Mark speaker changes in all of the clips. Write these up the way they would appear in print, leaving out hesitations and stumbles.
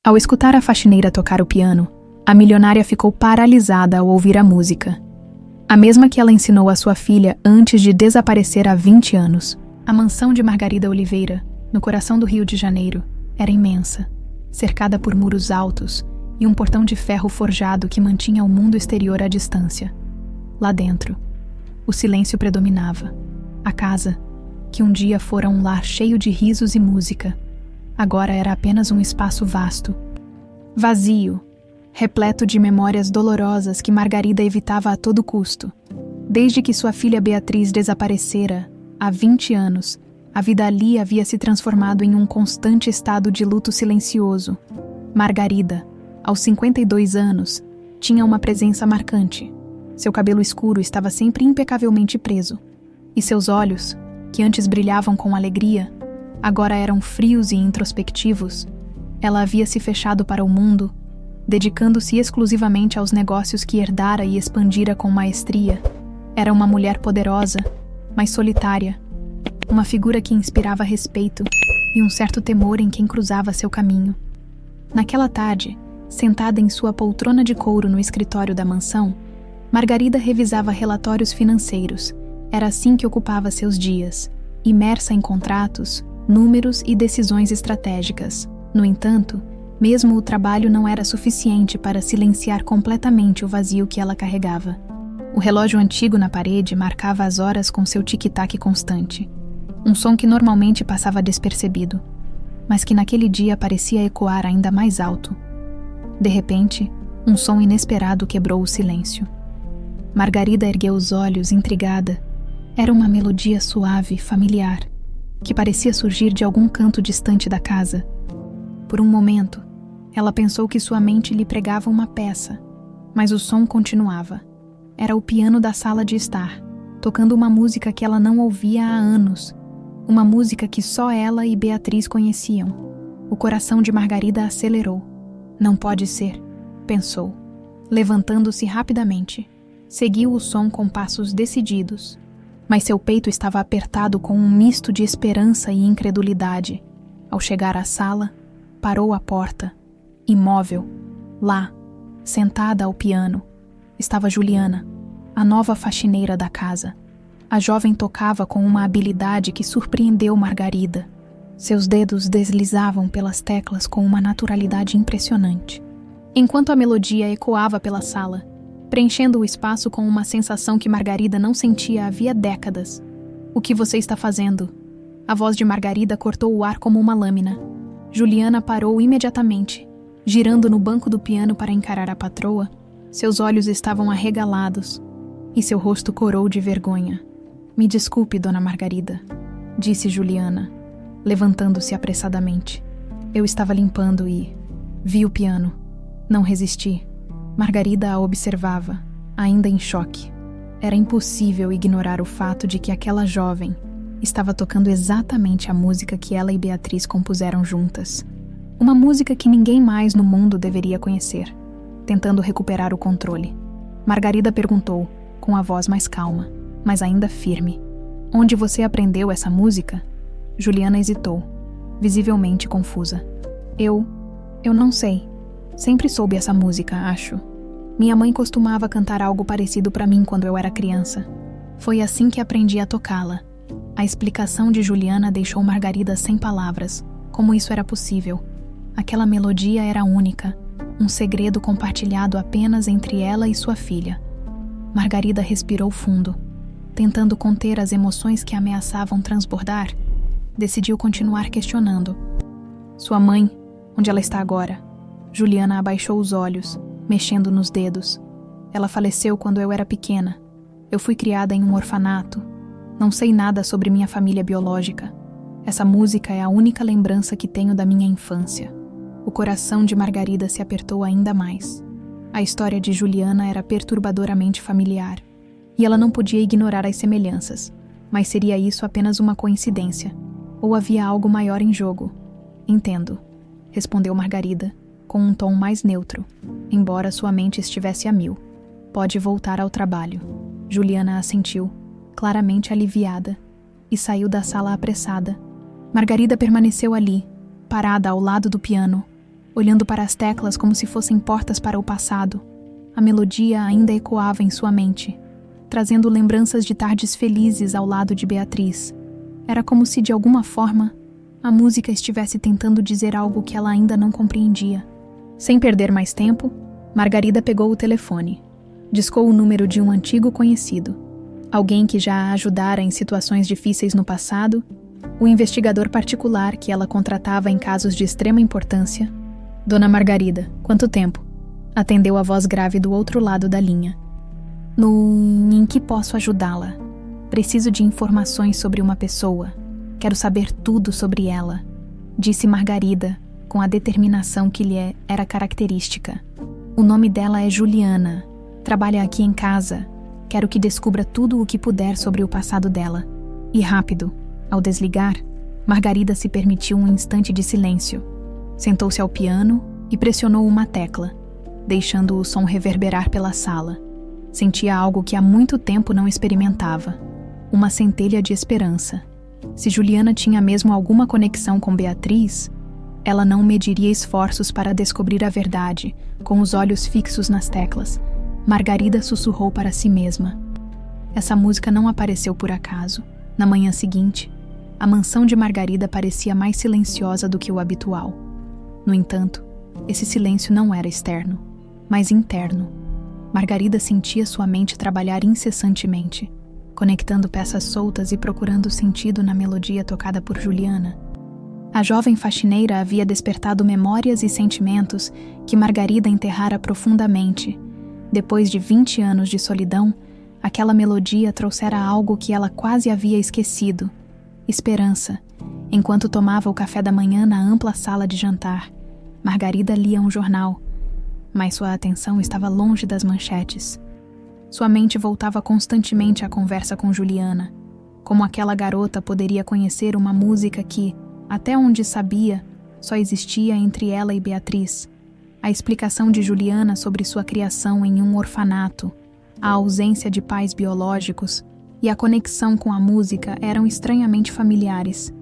Speaker 1: Ao escutar a faxineira tocar o piano, a milionária ficou paralisada ao ouvir a música. A mesma que ela ensinou à sua filha antes de desaparecer há 20 anos. A mansão de Margarida Oliveira, no coração do Rio de Janeiro, era imensa, cercada por muros altos e um portão de ferro forjado que mantinha o mundo exterior à distância. Lá dentro, o silêncio predominava. A casa, que um dia fora um lar cheio de risos e música, agora era apenas um espaço vasto, vazio, repleto de memórias dolorosas que Margarida evitava a todo custo. Desde que sua filha Beatriz desaparecera, há 20 anos, a vida ali havia se transformado em um constante estado de luto silencioso. Margarida, aos 52 anos, tinha uma presença marcante. Seu cabelo escuro estava sempre impecavelmente preso, e seus olhos, que antes brilhavam com alegria, agora eram frios e introspectivos. Ela havia se fechado para o mundo, dedicando-se exclusivamente aos negócios que herdara e expandira com maestria. Era uma mulher poderosa, mas solitária, uma figura que inspirava respeito e um certo temor em quem cruzava seu caminho. Naquela tarde, sentada em sua poltrona de couro no escritório da mansão, Margarida revisava relatórios financeiros. Era assim que ocupava seus dias, imersa em contratos, números e decisões estratégicas. No entanto, mesmo o trabalho não era suficiente para silenciar completamente o vazio que ela carregava. O relógio antigo na parede marcava as horas com seu tic-tac constante. Um som que normalmente passava despercebido, mas que naquele dia parecia ecoar ainda mais alto. De repente, um som inesperado quebrou o silêncio. Margarida ergueu os olhos, intrigada. Era uma melodia suave, familiar, que parecia surgir de algum canto distante da casa. Por um momento, ela pensou que sua mente lhe pregava uma peça, mas o som continuava. Era o piano da sala de estar, tocando uma música que ela não ouvia há anos, uma música que só ela e Beatriz conheciam. O coração de Margarida acelerou. Não pode ser, pensou. Levantando-se rapidamente, seguiu o som com passos decididos, mas seu peito estava apertado com um misto de esperança e incredulidade. Ao chegar à sala, parou à porta. Imóvel, lá, sentada ao piano, estava Juliana, a nova faxineira da casa. A jovem tocava com uma habilidade que surpreendeu Margarida. Seus dedos deslizavam pelas teclas com uma naturalidade impressionante. Enquanto a melodia ecoava pela sala, preenchendo o espaço com uma sensação que Margarida não sentia havia décadas. "O que você está fazendo?" A voz de Margarida cortou o ar como uma lâmina. Juliana parou imediatamente, girando no banco do piano para encarar a patroa. Seus olhos estavam arregalados e seu rosto corou de vergonha. "Me desculpe, dona Margarida", disse Juliana, levantando-se apressadamente. "Eu estava limpando e vi o piano. Não resisti." Margarida a observava, ainda em choque. Era impossível ignorar o fato de que aquela jovem estava tocando exatamente a música que ela e Beatriz compuseram juntas. Uma música que ninguém mais no mundo deveria conhecer. Tentando recuperar o controle, Margarida perguntou, com a voz mais calma, mas ainda firme: "Onde você aprendeu essa música?" Juliana hesitou, visivelmente confusa. Eu não sei. Sempre soube essa música, acho. Minha mãe costumava cantar algo parecido para mim quando eu era criança. Foi assim que aprendi a tocá-la." A explicação de Juliana deixou Margarida sem palavras. Como isso era possível? Aquela melodia era única, um segredo compartilhado apenas entre ela e sua filha. Margarida respirou fundo. Tentando conter as emoções que ameaçavam transbordar, decidiu continuar questionando. "Sua mãe, onde ela está agora?" Juliana abaixou os olhos, mexendo nos dedos. "Ela faleceu quando eu era pequena. Eu fui criada em um orfanato. Não sei nada sobre minha família biológica. Essa música é a única lembrança que tenho da minha infância." O coração de Margarida se apertou ainda mais. A história de Juliana era perturbadoramente familiar, e ela não podia ignorar as semelhanças. Mas seria isso apenas uma coincidência? Ou havia algo maior em jogo? "Entendo", respondeu Margarida, com um tom mais neutro, embora sua mente estivesse a mil. "Pode voltar ao trabalho." Juliana assentiu, claramente aliviada, e saiu da sala apressada. Margarida permaneceu ali, parada ao lado do piano, olhando para as teclas como se fossem portas para o passado. A melodia ainda ecoava em sua mente, trazendo lembranças de tardes felizes ao lado de Beatriz. Era como se, de alguma forma, a música estivesse tentando dizer algo que ela ainda não compreendia. Sem perder mais tempo, Margarida pegou o telefone. Discou o número de um antigo conhecido, alguém que já a ajudara em situações difíceis no passado, o investigador particular que ela contratava em casos de extrema importância. Dona Margarida, quanto tempo? Atendeu a voz grave do outro lado da linha. Em que posso ajudá-la? Preciso de informações sobre uma pessoa. Quero saber tudo sobre ela, disse Margarida, com a determinação que lhe era característica. O nome dela é Juliana. Trabalha aqui em casa. Quero que descubra tudo o que puder sobre o passado dela. E rápido. Ao desligar, Margarida se permitiu um instante de silêncio. Sentou-se ao piano e pressionou uma tecla, deixando o som reverberar pela sala. Sentia algo que há muito tempo não experimentava. Uma centelha de esperança. Se Juliana tinha mesmo alguma conexão com Beatriz, ela não mediria esforços para descobrir a verdade, com os olhos fixos nas teclas. Margarida sussurrou para si mesma. Essa música não apareceu por acaso. Na manhã seguinte, a mansão de Margarida parecia mais silenciosa do que o habitual. No entanto, esse silêncio não era externo, mas interno. Margarida sentia sua mente trabalhar incessantemente, conectando peças soltas e procurando sentido na melodia tocada por Juliana. A jovem faxineira havia despertado memórias e sentimentos que Margarida enterrara profundamente. Depois de 20 anos de solidão, aquela melodia trouxera algo que ela quase havia esquecido: esperança. Enquanto tomava o café da manhã na ampla sala de jantar, Margarida lia um jornal, mas sua atenção estava longe das manchetes. Sua mente voltava constantemente à conversa com Juliana. Como aquela garota poderia conhecer uma música que, até onde sabia, só existia entre ela e Beatriz? A explicação de Juliana sobre sua criação em um orfanato, a ausência de pais biológicos e a conexão com a música eram estranhamente familiares.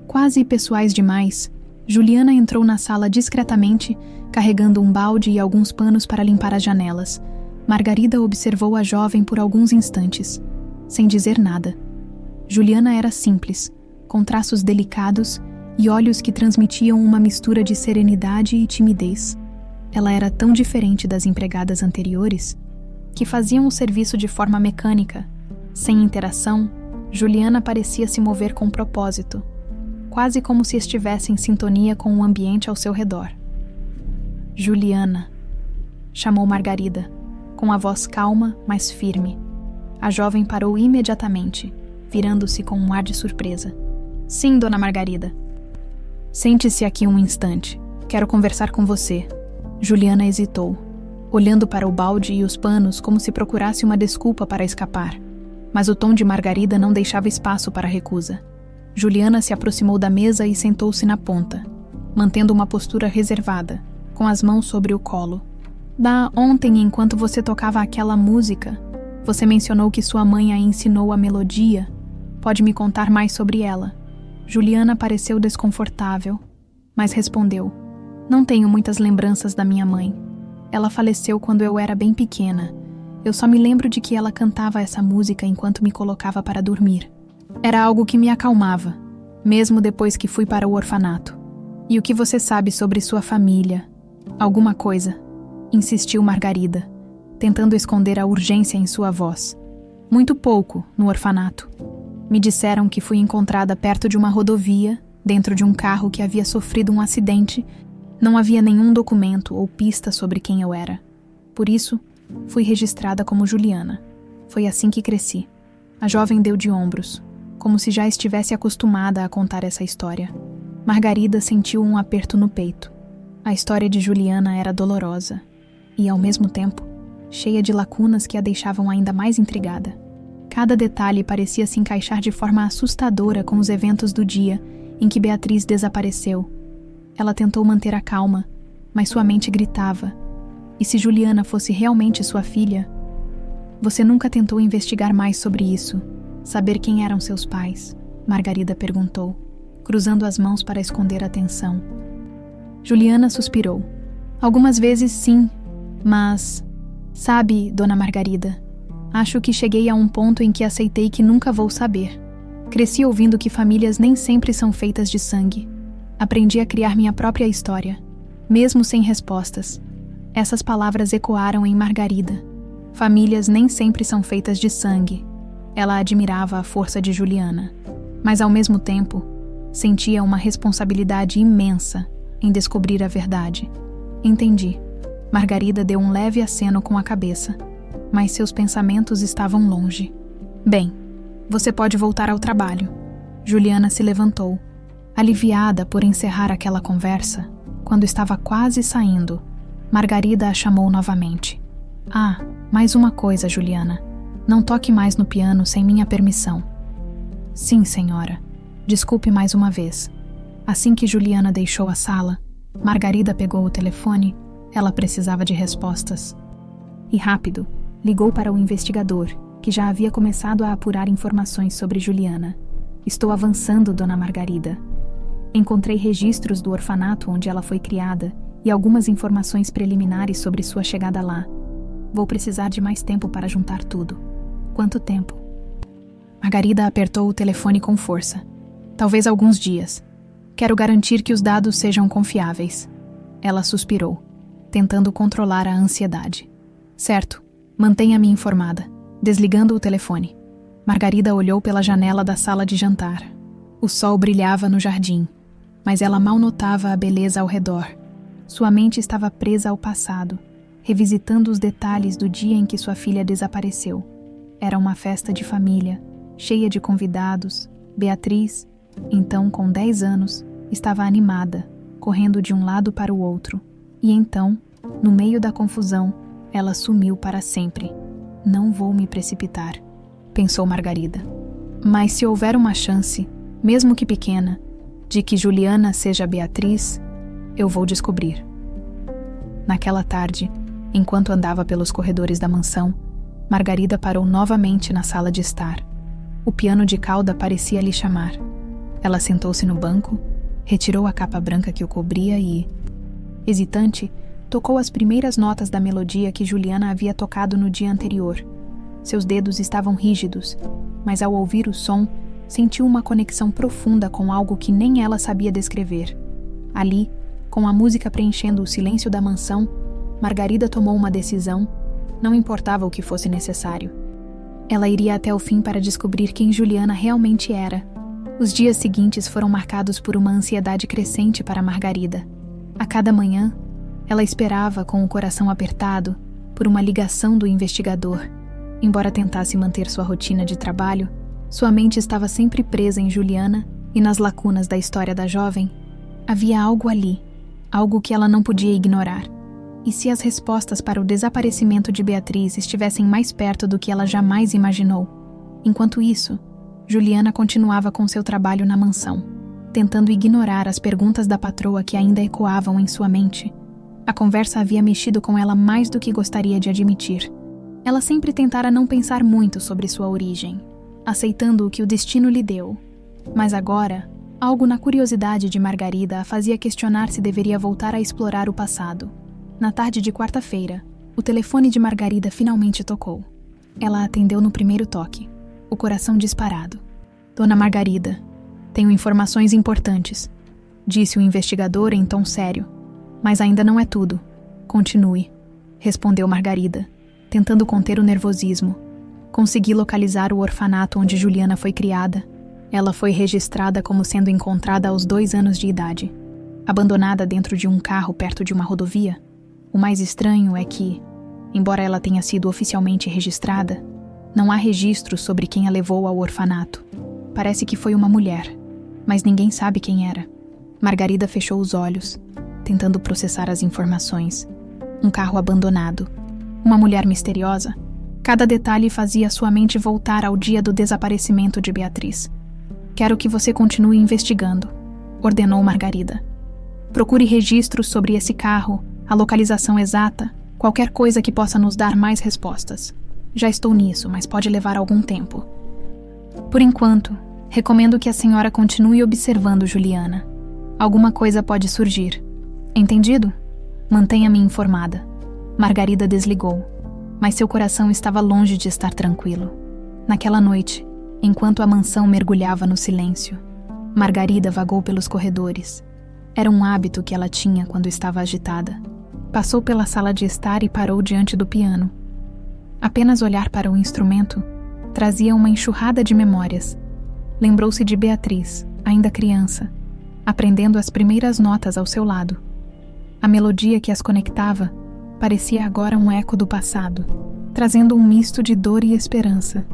Speaker 1: Quase pessoais demais, Juliana entrou na sala discretamente, carregando um balde e alguns panos para limpar as janelas. Margarida observou a jovem por alguns instantes, sem dizer nada. Juliana era simples, com traços delicados e olhos que transmitiam uma mistura de serenidade e timidez. Ela era tão diferente das empregadas anteriores, que faziam o serviço de forma mecânica. Sem interação, Juliana parecia se mover com propósito, quase como se estivesse em sintonia com o ambiente ao seu redor. Juliana, chamou Margarida, com a voz calma, mas firme. A jovem parou imediatamente, virando-se com um ar de surpresa. Sim, dona Margarida. Sente-se aqui um instante. Quero conversar com você. Juliana hesitou, olhando para o balde e os panos como se procurasse uma desculpa para escapar. Mas o tom de Margarida não deixava espaço para recusa. Juliana se aproximou da mesa e sentou-se na ponta, mantendo uma postura reservada, com as mãos sobre o colo. Ontem, enquanto você tocava aquela música, você mencionou que sua mãe a ensinou a melodia. Pode me contar mais sobre ela? Juliana pareceu desconfortável, mas respondeu: Não tenho muitas lembranças da minha mãe. Ela faleceu quando eu era bem pequena. Eu só me lembro de que ela cantava essa música enquanto me colocava para dormir. Era algo que me acalmava, mesmo depois que fui para o orfanato. E o que você sabe sobre sua família? Alguma coisa? Insistiu Margarida, tentando esconder a urgência em sua voz. Muito pouco, no orfanato. Me disseram que fui encontrada perto de uma rodovia, dentro de um carro que havia sofrido um acidente. Não havia nenhum documento ou pista sobre quem eu era. Por isso, fui registrada como Juliana. Foi assim que cresci. A jovem deu de ombros, como se já estivesse acostumada a contar essa história. Margarida sentiu um aperto no peito. A história de Juliana era dolorosa e, ao mesmo tempo, cheia de lacunas que a deixavam ainda mais intrigada. Cada detalhe parecia se encaixar de forma assustadora com os eventos do dia em que Beatriz desapareceu. Ela tentou manter a calma, mas sua mente gritava. E se Juliana fosse realmente sua filha? Você nunca tentou investigar mais sobre isso? Saber quem eram seus pais? Margarida perguntou, cruzando as mãos para esconder a tensão. Juliana suspirou. Algumas vezes sim, mas... Sabe, Dona Margarida, acho que cheguei a um ponto em que aceitei que nunca vou saber. Cresci ouvindo que famílias nem sempre são feitas de sangue. Aprendi a criar minha própria história, mesmo sem respostas. Essas palavras ecoaram em Margarida. Famílias nem sempre são feitas de sangue. Ela admirava a força de Juliana, mas ao mesmo tempo, sentia uma responsabilidade imensa em descobrir a verdade. Entendi. Margarida deu um leve aceno com a cabeça, mas seus pensamentos estavam longe. Bem, você pode voltar ao trabalho. Juliana se levantou, aliviada por encerrar aquela conversa. Quando estava quase saindo, Margarida a chamou novamente. Ah, mais uma coisa, Juliana. Não toque mais no piano sem minha permissão. Sim, senhora. Desculpe mais uma vez. Assim que Juliana deixou a sala, Margarida pegou o telefone. Ela precisava de respostas. E rápido, ligou para o investigador, que já havia começado a apurar informações sobre Juliana. Estou avançando, Dona Margarida. Encontrei registros do orfanato onde ela foi criada e algumas informações preliminares sobre sua chegada lá. Vou precisar de mais tempo para juntar tudo. Quanto tempo? Margarida apertou o telefone com força. Talvez alguns dias. Quero garantir que os dados sejam confiáveis. Ela suspirou, tentando controlar a ansiedade. Certo, mantenha-me informada. Desligando o telefone, Margarida olhou pela janela da sala de jantar. O sol brilhava no jardim, mas ela mal notava a beleza ao redor. Sua mente estava presa ao passado, revisitando os detalhes do dia em que sua filha desapareceu. Era uma festa de família, cheia de convidados. Beatriz, então com 10 anos, estava animada, correndo de um lado para o outro. E então, no meio da confusão, ela sumiu para sempre. Não vou me precipitar, pensou Margarida. Mas se houver uma chance, mesmo que pequena, de que Juliana seja Beatriz, eu vou descobrir. Naquela tarde, enquanto andava pelos corredores da mansão, Margarida parou novamente na sala de estar. O piano de cauda parecia lhe chamar. Ela sentou-se no banco, retirou a capa branca que o cobria e, hesitante, tocou as primeiras notas da melodia que Juliana havia tocado no dia anterior. Seus dedos estavam rígidos, mas ao ouvir o som, sentiu uma conexão profunda com algo que nem ela sabia descrever. Ali, com a música preenchendo o silêncio da mansão, Margarida tomou uma decisão, não importava o que fosse necessário. Ela iria até o fim para descobrir quem Juliana realmente era. Os dias seguintes foram marcados por uma ansiedade crescente para Margarida. A cada manhã, ela esperava, com o coração apertado, por uma ligação do investigador. Embora tentasse manter sua rotina de trabalho, sua mente estava sempre presa em Juliana e nas lacunas da história da jovem. Havia algo ali, algo que ela não podia ignorar. E se as respostas para o desaparecimento de Beatriz estivessem mais perto do que ela jamais imaginou? Enquanto isso, Juliana continuava com seu trabalho na mansão, tentando ignorar as perguntas da patroa que ainda ecoavam em sua mente. A conversa havia mexido com ela mais do que gostaria de admitir. Ela sempre tentara não pensar muito sobre sua origem, aceitando o que o destino lhe deu. Mas agora, algo na curiosidade de Margarida a fazia questionar se deveria voltar a explorar o passado. Na tarde de quarta-feira, o telefone de Margarida finalmente tocou. Ela atendeu no primeiro toque, o coração disparado. Dona Margarida, tenho informações importantes, disse o investigador em tom sério. Mas ainda não é tudo. Continue, respondeu Margarida, tentando conter o nervosismo. Consegui localizar o orfanato onde Juliana foi criada. Ela foi registrada como sendo encontrada aos 2 anos de idade, abandonada dentro de um carro perto de uma rodovia. O mais estranho é que, embora ela tenha sido oficialmente registrada, não há registros sobre quem a levou ao orfanato. Parece que foi uma mulher, mas ninguém sabe quem era. Margarida fechou os olhos, tentando processar as informações. Um carro abandonado, uma mulher misteriosa. Cada detalhe fazia sua mente voltar ao dia do desaparecimento de Beatriz. Quero que você continue investigando, ordenou Margarida. Procure registros sobre esse carro, a localização exata, qualquer coisa que possa nos dar mais respostas. Já estou nisso, mas pode levar algum tempo. Por enquanto, recomendo que a senhora continue observando Juliana. Alguma coisa pode surgir. Entendido? Mantenha-me informada. Margarida desligou, mas seu coração estava longe de estar tranquilo. Naquela noite, enquanto a mansão mergulhava no silêncio, Margarida vagou pelos corredores. Era um hábito que ela tinha quando estava agitada. Passou pela sala de estar e parou diante do piano. Apenas olhar para o instrumento trazia uma enxurrada de memórias. Lembrou-se de Beatriz, ainda criança, aprendendo as primeiras notas ao seu lado. A melodia que as conectava parecia agora um eco do passado, trazendo um misto de dor e esperança.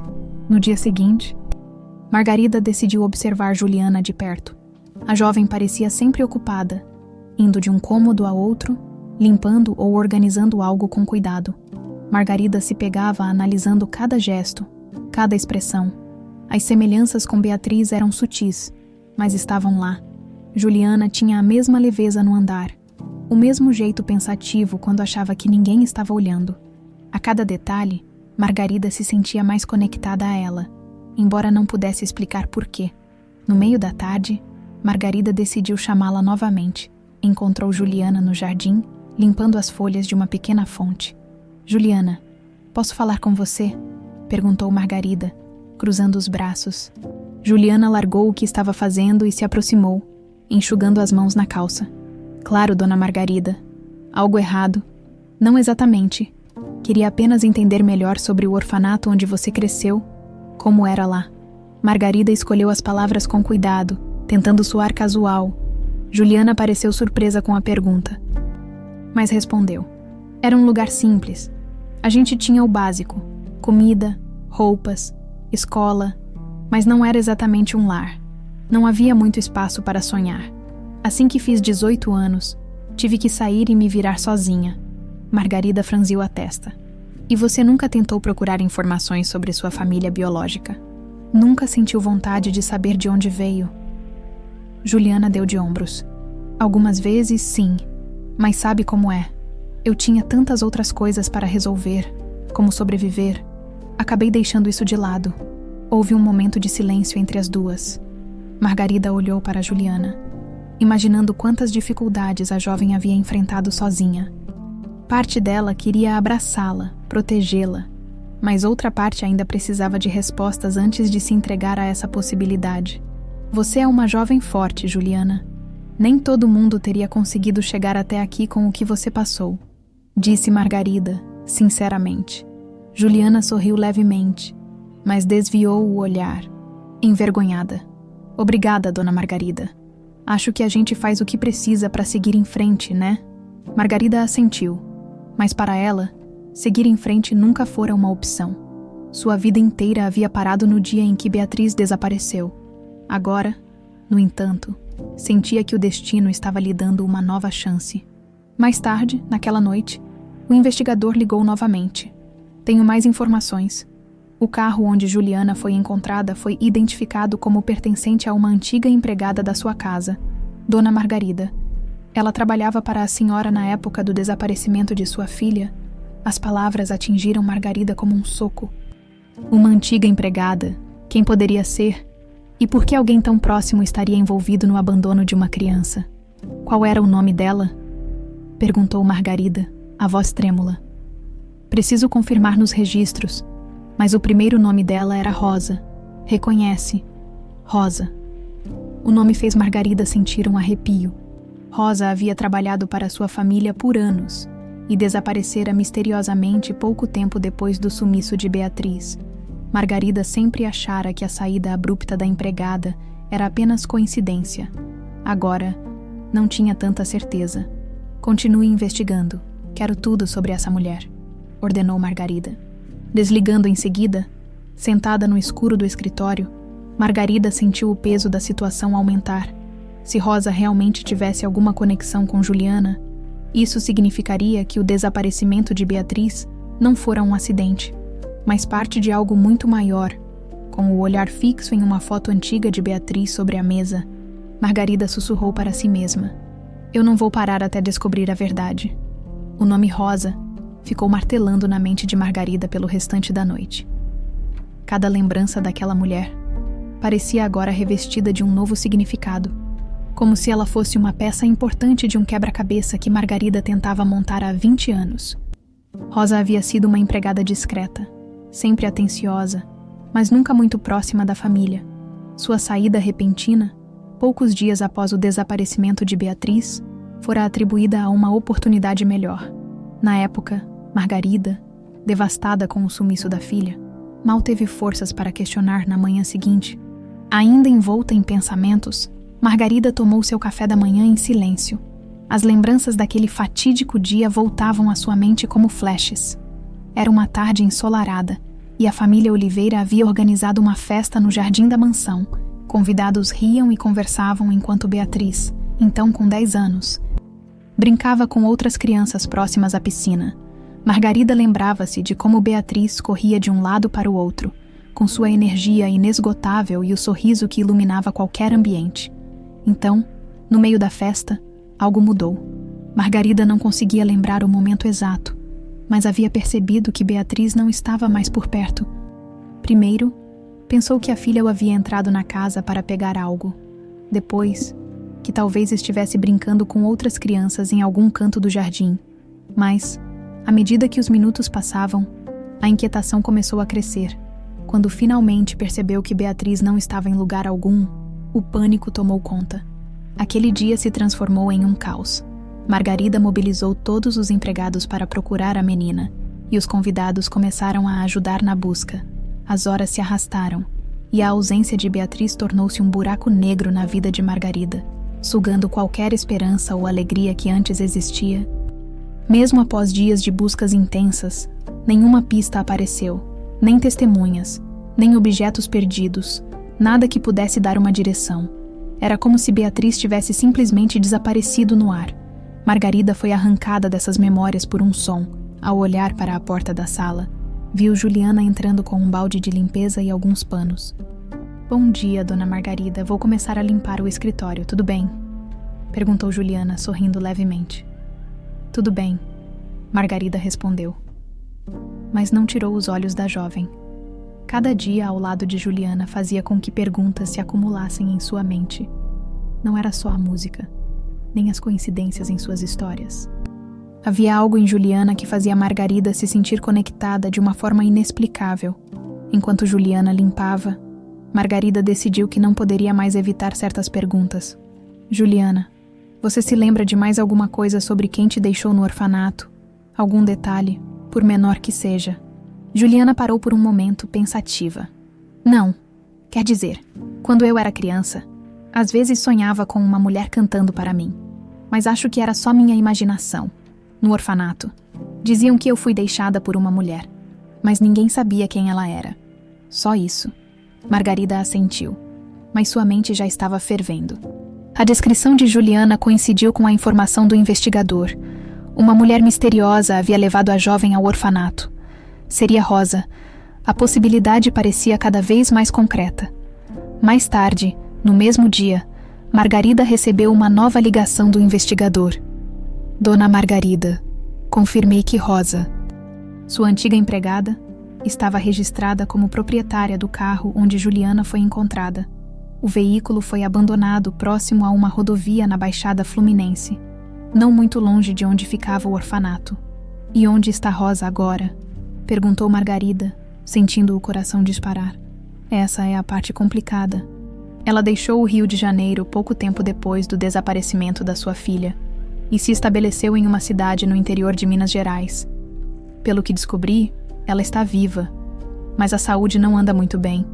Speaker 1: No dia seguinte, Margarida decidiu observar Juliana de perto. A jovem parecia sempre ocupada, indo de um cômodo a outro, limpando ou organizando algo com cuidado. Margarida se pegava analisando cada gesto, cada expressão. As semelhanças com Beatriz eram sutis, mas estavam lá. Juliana tinha a mesma leveza no andar, o mesmo jeito pensativo quando achava que ninguém estava olhando. A cada detalhe, Margarida se sentia mais conectada a ela, embora não pudesse explicar por quê. No meio da tarde, Margarida decidiu chamá-la novamente. Encontrou Juliana no jardim, limpando as folhas de uma pequena fonte. "Juliana, posso falar com você?" perguntou Margarida, cruzando os braços. Juliana largou o que estava fazendo e se aproximou, enxugando as mãos na calça. "Claro, dona Margarida. Algo errado?" "Não exatamente. Queria apenas entender melhor sobre o orfanato onde você cresceu, como era lá." Margarida escolheu as palavras com cuidado, tentando soar casual. Juliana pareceu surpresa com a pergunta, mas respondeu. "Era um lugar simples. A gente tinha o básico: comida, roupas, escola, mas não era exatamente um lar. Não havia muito espaço para sonhar. Assim que fiz 18 anos, tive que sair e me virar sozinha." Margarida franziu a testa. "E você nunca tentou procurar informações sobre sua família biológica? Nunca sentiu vontade de saber de onde veio?" Juliana deu de ombros. "Algumas vezes, sim, mas sabe como é? Eu tinha tantas outras coisas para resolver, como sobreviver. Acabei deixando isso de lado." Houve um momento de silêncio entre as duas. Margarida olhou para Juliana, imaginando quantas dificuldades a jovem havia enfrentado sozinha. Parte dela queria abraçá-la, protegê-la, mas outra parte ainda precisava de respostas antes de se entregar a essa possibilidade. "Você é uma jovem forte, Juliana. Nem todo mundo teria conseguido chegar até aqui com o que você passou", disse Margarida, sinceramente. Juliana sorriu levemente, mas desviou o olhar, envergonhada. "Obrigada, dona Margarida. Acho que a gente faz o que precisa para seguir em frente, né?" Margarida assentiu, mas para ela, seguir em frente nunca fora uma opção. Sua vida inteira havia parado no dia em que Beatriz desapareceu. Agora, no entanto, sentia que o destino estava lhe dando uma nova chance. Mais tarde, naquela noite, o investigador ligou novamente. "Tenho mais informações. O carro onde Juliana foi encontrada foi identificado como pertencente a uma antiga empregada da sua casa, Dona Margarida. Ela trabalhava para a senhora na época do desaparecimento de sua filha." As palavras atingiram Margarida como um soco. Uma antiga empregada? Quem poderia ser? E por que alguém tão próximo estaria envolvido no abandono de uma criança? "Qual era o nome dela?" perguntou Margarida, a voz trêmula. "Preciso confirmar nos registros, mas o primeiro nome dela era Rosa. Reconhece? Rosa." O nome fez Margarida sentir um arrepio. Rosa havia trabalhado para sua família por anos e desaparecera misteriosamente pouco tempo depois do sumiço de Beatriz. Margarida sempre achara que a saída abrupta da empregada era apenas coincidência. Agora, não tinha tanta certeza. "Continue investigando. Quero tudo sobre essa mulher", ordenou Margarida. Desligando em seguida, sentada no escuro do escritório, Margarida sentiu o peso da situação aumentar. Se Rosa realmente tivesse alguma conexão com Juliana, isso significaria que o desaparecimento de Beatriz não fora um acidente, mas parte de algo muito maior. Com o olhar fixo em uma foto antiga de Beatriz sobre a mesa, Margarida sussurrou para si mesma: "Eu não vou parar até descobrir a verdade." O nome Rosa ficou martelando na mente de Margarida pelo restante da noite. Cada lembrança daquela mulher parecia agora revestida de um novo significado. como se ela fosse uma peça importante de um quebra-cabeça que Margarida tentava montar há 20 anos. Rosa havia sido uma empregada discreta, sempre atenciosa, mas nunca muito próxima da família. Sua saída repentina, poucos dias após o desaparecimento de Beatriz, fora atribuída a uma oportunidade melhor. Na época, Margarida, devastada com o sumiço da filha, mal teve forças para questionar na manhã seguinte. Ainda envolta em pensamentos, Margarida tomou seu café da manhã em silêncio. As lembranças daquele fatídico dia voltavam à sua mente como flashes. Era uma tarde ensolarada, e a família Oliveira havia organizado uma festa no jardim da mansão. Convidados riam e conversavam enquanto Beatriz, então com 10 anos, brincava com outras crianças próximas à piscina. Margarida lembrava-se de como Beatriz corria de um lado para o outro, com sua energia inesgotável e o sorriso que iluminava qualquer ambiente. Então, no meio da festa, algo mudou. Margarida não conseguia lembrar o momento exato, mas havia percebido que Beatriz não estava mais por perto. Primeiro, pensou que a filha o havia entrado na casa para pegar algo. Depois, que talvez estivesse brincando com outras crianças em algum canto do jardim. Mas, à medida que os minutos passavam, a inquietação começou a crescer. Quando finalmente percebeu que Beatriz não estava em lugar algum, o pânico tomou conta. Aquele dia se transformou em um caos. Margarida mobilizou todos os empregados para procurar a menina, e os convidados começaram a ajudar na busca. As horas se arrastaram, e a ausência de Beatriz tornou-se um buraco negro na vida de Margarida, sugando qualquer esperança ou alegria que antes existia. Mesmo após dias de buscas intensas, nenhuma pista apareceu, nem testemunhas, nem objetos perdidos, nada que pudesse dar uma direção. Era como se Beatriz tivesse simplesmente desaparecido no ar. Margarida foi arrancada dessas memórias por um som. Ao olhar para a porta da sala, viu Juliana entrando com um balde de limpeza e alguns panos. "Bom dia, dona Margarida. Vou começar a limpar o escritório, tudo bem?" perguntou Juliana, sorrindo levemente. "Tudo bem", Margarida respondeu. Mas não tirou os olhos da jovem. Cada dia ao lado de Juliana fazia com que perguntas se acumulassem em sua mente. Não era só a música, nem as coincidências em suas histórias. Havia algo em Juliana que fazia Margarida se sentir conectada de uma forma inexplicável. Enquanto Juliana limpava, Margarida decidiu que não poderia mais evitar certas perguntas. "Juliana, você se lembra de mais alguma coisa sobre quem te deixou no orfanato? Algum detalhe, por menor que seja?" Juliana parou por um momento, pensativa. "Não. Quer dizer, quando eu era criança, às vezes sonhava com uma mulher cantando para mim. Mas acho que era só minha imaginação. No orfanato, diziam que eu fui deixada por uma mulher, mas ninguém sabia quem ela era. Só isso." Margarida assentiu, mas sua mente já estava fervendo. A descrição de Juliana coincidiu com a informação do investigador. Uma mulher misteriosa havia levado a jovem ao orfanato. Seria Rosa. A possibilidade parecia cada vez mais concreta. Mais tarde, no mesmo dia, Margarida recebeu uma nova ligação do investigador. "Dona Margarida, confirmei que Rosa, sua antiga empregada, estava registrada como proprietária do carro onde Juliana foi encontrada. O veículo foi abandonado próximo a uma rodovia na Baixada Fluminense, não muito longe de onde ficava o orfanato." "E onde está Rosa agora?" perguntou Margarida, sentindo o coração disparar. Essa é a parte complicada. Ela deixou o Rio de Janeiro pouco tempo depois do desaparecimento da sua filha e se estabeleceu em uma cidade no interior de Minas Gerais. Pelo que descobri, ela está viva, mas a saúde não anda muito bem.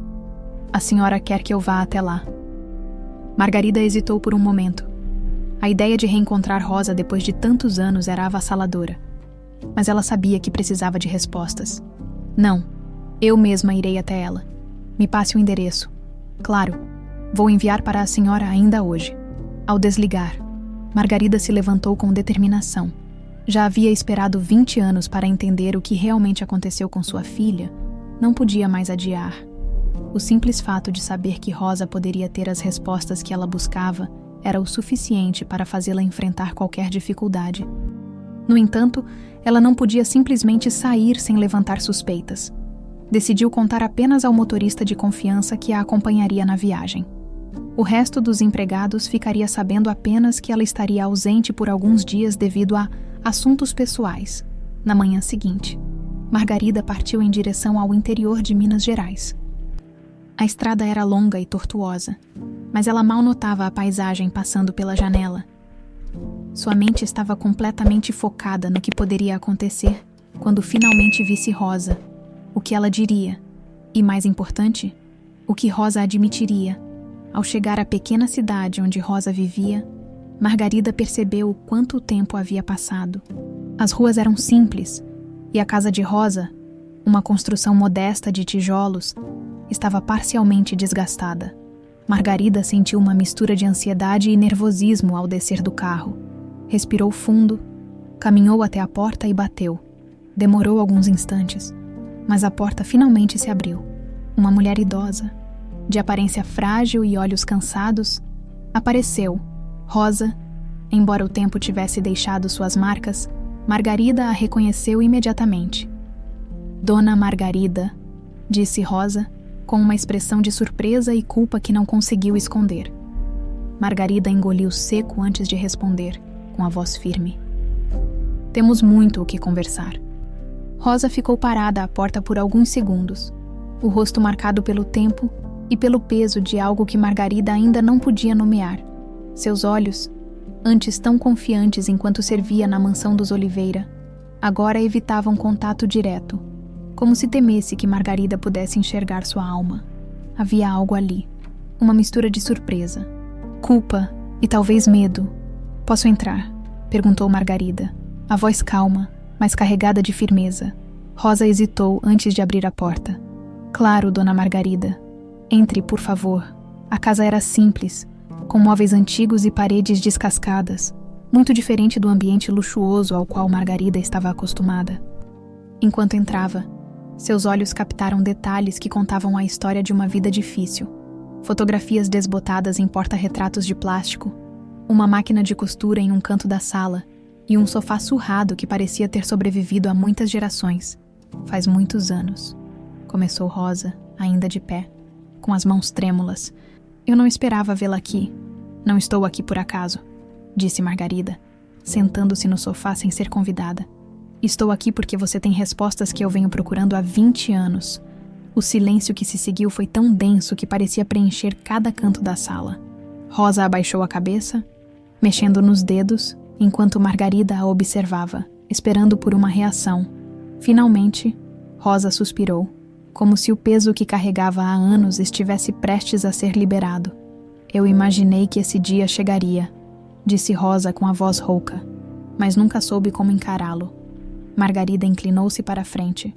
Speaker 1: A senhora quer que eu vá até lá." Margarida hesitou por um momento. A ideia de reencontrar Rosa depois de tantos anos era avassaladora. Mas ela sabia que precisava de respostas. "Não, eu mesma irei até ela. Me passe o endereço." "Claro, vou enviar para a senhora ainda hoje." Ao desligar, Margarida se levantou com determinação. Já havia esperado 20 anos para entender o que realmente aconteceu com sua filha. Não podia mais adiar. O simples fato de saber que Rosa poderia ter as respostas que ela buscava era o suficiente para fazê-la enfrentar qualquer dificuldade. No entanto, ela não podia simplesmente sair sem levantar suspeitas. Decidiu contar apenas ao motorista de confiança que a acompanharia na viagem. O resto dos empregados ficaria sabendo apenas que ela estaria ausente por alguns dias devido a assuntos pessoais. Na manhã seguinte, Margarida partiu em direção ao interior de Minas Gerais. A estrada era longa e tortuosa, mas ela mal notava a paisagem passando pela janela. Sua mente estava completamente focada no que poderia acontecer quando finalmente visse Rosa, o que ela diria, e mais importante, o que Rosa admitiria. Ao chegar à pequena cidade onde Rosa vivia, Margarida percebeu o quanto tempo havia passado. As ruas eram simples, e a casa de Rosa, uma construção modesta de tijolos, estava parcialmente desgastada. Margarida sentiu uma mistura de ansiedade e nervosismo ao descer do carro. Respirou fundo, caminhou até a porta e bateu. Demorou alguns instantes, mas a porta finalmente se abriu. Uma mulher idosa, de aparência frágil e olhos cansados, apareceu. Rosa, embora o tempo tivesse deixado suas marcas, Margarida a reconheceu imediatamente. Dona Margarida, disse Rosa, com uma expressão de surpresa e culpa que não conseguiu esconder. Margarida engoliu seco antes de responder, com a voz firme. Temos muito o que conversar. Rosa ficou parada à porta por alguns segundos, o rosto marcado pelo tempo e pelo peso de algo que Margarida ainda não podia nomear. Seus olhos, antes tão confiantes enquanto servia na mansão dos Oliveira, agora evitavam contato direto, como se temesse que Margarida pudesse enxergar sua alma. Havia algo ali, uma mistura de surpresa, culpa e talvez medo. Posso entrar? Perguntou Margarida, a voz calma, mas carregada de firmeza. Rosa hesitou antes de abrir a porta. Claro, Dona Margarida. Entre, por favor. A casa era simples, com móveis antigos e paredes descascadas, muito diferente do ambiente luxuoso ao qual Margarida estava acostumada. Enquanto entrava, seus olhos captaram detalhes que contavam a história de uma vida difícil. Fotografias desbotadas em porta-retratos de plástico, uma máquina de costura em um canto da sala e um sofá surrado que parecia ter sobrevivido a muitas gerações. Faz muitos anos. Começou Rosa, ainda de pé, com as mãos trêmulas. Eu não esperava vê-la aqui. Não estou aqui por acaso, disse Margarida, sentando-se no sofá sem ser convidada. Estou aqui porque você tem respostas que eu venho procurando há 20 anos. O silêncio que se seguiu foi tão denso que parecia preencher cada canto da sala. Rosa abaixou a cabeça, mexendo nos dedos, enquanto Margarida a observava, esperando por uma reação. Finalmente, Rosa suspirou, como se o peso que carregava há anos estivesse prestes a ser liberado. Eu imaginei que esse dia chegaria, disse Rosa com a voz rouca, mas nunca soube como encará-lo. Margarida inclinou-se para a frente,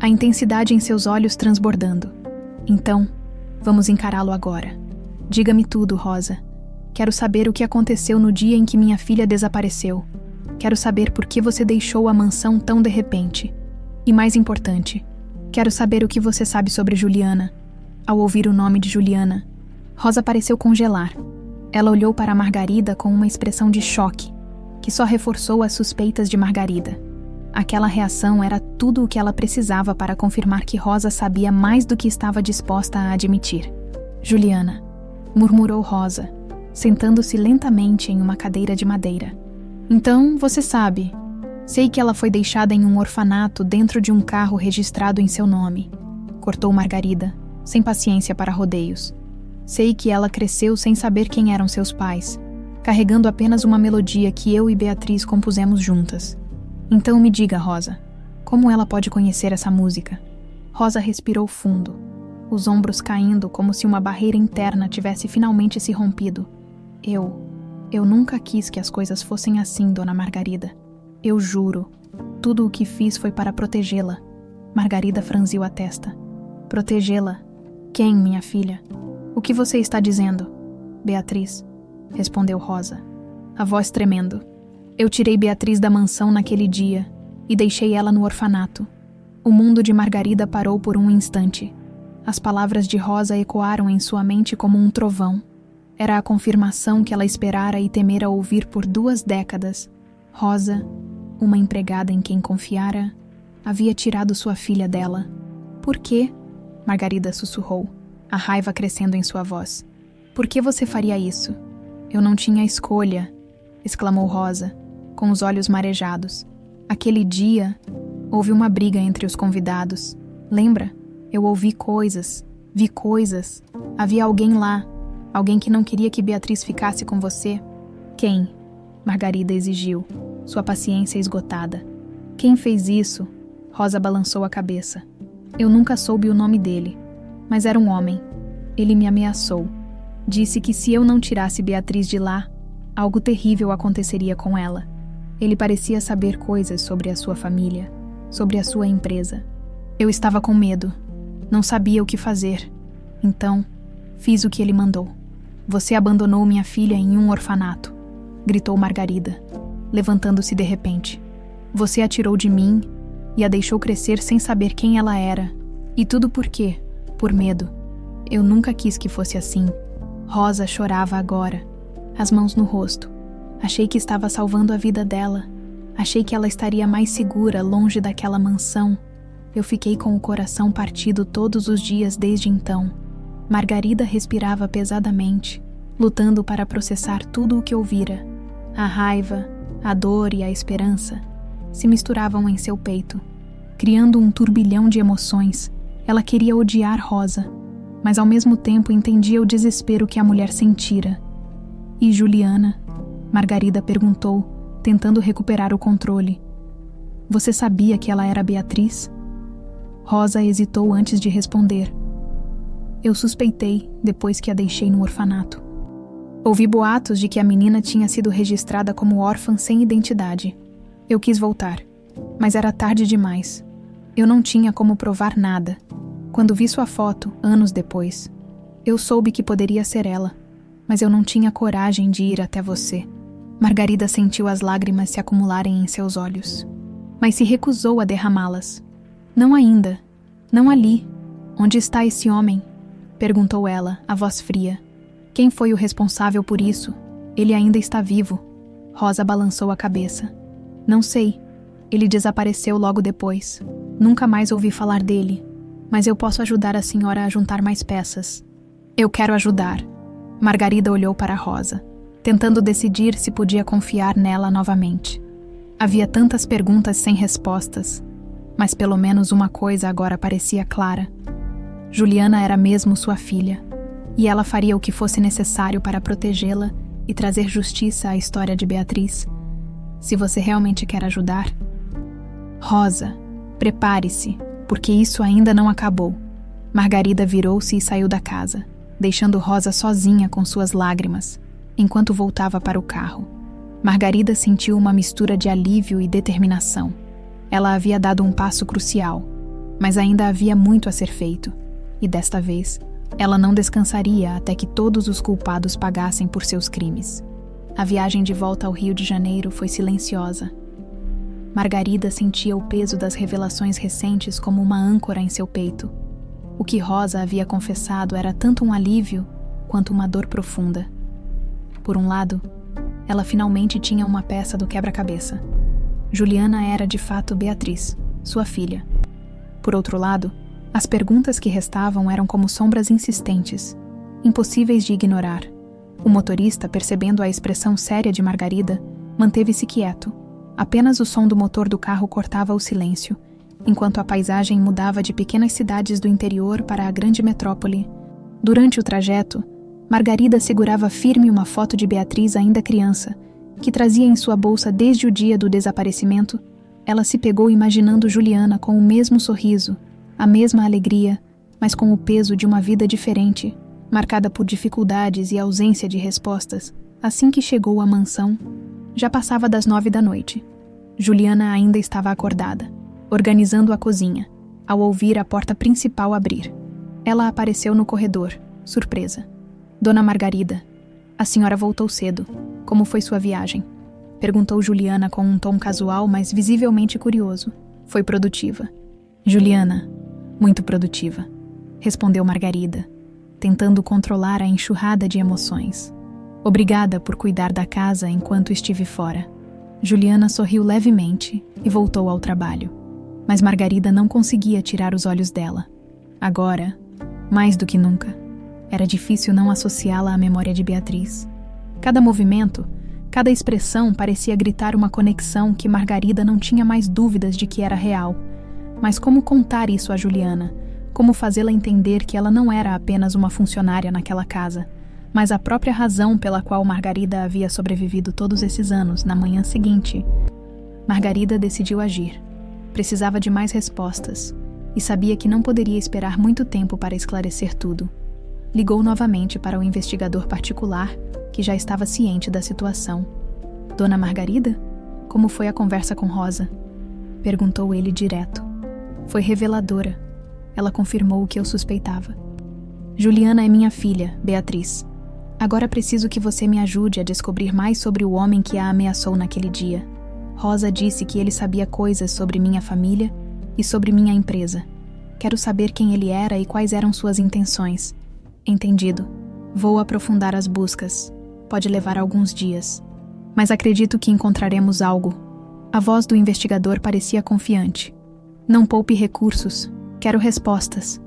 Speaker 1: a intensidade em seus olhos transbordando. Então, vamos encará-lo agora. Diga-me tudo, Rosa. Quero saber o que aconteceu no dia em que minha filha desapareceu. Quero saber por que você deixou a mansão tão de repente. E mais importante, quero saber o que você sabe sobre Juliana. Ao ouvir o nome de Juliana, Rosa pareceu congelar. Ela olhou para Margarida com uma expressão de choque, que só reforçou as suspeitas de Margarida. Aquela reação era tudo o que ela precisava para confirmar que Rosa sabia mais do que estava disposta a admitir. Juliana, murmurou Rosa, sentando-se lentamente em uma cadeira de madeira. Então, você sabe. Sei que ela foi deixada em um orfanato dentro de um carro registrado em seu nome. Cortou Margarida, sem paciência para rodeios. Sei que ela cresceu sem saber quem eram seus pais, carregando apenas uma melodia que eu e Beatriz compusemos juntas. Então me diga, Rosa, como ela pode conhecer essa música? Rosa respirou fundo, os ombros caindo como se uma barreira interna tivesse finalmente se rompido. Eu nunca quis que as coisas fossem assim, Dona Margarida. Eu juro, tudo o que fiz foi para protegê-la. Margarida franziu a testa. Protegê-la? Quem, minha filha? O que você está dizendo? Beatriz, respondeu Rosa, a voz tremendo. Eu tirei Beatriz da mansão naquele dia e deixei ela no orfanato. O mundo de Margarida parou por um instante. As palavras de Rosa ecoaram em sua mente como um trovão. Era a confirmação que ela esperara e temera ouvir por 2 décadas. Rosa, uma empregada em quem confiara, havia tirado sua filha dela. Por quê? Margarida sussurrou, a raiva crescendo em sua voz. Por que você faria isso? Eu não tinha escolha, exclamou Rosa, com os olhos marejados. Aquele dia, houve uma briga entre os convidados. Lembra? Eu ouvi coisas, vi coisas. Havia alguém lá, alguém que não queria que Beatriz ficasse com você. Quem? Margarida exigiu, sua paciência esgotada. Quem fez isso? Rosa balançou a cabeça. Eu nunca soube o nome dele, mas era um homem. Ele me ameaçou. Disse que se eu não tirasse Beatriz de lá, algo terrível aconteceria com ela. Ele parecia saber coisas sobre a sua família, sobre a sua empresa. Eu estava com medo. Não sabia o que fazer. Então, fiz o que ele mandou. Você abandonou minha filha em um orfanato, gritou Margarida, levantando-se de repente. Você a tirou de mim e a deixou crescer sem saber quem ela era. E tudo por quê? Por medo. Eu nunca quis que fosse assim. Rosa chorava agora, as mãos no rosto. Achei que estava salvando a vida dela. Achei que ela estaria mais segura, longe daquela mansão. Eu fiquei com o coração partido todos os dias desde então. Margarida respirava pesadamente, lutando para processar tudo o que ouvira. A raiva, a dor e a esperança se misturavam em seu peito, criando um turbilhão de emoções. Ela queria odiar Rosa, mas ao mesmo tempo entendia o desespero que a mulher sentira. E Juliana? Margarida perguntou, tentando recuperar o controle. Você sabia que ela era Beatriz? Rosa hesitou antes de responder. Eu suspeitei, depois que a deixei no orfanato. Ouvi boatos de que a menina tinha sido registrada como órfã sem identidade. Eu quis voltar, mas era tarde demais. Eu não tinha como provar nada. Quando vi sua foto, anos depois, eu soube que poderia ser ela, mas eu não tinha coragem de ir até você. Margarida sentiu as lágrimas se acumularem em seus olhos, mas se recusou a derramá-las. Não ainda, não ali. Onde está esse homem? Perguntou ela, a voz fria. Quem foi o responsável por isso? Ele ainda está vivo. Rosa balançou a cabeça. Não sei. Ele desapareceu logo depois. Nunca mais ouvi falar dele. Mas eu posso ajudar a senhora a juntar mais peças. Eu quero ajudar. Margarida olhou para Rosa, tentando decidir se podia confiar nela novamente. Havia tantas perguntas sem respostas, mas pelo menos uma coisa agora parecia clara. Juliana era mesmo sua filha, e ela faria o que fosse necessário para protegê-la e trazer justiça à história de Beatriz. Se você realmente quer ajudar... Rosa, prepare-se, porque isso ainda não acabou. Margarida virou-se e saiu da casa, deixando Rosa sozinha com suas lágrimas, enquanto voltava para o carro. Margarida sentiu uma mistura de alívio e determinação. Ela havia dado um passo crucial, mas ainda havia muito a ser feito, e desta vez, ela não descansaria até que todos os culpados pagassem por seus crimes. A viagem de volta ao Rio de Janeiro foi silenciosa. Margarida sentia o peso das revelações recentes como uma âncora em seu peito. O que Rosa havia confessado era tanto um alívio quanto uma dor profunda. Por um lado, ela finalmente tinha uma peça do quebra-cabeça. Juliana era de fato Beatriz, sua filha. Por outro lado, as perguntas que restavam eram como sombras insistentes, impossíveis de ignorar. O motorista, percebendo a expressão séria de Margarida, manteve-se quieto. Apenas o som do motor do carro cortava o silêncio, enquanto a paisagem mudava de pequenas cidades do interior para a grande metrópole. Durante o trajeto, Margarida segurava firme uma foto de Beatriz ainda criança, que trazia em sua bolsa desde o dia do desaparecimento. Ela se pegou imaginando Juliana com o mesmo sorriso, a mesma alegria, mas com o peso de uma vida diferente, marcada por dificuldades e ausência de respostas. Assim que chegou à mansão, já passava das 9 da noite. Juliana ainda estava acordada, organizando a cozinha, ao ouvir a porta principal abrir. Ela apareceu no corredor, surpresa. Dona Margarida, a senhora voltou cedo. Como foi sua viagem? Perguntou Juliana com um tom casual, mas visivelmente curioso. Foi produtiva. Juliana, muito produtiva, respondeu Margarida, tentando controlar a enxurrada de emoções. Obrigada por cuidar da casa enquanto estive fora. Juliana sorriu levemente e voltou ao trabalho, mas Margarida não conseguia tirar os olhos dela. Agora, mais do que nunca, Era difícil não associá-la à memória de Beatriz. Cada movimento, cada expressão parecia gritar uma conexão que Margarida não tinha mais dúvidas de que era real. Mas como contar isso a Juliana? Como fazê-la entender que ela não era apenas uma funcionária naquela casa, mas a própria razão pela qual Margarida havia sobrevivido todos esses anos? Na manhã seguinte, Margarida decidiu agir. Precisava de mais respostas e sabia que não poderia esperar muito tempo para esclarecer tudo. Ligou novamente para o investigador particular, que já estava ciente da situação. Dona Margarida? Como foi a conversa com Rosa? Perguntou ele direto. Foi reveladora. Ela confirmou o que eu suspeitava. Juliana é minha filha, Beatriz. Agora preciso que você me ajude a descobrir mais sobre o homem que a ameaçou naquele dia. Rosa disse que ele sabia coisas sobre minha família e sobre minha empresa. Quero saber quem ele era e quais eram suas intenções. Entendido. Vou aprofundar as buscas. Pode levar alguns dias. Mas acredito que encontraremos algo. A voz do investigador parecia confiante. Não poupe recursos. Quero respostas,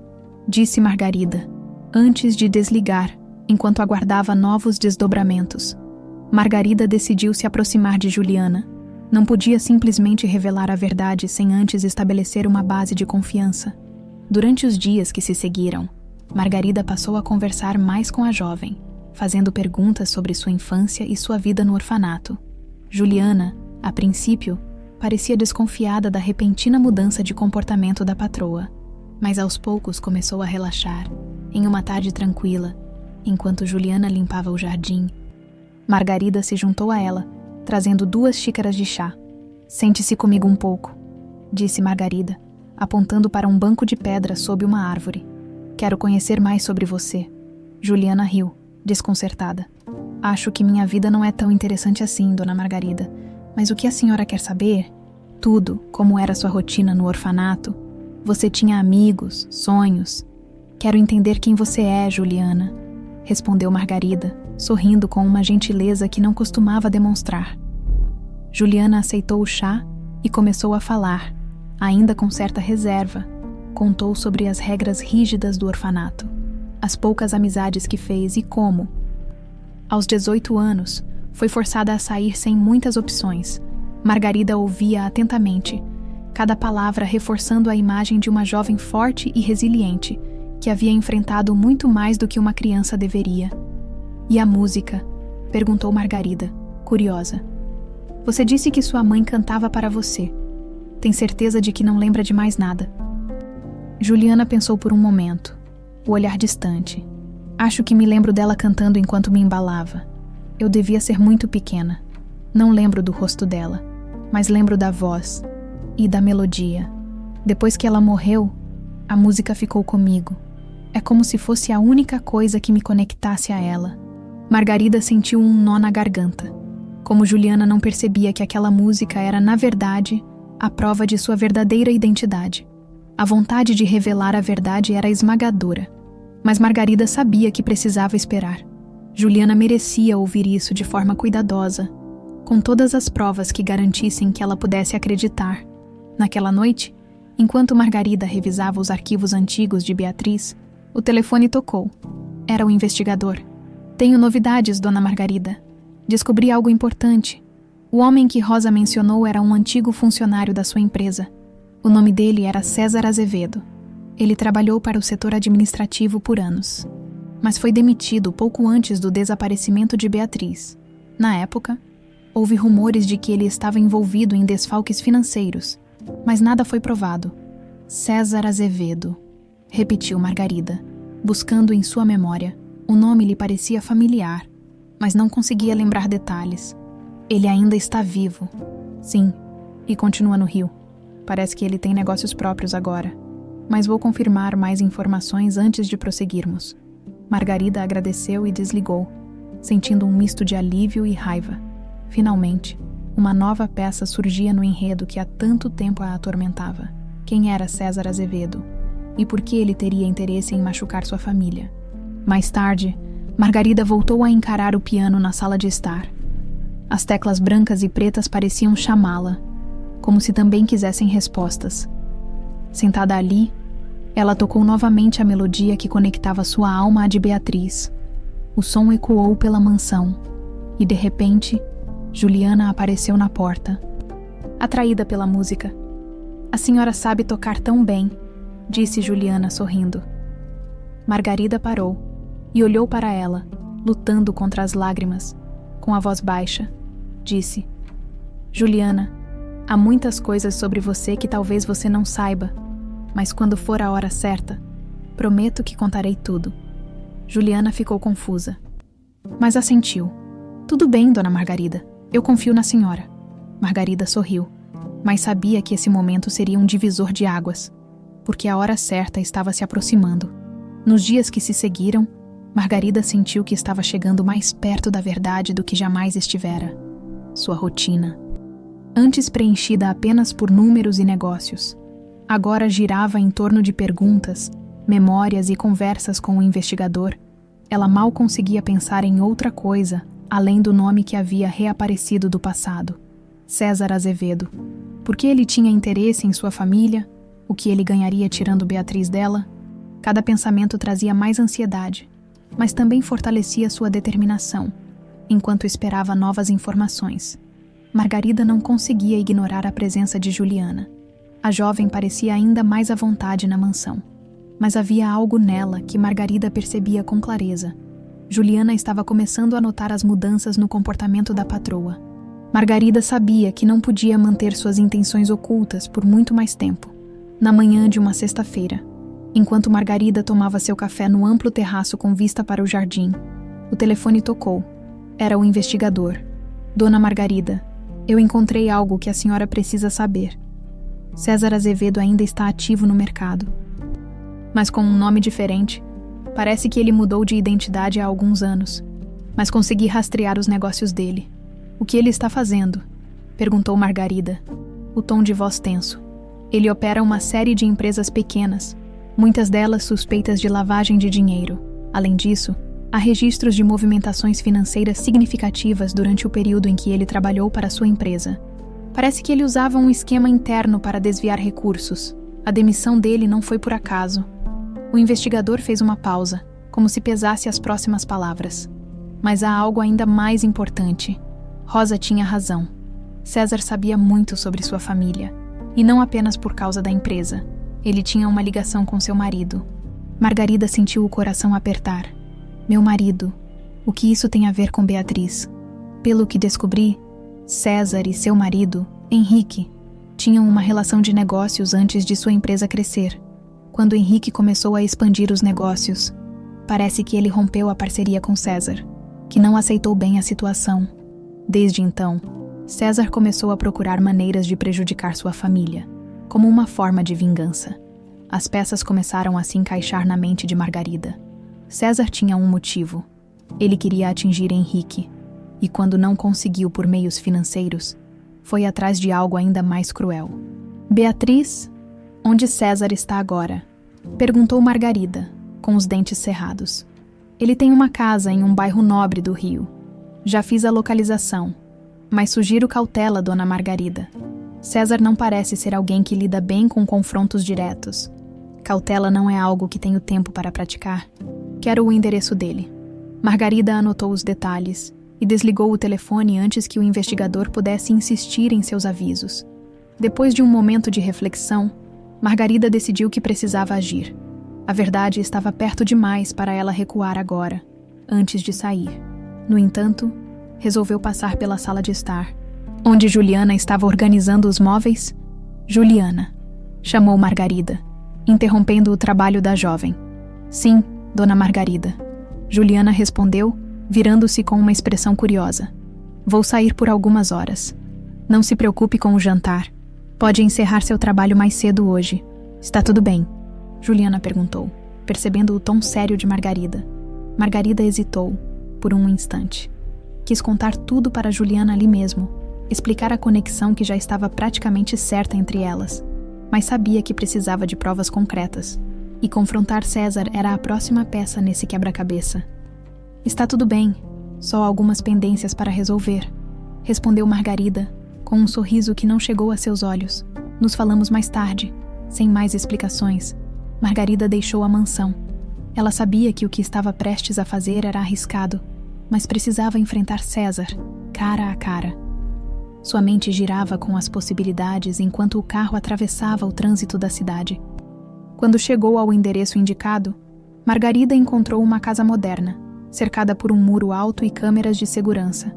Speaker 1: disse Margarida, antes de desligar, enquanto aguardava novos desdobramentos. Margarida decidiu se aproximar de Juliana. Não podia simplesmente revelar a verdade sem antes estabelecer uma base de confiança. Durante os dias que se seguiram, Margarida passou a conversar mais com a jovem, fazendo perguntas sobre sua infância e sua vida no orfanato. Juliana, a princípio, parecia desconfiada da repentina mudança de comportamento da patroa, mas aos poucos começou a relaxar. Em uma tarde tranquila, enquanto Juliana limpava o jardim, Margarida se juntou a ela, trazendo 2 xícaras de chá. Sente-se comigo um pouco, disse Margarida, apontando para um banco de pedra sob uma árvore. Quero conhecer mais sobre você. Juliana riu, desconcertada. Acho que minha vida não é tão interessante assim, Dona Margarida. Mas o que a senhora quer saber? Tudo, como era sua rotina no orfanato. Você tinha amigos, sonhos. Quero entender quem você é, Juliana, respondeu Margarida, sorrindo com uma gentileza que não costumava demonstrar. Juliana aceitou o chá e começou a falar, ainda com certa reserva. Contou sobre as regras rígidas do orfanato, as poucas amizades que fez e como. Aos 18 anos, foi forçada a sair sem muitas opções. Margarida ouvia atentamente, cada palavra reforçando a imagem de uma jovem forte e resiliente, que havia enfrentado muito mais do que uma criança deveria. E a música? Perguntou Margarida, curiosa. Você disse que sua mãe cantava para você. Tem certeza de que não lembra de mais nada? Juliana pensou por um momento, o olhar distante. Acho que me lembro dela cantando enquanto me embalava. Eu devia ser muito pequena. Não lembro do rosto dela, mas lembro da voz e da melodia. Depois que ela morreu, a música ficou comigo. É como se fosse a única coisa que me conectasse a ela. Margarida sentiu um nó na garganta. Como Juliana não percebia que aquela música era, na verdade, a prova de sua verdadeira identidade. A vontade de revelar a verdade era esmagadora. Mas Margarida sabia que precisava esperar. Juliana merecia ouvir isso de forma cuidadosa, com todas as provas que garantissem que ela pudesse acreditar. Naquela noite, enquanto Margarida revisava os arquivos antigos de Beatriz, o telefone tocou. Era o investigador. Tenho novidades, Dona Margarida. Descobri algo importante. O homem que Rosa mencionou era um antigo funcionário da sua empresa. O nome dele era César Azevedo. Ele trabalhou para o setor administrativo por anos, mas foi demitido pouco antes do desaparecimento de Beatriz. Na época, houve rumores de que ele estava envolvido em desfalques financeiros, mas nada foi provado. César Azevedo, repetiu Margarida, buscando em sua memória. O nome lhe parecia familiar, mas não conseguia lembrar detalhes. Ele ainda está vivo. Sim, e continua no Rio. Parece que ele tem negócios próprios agora. Mas vou confirmar mais informações antes de prosseguirmos. Margarida agradeceu e desligou, sentindo um misto de alívio e raiva. Finalmente, uma nova peça surgia no enredo que há tanto tempo a atormentava. Quem era César Azevedo? E por que ele teria interesse em machucar sua família? Mais tarde, Margarida voltou a encarar o piano na sala de estar. As teclas brancas e pretas pareciam chamá-la, como se também quisessem respostas. Sentada ali, Ela tocou novamente a melodia que conectava sua alma à de Beatriz. O som ecoou pela mansão e, de repente, Juliana apareceu na porta. Atraída pela música. "A senhora sabe tocar tão bem", disse Juliana sorrindo. Margarida parou e olhou para ela, lutando contra as lágrimas. Com a voz baixa, disse: "Juliana, há muitas coisas sobre você que talvez você não saiba, mas quando for a hora certa, prometo que contarei tudo." Juliana ficou confusa, mas assentiu. "Tudo bem, dona Margarida, eu confio na senhora." Margarida sorriu, mas sabia que esse momento seria um divisor de águas, porque a hora certa estava se aproximando. Nos dias que se seguiram, Margarida sentiu que estava chegando mais perto da verdade do que jamais estivera. Sua rotina, antes preenchida apenas por números e negócios, agora girava em torno de perguntas, memórias e conversas com o investigador. Ela mal conseguia pensar em outra coisa, além do nome que havia reaparecido do passado: César Azevedo. Por que ele tinha interesse em sua família? O que ele ganharia tirando Beatriz dela? Cada pensamento trazia mais ansiedade, mas também fortalecia sua determinação, enquanto esperava novas informações. Margarida não conseguia ignorar a presença de Juliana. A jovem parecia ainda mais à vontade na mansão, mas havia algo nela que Margarida percebia com clareza. Juliana estava começando a notar as mudanças no comportamento da patroa. Margarida sabia que não podia manter suas intenções ocultas por muito mais tempo. Na manhã de uma sexta-feira, enquanto Margarida tomava seu café no amplo terraço com vista para o jardim, o telefone tocou. Era o investigador. "Dona Margarida, eu encontrei algo que a senhora precisa saber. César Azevedo ainda está ativo no mercado, mas com um nome diferente. Parece que ele mudou de identidade há alguns anos, mas consegui rastrear os negócios dele." "O que ele está fazendo?" perguntou Margarida, o tom de voz tenso. "Ele opera uma série de empresas pequenas, muitas delas suspeitas de lavagem de dinheiro. Além disso, há registros de movimentações financeiras significativas durante o período em que ele trabalhou para sua empresa. Parece que ele usava um esquema interno para desviar recursos. A demissão dele não foi por acaso." O investigador fez uma pausa, como se pesasse as próximas palavras. "Mas há algo ainda mais importante." Rosa tinha razão. César sabia muito sobre sua família, e não apenas por causa da empresa. Ele tinha uma ligação com seu marido. Margarida sentiu o coração apertar. "Meu marido, o que isso tem a ver com Beatriz?" Pelo que descobri, César e seu marido, Henrique, tinham uma relação de negócios antes de sua empresa crescer. Quando Henrique começou a expandir os negócios, parece que ele rompeu a parceria com César, que não aceitou bem a situação. Desde então, César começou a procurar maneiras de prejudicar sua família, como uma forma de vingança. As peças começaram a se encaixar na mente de Margarida. César tinha um motivo. Ele queria atingir Henrique, e quando não conseguiu por meios financeiros, foi atrás de algo ainda mais cruel. "Beatriz, onde César está agora?" perguntou Margarida, com os dentes cerrados. "Ele tem uma casa em um bairro nobre do Rio. Já fiz a localização, mas sugiro cautela, dona Margarida. César não parece ser alguém que lida bem com confrontos diretos. Cautela não é algo que tenho tempo para praticar. Quero o endereço dele." Margarida anotou os detalhes e desligou o telefone antes que o investigador pudesse insistir em seus avisos. Depois de um momento de reflexão, Margarida decidiu que precisava agir. A verdade estava perto demais para ela recuar agora, antes de sair. No entanto, resolveu passar pela sala de estar, onde Juliana estava organizando os móveis. "Juliana", chamou Margarida, interrompendo o trabalho da jovem. "Sim, dona Margarida." Juliana respondeu, virando-se com uma expressão curiosa. "Vou sair por algumas horas. Não se preocupe com o jantar. Pode encerrar seu trabalho mais cedo hoje. Está tudo bem?" Juliana perguntou, percebendo o tom sério de Margarida. Margarida hesitou, por um instante. Quis contar tudo para Juliana ali mesmo, explicar a conexão que já estava praticamente certa entre elas, mas sabia que precisava de provas concretas, e confrontar César era a próxima peça nesse quebra-cabeça. "Está tudo bem, só algumas pendências para resolver", respondeu Margarida, com um sorriso que não chegou a seus olhos. "Nos falamos mais tarde." Sem mais explicações, Margarida deixou a mansão. Ela sabia que o que estava prestes a fazer era arriscado, mas precisava enfrentar César, cara a cara. Sua mente girava com as possibilidades enquanto o carro atravessava o trânsito da cidade. Quando chegou ao endereço indicado, Margarida encontrou uma casa moderna, cercada por um muro alto e câmeras de segurança.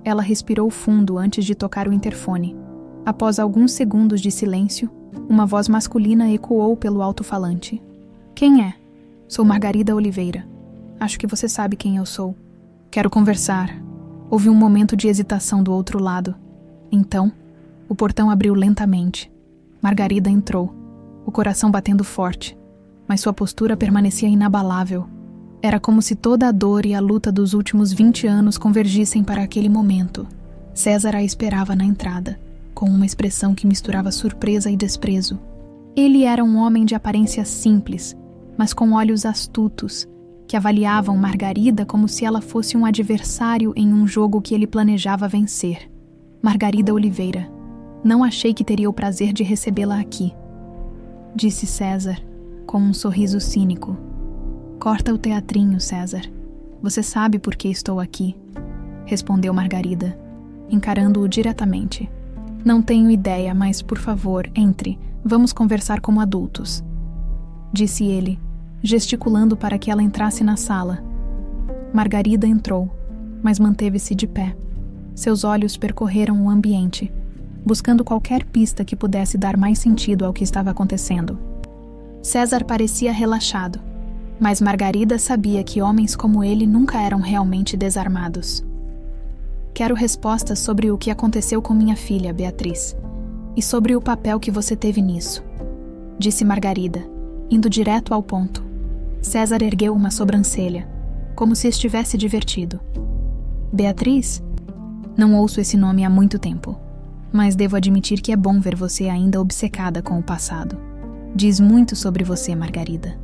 Speaker 1: Ela respirou fundo antes de tocar o interfone. Após alguns segundos de silêncio, uma voz masculina ecoou pelo alto-falante. Quem é? Sou Margarida Oliveira. Acho que você sabe quem eu sou. Quero conversar. Houve um momento de hesitação do outro lado. Então, o portão abriu lentamente. Margarida entrou, o coração batendo forte, mas sua postura permanecia inabalável. Era como se toda a dor e a luta dos últimos 20 anos convergissem para aquele momento. César a esperava na entrada, com uma expressão que misturava surpresa e desprezo. Ele era um homem de aparência simples, mas com olhos astutos, que avaliavam Margarida como se ela fosse um adversário em um jogo que ele planejava vencer. Margarida Oliveira, não achei que teria o prazer de recebê-la aqui, disse César, com um sorriso cínico. Corta o teatrinho, César. Você sabe por que estou aqui, respondeu Margarida, encarando-o diretamente. Não tenho ideia, mas, por favor, entre. Vamos conversar como adultos, disse ele, gesticulando para que ela entrasse na sala. Margarida entrou, mas manteve-se de pé. Seus olhos percorreram o ambiente, buscando qualquer pista que pudesse dar mais sentido ao que estava acontecendo. César parecia relaxado, mas Margarida sabia que homens como ele nunca eram realmente desarmados. Quero respostas sobre o que aconteceu com minha filha, Beatriz, e sobre o papel que você teve nisso, disse Margarida, indo direto ao ponto. César ergueu uma sobrancelha, como se estivesse divertido. Beatriz? Não ouço esse nome há muito tempo, mas devo admitir que é bom ver você ainda obcecada com o passado. Diz muito sobre você, Margarida.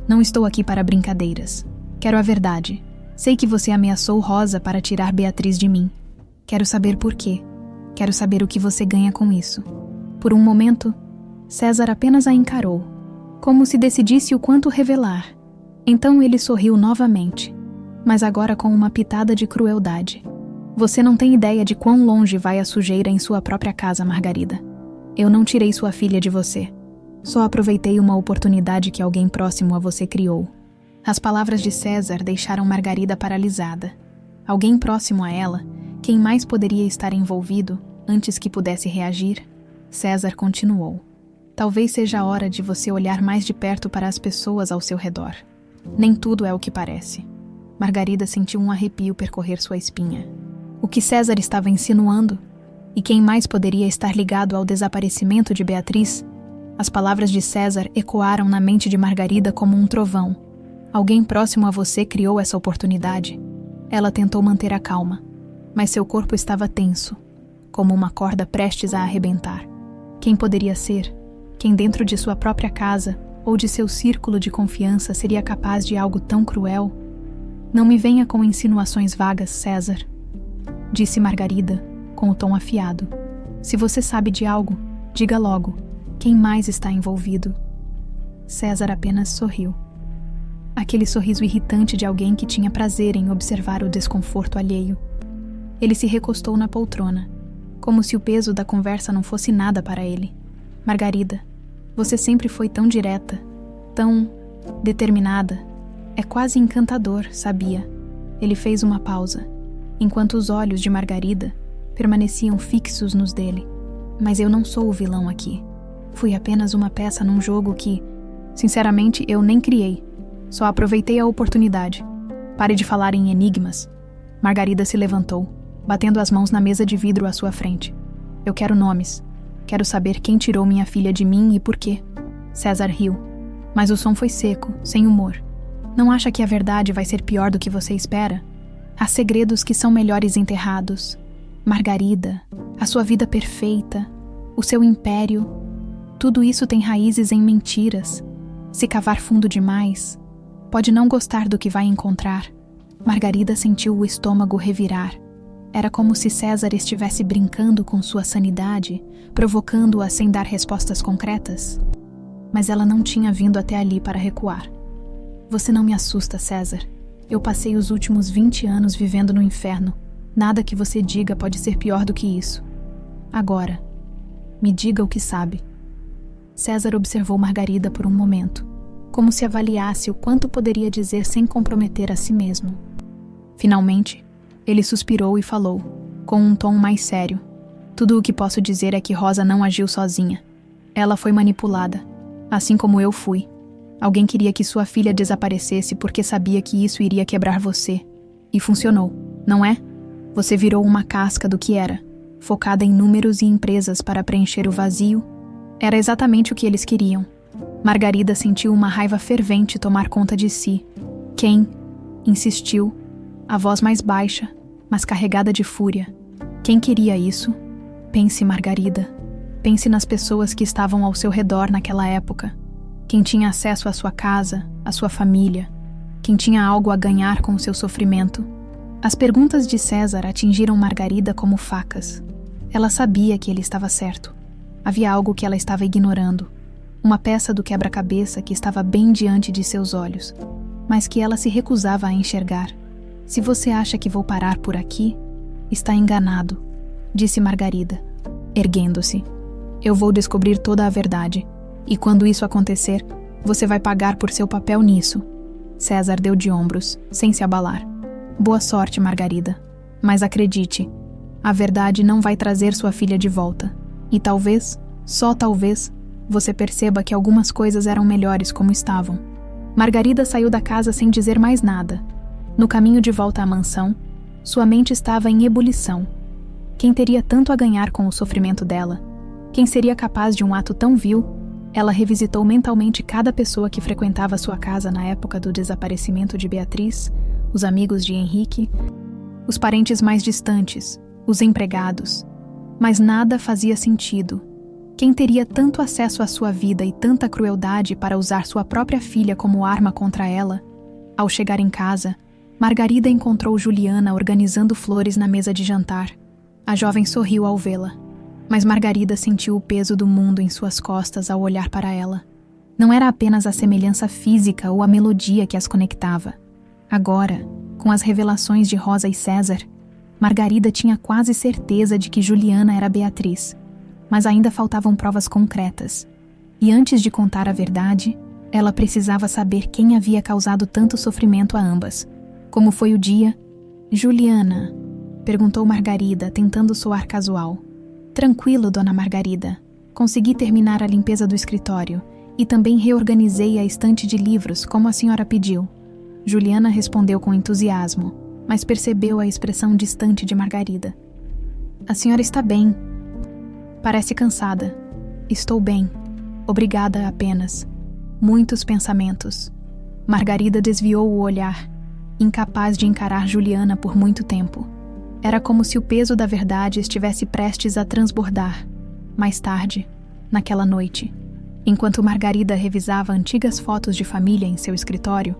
Speaker 1: Não estou aqui para brincadeiras. Quero a verdade. Sei que você ameaçou Rosa para tirar Beatriz de mim. Quero saber por quê. Quero saber o que você ganha com isso. Por um momento, César apenas a encarou, como se decidisse o quanto revelar. Então ele sorriu novamente, mas agora com uma pitada de crueldade. Você não tem ideia de quão longe vai a sujeira em sua própria casa, Margarida. Eu não tirei sua filha de você. Só aproveitei uma oportunidade que alguém próximo a você criou. As palavras de César deixaram Margarida paralisada. Alguém próximo a ela, quem mais poderia estar envolvido, antes que pudesse reagir? César continuou. Talvez seja a hora de você olhar mais de perto para as pessoas ao seu redor. Nem tudo é o que parece. Margarida sentiu um arrepio percorrer sua espinha. O que César estava insinuando? E quem mais poderia estar ligado ao desaparecimento de Beatriz? As palavras de César ecoaram na mente de Margarida como um trovão. Alguém próximo a você criou essa oportunidade. Ela tentou manter a calma, mas seu corpo estava tenso, como uma corda prestes a arrebentar. Quem poderia ser? Quem dentro de sua própria casa ou de seu círculo de confiança seria capaz de algo tão cruel? Não me venha com insinuações vagas, César, disse Margarida, com o tom afiado. Se você sabe de algo, diga logo. Quem mais está envolvido? César apenas sorriu. Aquele sorriso irritante de alguém que tinha prazer em observar o desconforto alheio. Ele se recostou na poltrona, como se o peso da conversa não fosse nada para ele. Margarida, você sempre foi tão direta, tão determinada. É quase encantador, sabia? Ele fez uma pausa, enquanto os olhos de Margarida permaneciam fixos nos dele. Mas eu não sou o vilão aqui. Fui apenas uma peça num jogo que, sinceramente, eu nem criei. Só aproveitei a oportunidade. Pare de falar em enigmas. Margarida se levantou, batendo as mãos na mesa de vidro à sua frente. Eu quero nomes. Quero saber quem tirou minha filha de mim e por quê. César riu, mas o som foi seco, sem humor. Não acha que a verdade vai ser pior do que você espera? Há segredos que são melhores enterrados. Margarida, a sua vida perfeita, o seu império, tudo isso tem raízes em mentiras. Se cavar fundo demais, pode não gostar do que vai encontrar. Margarida sentiu o estômago revirar. Era como se César estivesse brincando com sua sanidade, provocando-a sem dar respostas concretas. mas ela não tinha vindo até ali para recuar. Você não me assusta, César. Eu passei os últimos 20 anos vivendo no inferno. Nada que você diga pode ser pior do que isso. Agora, me diga o que sabe. César observou Margarida por um momento, como se avaliasse o quanto poderia dizer sem comprometer a si mesmo. Finalmente, ele suspirou e falou, com um tom mais sério. Tudo o que posso dizer é que Rosa não agiu sozinha. Ela foi manipulada, assim como eu fui. Alguém queria que sua filha desaparecesse porque sabia que isso iria quebrar você. E funcionou, não é? Você virou uma casca do que era, focada em números e empresas para preencher o vazio. Era exatamente o que eles queriam. Margarida sentiu uma raiva fervente tomar conta de si. Quem? Insistiu, a voz mais baixa, mas carregada de fúria. Quem queria isso? Pense, Margarida. Pense nas pessoas que estavam ao seu redor naquela época. Quem tinha acesso à sua casa, à sua família. Quem tinha algo a ganhar com o seu sofrimento. As perguntas de César atingiram Margarida como facas. Ela sabia que ele estava certo. Havia algo que ela estava ignorando. Uma peça do quebra-cabeça que estava bem diante de seus olhos, mas que ela se recusava a enxergar. Se você acha que vou parar por aqui, está enganado, disse Margarida, erguendo-se. Eu vou descobrir toda a verdade, e quando isso acontecer, você vai pagar por seu papel nisso. César deu de ombros, sem se abalar. Boa sorte, Margarida. Mas acredite, a verdade não vai trazer sua filha de volta. E talvez, só talvez, você perceba que algumas coisas eram melhores como estavam. Margarida saiu da casa sem dizer mais nada. No caminho de volta à mansão, sua mente estava em ebulição. Quem teria tanto a ganhar com o sofrimento dela? Quem seria capaz de um ato tão vil? Ela revisitou mentalmente cada pessoa que frequentava sua casa na época do desaparecimento de Beatriz, os amigos de Henrique, os parentes mais distantes, os empregados. Mas nada fazia sentido. Quem teria tanto acesso à sua vida e tanta crueldade para usar sua própria filha como arma contra ela? Ao chegar em casa, Margarida encontrou Juliana organizando flores na mesa de jantar. A jovem sorriu ao vê-la, mas Margarida sentiu o peso do mundo em suas costas ao olhar para ela. Não era apenas a semelhança física ou a melodia que as conectava. Agora, com as revelações de Rosa e César, Margarida tinha quase certeza de que Juliana era Beatriz, mas ainda faltavam provas concretas. E antes de contar a verdade, ela precisava saber quem havia causado tanto sofrimento a ambas. Como foi o dia? Juliana, perguntou Margarida, tentando soar casual. Tranquilo, dona Margarida. Consegui terminar a limpeza do escritório e também reorganizei a estante de livros, como a senhora pediu. Juliana respondeu com entusiasmo, mas percebeu a expressão distante de Margarida. A senhora está bem. Parece cansada. Estou bem. Obrigada apenas. Muitos pensamentos. Margarida desviou o olhar, incapaz de encarar Juliana por muito tempo. Era como se o peso da verdade estivesse prestes a transbordar. Mais tarde, naquela noite, enquanto Margarida revisava antigas fotos de família em seu escritório,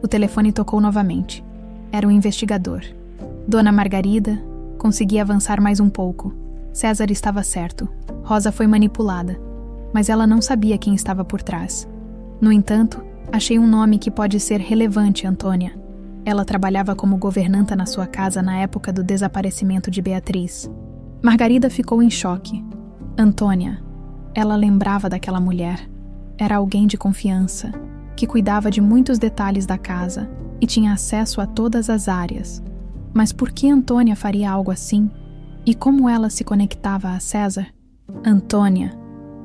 Speaker 1: o telefone tocou novamente. Era um investigador. Dona Margarida conseguia avançar mais um pouco. César estava certo. Rosa foi manipulada, mas ela não sabia quem estava por trás. No entanto, achei um nome que pode ser relevante, Antônia. Ela trabalhava como governanta na sua casa na época do desaparecimento de Beatriz. Margarida ficou em choque. Antônia. Ela lembrava daquela mulher. Era alguém de confiança, que cuidava de muitos detalhes da casa e tinha acesso a todas as áreas. Mas por que Antônia faria algo assim? E como ela se conectava a César? Antônia.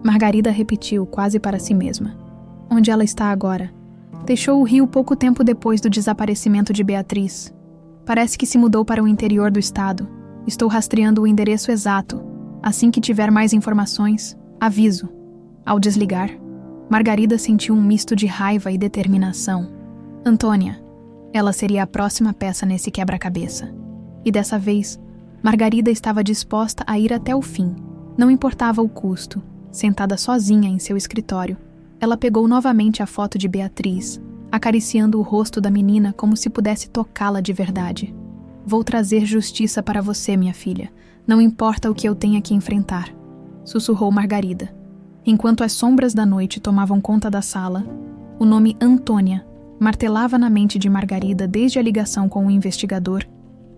Speaker 1: Margarida repetiu quase para si mesma. Onde ela está agora? Deixou o Rio pouco tempo depois do desaparecimento de Beatriz. Parece que se mudou para o interior do estado. Estou rastreando o endereço exato. Assim que tiver mais informações, aviso. Ao desligar, Margarida sentiu um misto de raiva e determinação. Antônia. Ela seria a próxima peça nesse quebra-cabeça. E dessa vez, Margarida estava disposta a ir até o fim. Não importava o custo. Sentada sozinha em seu escritório, ela pegou novamente a foto de Beatriz, acariciando o rosto da menina como se pudesse tocá-la de verdade. Vou trazer justiça para você, minha filha. Não importa o que eu tenha que enfrentar, sussurrou Margarida. Enquanto as sombras da noite tomavam conta da sala, o nome Antônia martelava na mente de Margarida desde a ligação com o investigador.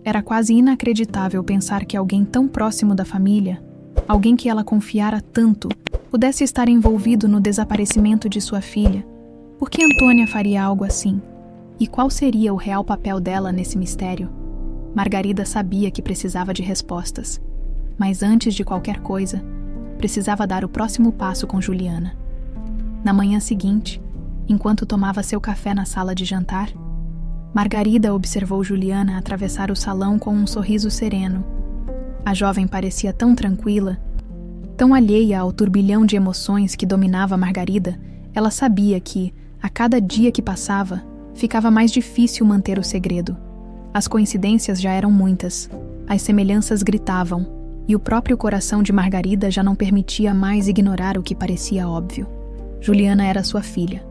Speaker 1: Era quase inacreditável pensar que alguém tão próximo da família, alguém que ela confiara tanto, pudesse estar envolvido no desaparecimento de sua filha. Por que Antônia faria algo assim? E qual seria o real papel dela nesse mistério? Margarida sabia que precisava de respostas, mas antes de qualquer coisa, precisava dar o próximo passo com Juliana. Na manhã seguinte, enquanto tomava seu café na sala de jantar, Margarida observou Juliana atravessar o salão com um sorriso sereno. A jovem parecia tão tranquila, tão alheia ao turbilhão de emoções que dominava Margarida. Ela sabia que, a cada dia que passava, ficava mais difícil manter o segredo. As coincidências já eram muitas, as semelhanças gritavam, e o próprio coração de Margarida já não permitia mais ignorar o que parecia óbvio. Juliana era sua filha.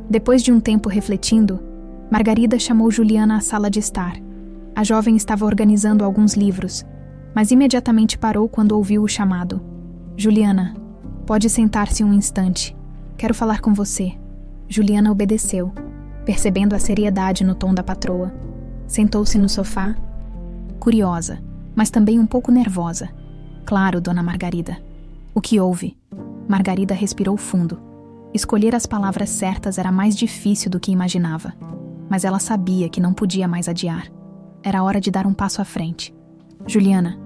Speaker 1: Depois de um tempo refletindo, Margarida chamou Juliana à sala de estar. A jovem estava organizando alguns livros, mas imediatamente parou quando ouviu o chamado. Juliana, pode sentar-se um instante. Quero falar com você. Juliana obedeceu, percebendo a seriedade no tom da patroa. Sentou-se no sofá, curiosa, mas também um pouco nervosa. Claro, dona Margarida. O que houve? Margarida respirou fundo. Escolher as palavras certas era mais difícil do que imaginava, mas ela sabia que não podia mais adiar. Era hora de dar um passo à frente. Juliana,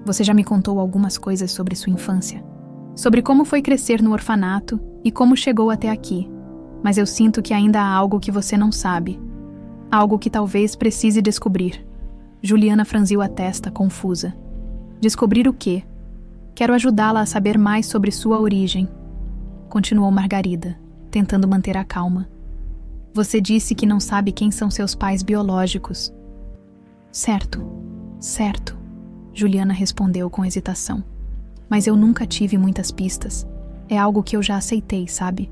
Speaker 1: você já me contou algumas coisas sobre sua infância, sobre como foi crescer no orfanato e como chegou até aqui, mas eu sinto que ainda há algo que você não sabe, algo que talvez precise descobrir. Juliana franziu a testa, confusa. Descobrir o quê? Quero ajudá-la a saber mais sobre sua origem, continuou Margarida, tentando manter a calma. Você disse que não sabe quem são seus pais biológicos. Certo, certo, Juliana respondeu com hesitação. Mas eu nunca tive muitas pistas. É algo que eu já aceitei, sabe?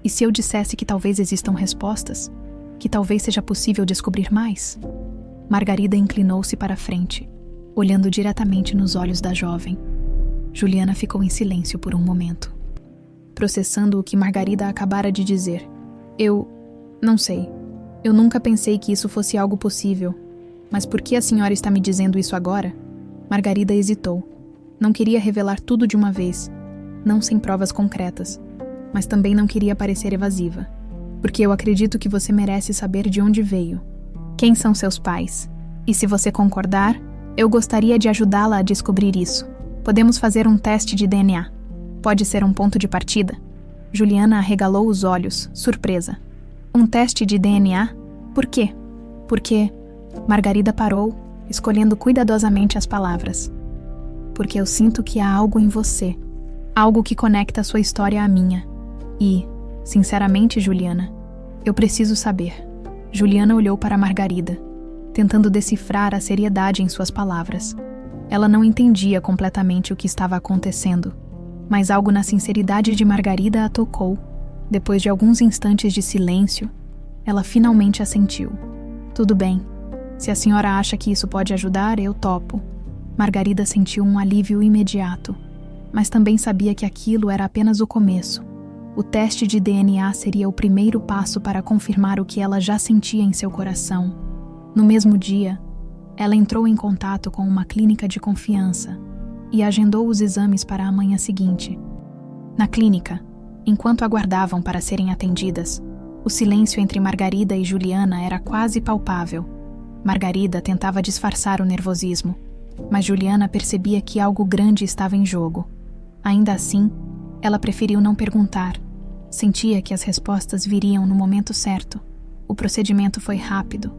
Speaker 1: E se eu dissesse que talvez existam respostas? Que talvez seja possível descobrir mais? Margarida inclinou-se para a frente, olhando diretamente nos olhos da jovem. Juliana ficou em silêncio por um momento, processando o que Margarida acabara de dizer. Eu não sei. Eu nunca pensei que isso fosse algo possível. Mas por que a senhora está me dizendo isso agora? Margarida hesitou. Não queria revelar tudo de uma vez, não sem provas concretas, mas também não queria parecer evasiva. Porque eu acredito que você merece saber de onde veio. Quem são seus pais? E se você concordar, eu gostaria de ajudá-la a descobrir isso. Podemos fazer um teste de DNA. Pode ser um ponto de partida? Juliana arregalou os olhos, surpresa. Um teste de DNA? Por quê? Porque... Margarida parou, escolhendo cuidadosamente as palavras. Porque eu sinto que há algo em você. Algo que conecta a sua história à minha. E, sinceramente, Juliana, eu preciso saber. Juliana olhou para Margarida, tentando decifrar a seriedade em suas palavras. Ela não entendia completamente o que estava acontecendo, mas algo na sinceridade de Margarida a tocou. Depois de alguns instantes de silêncio, ela finalmente assentiu. Tudo bem. Se a senhora acha que isso pode ajudar, eu topo. Margarida sentiu um alívio imediato, mas também sabia que aquilo era apenas o começo. O teste de DNA seria o primeiro passo para confirmar o que ela já sentia em seu coração. No mesmo dia, ela entrou em contato com uma clínica de confiança e agendou os exames para a manhã seguinte. Na clínica, enquanto aguardavam para serem atendidas, o silêncio entre Margarida e Juliana era quase palpável. Margarida tentava disfarçar o nervosismo, mas Juliana percebia que algo grande estava em jogo. Ainda assim, ela preferiu não perguntar. Sentia que as respostas viriam no momento certo. O procedimento foi rápido.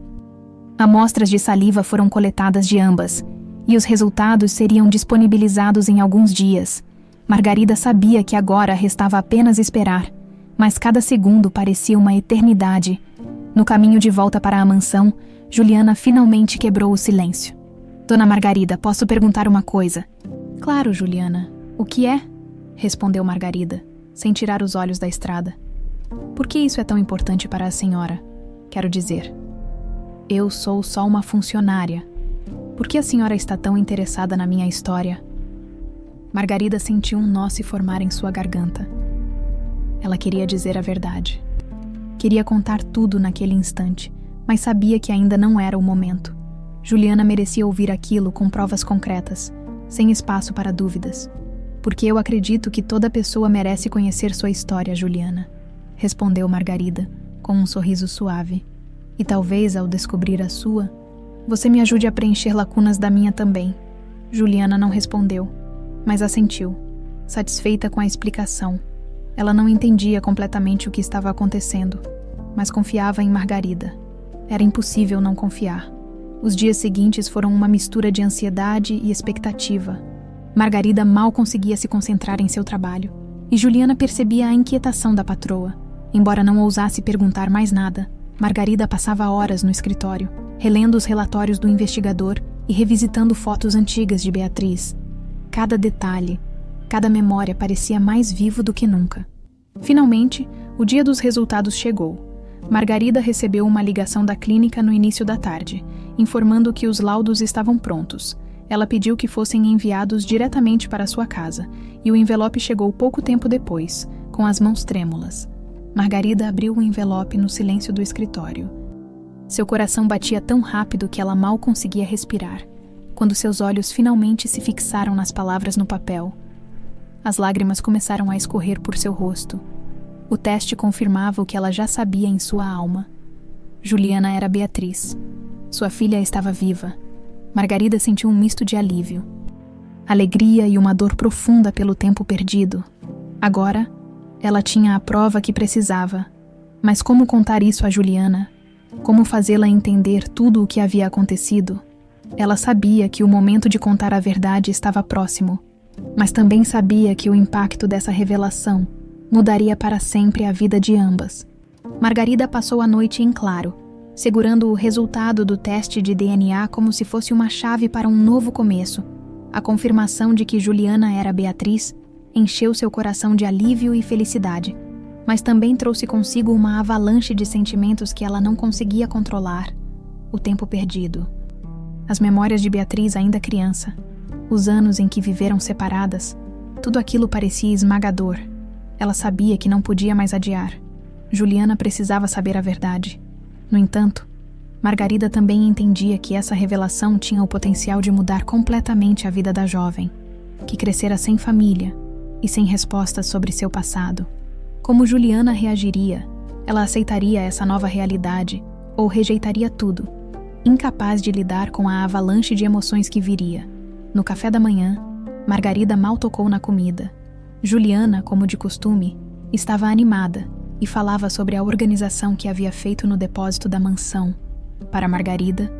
Speaker 1: Amostras de saliva foram coletadas de ambas, e os resultados seriam disponibilizados em alguns dias. Margarida sabia que agora restava apenas esperar, mas cada segundo parecia uma eternidade. No caminho de volta para a mansão, Juliana finalmente quebrou o silêncio. Dona Margarida, posso perguntar uma coisa? Claro, Juliana. O que é? Respondeu Margarida, sem tirar os olhos da estrada. Por que isso é tão importante para a senhora? Quero dizer, eu sou só uma funcionária. Por que a senhora está tão interessada na minha história? Margarida sentiu um nó se formar em sua garganta. Ela queria dizer a verdade. Queria contar tudo naquele instante, mas sabia que ainda não era o momento. Juliana merecia ouvir aquilo com provas concretas, sem espaço para dúvidas. Porque eu acredito que toda pessoa merece conhecer sua história, Juliana, respondeu Margarida, com um sorriso suave. E talvez, ao descobrir a sua, você me ajude a preencher lacunas da minha também. Juliana não respondeu, mas assentiu, satisfeita com a explicação. Ela não entendia completamente o que estava acontecendo, mas confiava em Margarida. Era impossível não confiar. Os dias seguintes foram uma mistura de ansiedade e expectativa. Margarida mal conseguia se concentrar em seu trabalho, e Juliana percebia a inquietação da patroa. Embora não ousasse perguntar mais nada, Margarida passava horas no escritório, relendo os relatórios do investigador e revisitando fotos antigas de Beatriz. Cada detalhe, cada memória parecia mais vivo do que nunca. Finalmente, o dia dos resultados chegou. Margarida recebeu uma ligação da clínica no início da tarde, informando que os laudos estavam prontos. Ela pediu que fossem enviados diretamente para sua casa, e o envelope chegou pouco tempo depois, com as mãos trêmulas. Margarida abriu o envelope no silêncio do escritório. Seu coração batia tão rápido que ela mal conseguia respirar, quando seus olhos finalmente se fixaram nas palavras no papel. As lágrimas começaram a escorrer por seu rosto. O teste confirmava o que ela já sabia em sua alma. Juliana era Beatriz. Sua filha estava viva. Margarida sentiu um misto de alívio, alegria e uma dor profunda pelo tempo perdido. Agora, ela tinha a prova que precisava. Mas como contar isso a Juliana? Como fazê-la entender tudo o que havia acontecido? Ela sabia que o momento de contar a verdade estava próximo, mas também sabia que o impacto dessa revelação mudaria para sempre a vida de ambas. Margarida passou a noite em claro, segurando o resultado do teste de DNA como se fosse uma chave para um novo começo. A confirmação de que Juliana era Beatriz encheu seu coração de alívio e felicidade, mas também trouxe consigo uma avalanche de sentimentos que ela não conseguia controlar. O tempo perdido. As memórias de Beatriz ainda criança. Os anos em que viveram separadas. Tudo aquilo parecia esmagador. Ela sabia que não podia mais adiar. Juliana precisava saber a verdade. No entanto, Margarida também entendia que essa revelação tinha o potencial de mudar completamente a vida da jovem, que crescera sem família e sem respostas sobre seu passado. Como Juliana reagiria? Ela aceitaria essa nova realidade ou rejeitaria tudo, incapaz de lidar com a avalanche de emoções que viria? No café da manhã, Margarida mal tocou na comida. Juliana, como de costume, estava animada e falava sobre a organização que havia feito no depósito da mansão. Para Margarida,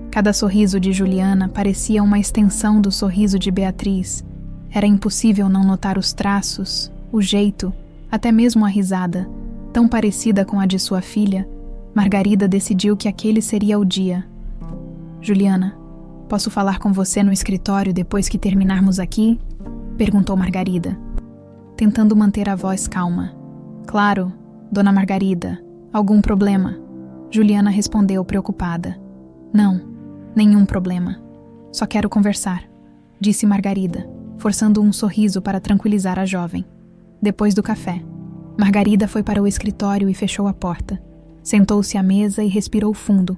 Speaker 1: cada sorriso de Juliana parecia uma extensão do sorriso de Beatriz. Era impossível não notar os traços, o jeito, até mesmo a risada, tão parecida com a de sua filha. Margarida decidiu que aquele seria o dia. Juliana, posso falar com você no escritório depois que terminarmos aqui? Perguntou Margarida, tentando manter a voz calma. Claro, dona Margarida. Algum problema? Juliana respondeu preocupada. Não, nenhum problema. Só quero conversar, disse Margarida, forçando um sorriso para tranquilizar a jovem. Depois do café, Margarida foi para o escritório e fechou a porta. Sentou-se à mesa e respirou fundo.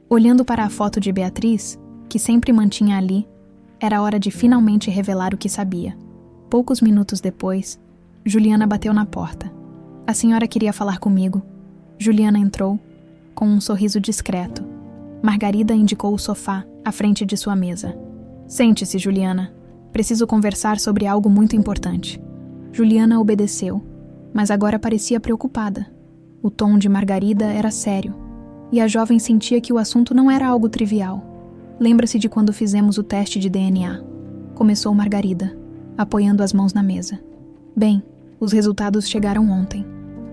Speaker 1: Olhando para a foto de Beatriz, que sempre mantinha ali, era hora de finalmente revelar o que sabia. Poucos minutos depois, Juliana bateu na porta. A senhora queria falar comigo. Juliana entrou, com um sorriso discreto. Margarida indicou o sofá, à frente de sua mesa. Sente-se, Juliana. Preciso conversar sobre algo muito importante. Juliana obedeceu, mas agora parecia preocupada. O tom de Margarida era sério, e a jovem sentia que o assunto não era algo trivial. Lembra-se de quando fizemos o teste de DNA? Começou Margarida, apoiando as mãos na mesa. Bem, os resultados chegaram ontem.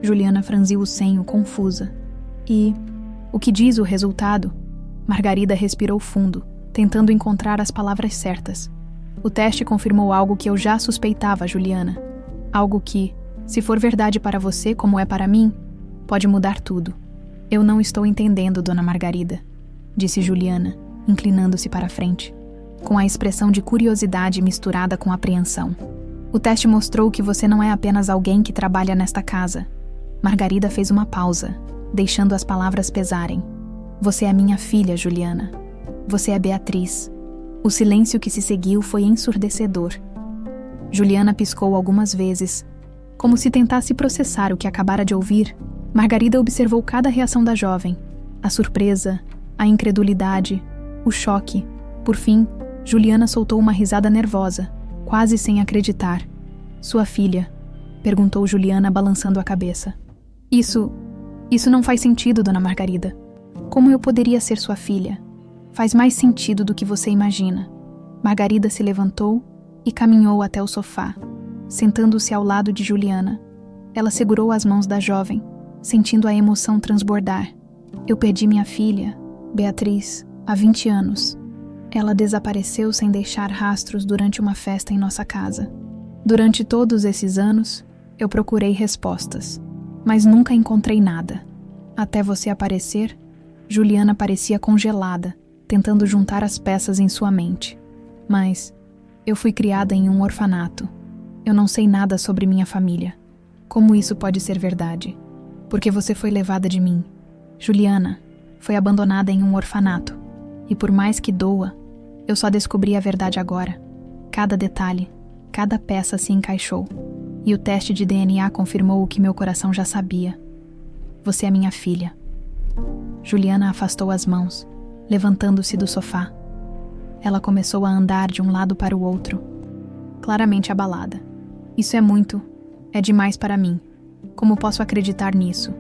Speaker 1: Juliana franziu o senho, confusa. E o que diz o resultado? Margarida respirou fundo, tentando encontrar as palavras certas. O teste confirmou algo que eu já suspeitava, Juliana. Algo que, se for verdade para você como é para mim, pode mudar tudo. Eu não estou entendendo, dona Margarida, disse Juliana, inclinando-se para a frente, com a expressão de curiosidade misturada com apreensão. O teste mostrou que você não é apenas alguém que trabalha nesta casa. Margarida fez uma pausa, deixando as palavras pesarem. Você é minha filha, Juliana. Você é Beatriz. O silêncio que se seguiu foi ensurdecedor. Juliana piscou algumas vezes, como se tentasse processar o que acabara de ouvir. Margarida observou cada reação da jovem. A surpresa, a incredulidade, o choque. Por fim, Juliana soltou uma risada nervosa, quase sem acreditar. Sua filha? Perguntou Juliana, balançando a cabeça. Isso não faz sentido, dona Margarida. Como eu poderia ser sua filha? Faz mais sentido do que você imagina. Margarida se levantou e caminhou até o sofá, sentando-se ao lado de Juliana. Ela segurou as mãos da jovem, sentindo a emoção transbordar. Eu perdi minha filha, Beatriz, há 20 anos. Ela desapareceu sem deixar rastros durante uma festa em nossa casa. Durante todos esses anos, eu procurei respostas, mas nunca encontrei nada. Até você aparecer, Juliana parecia congelada, tentando juntar as peças em sua mente. Mas eu fui criada em um orfanato. Eu não sei nada sobre minha família. Como isso pode ser verdade? Porque você foi levada de mim. Juliana foi abandonada em um orfanato. E por mais que doa, eu só descobri a verdade agora. Cada detalhe, cada peça se encaixou. E o teste de DNA confirmou o que meu coração já sabia. Você é minha filha. Juliana afastou as mãos, levantando-se do sofá. Ela começou a andar de um lado para o outro, claramente abalada. Isso é demais para mim. Como posso acreditar nisso?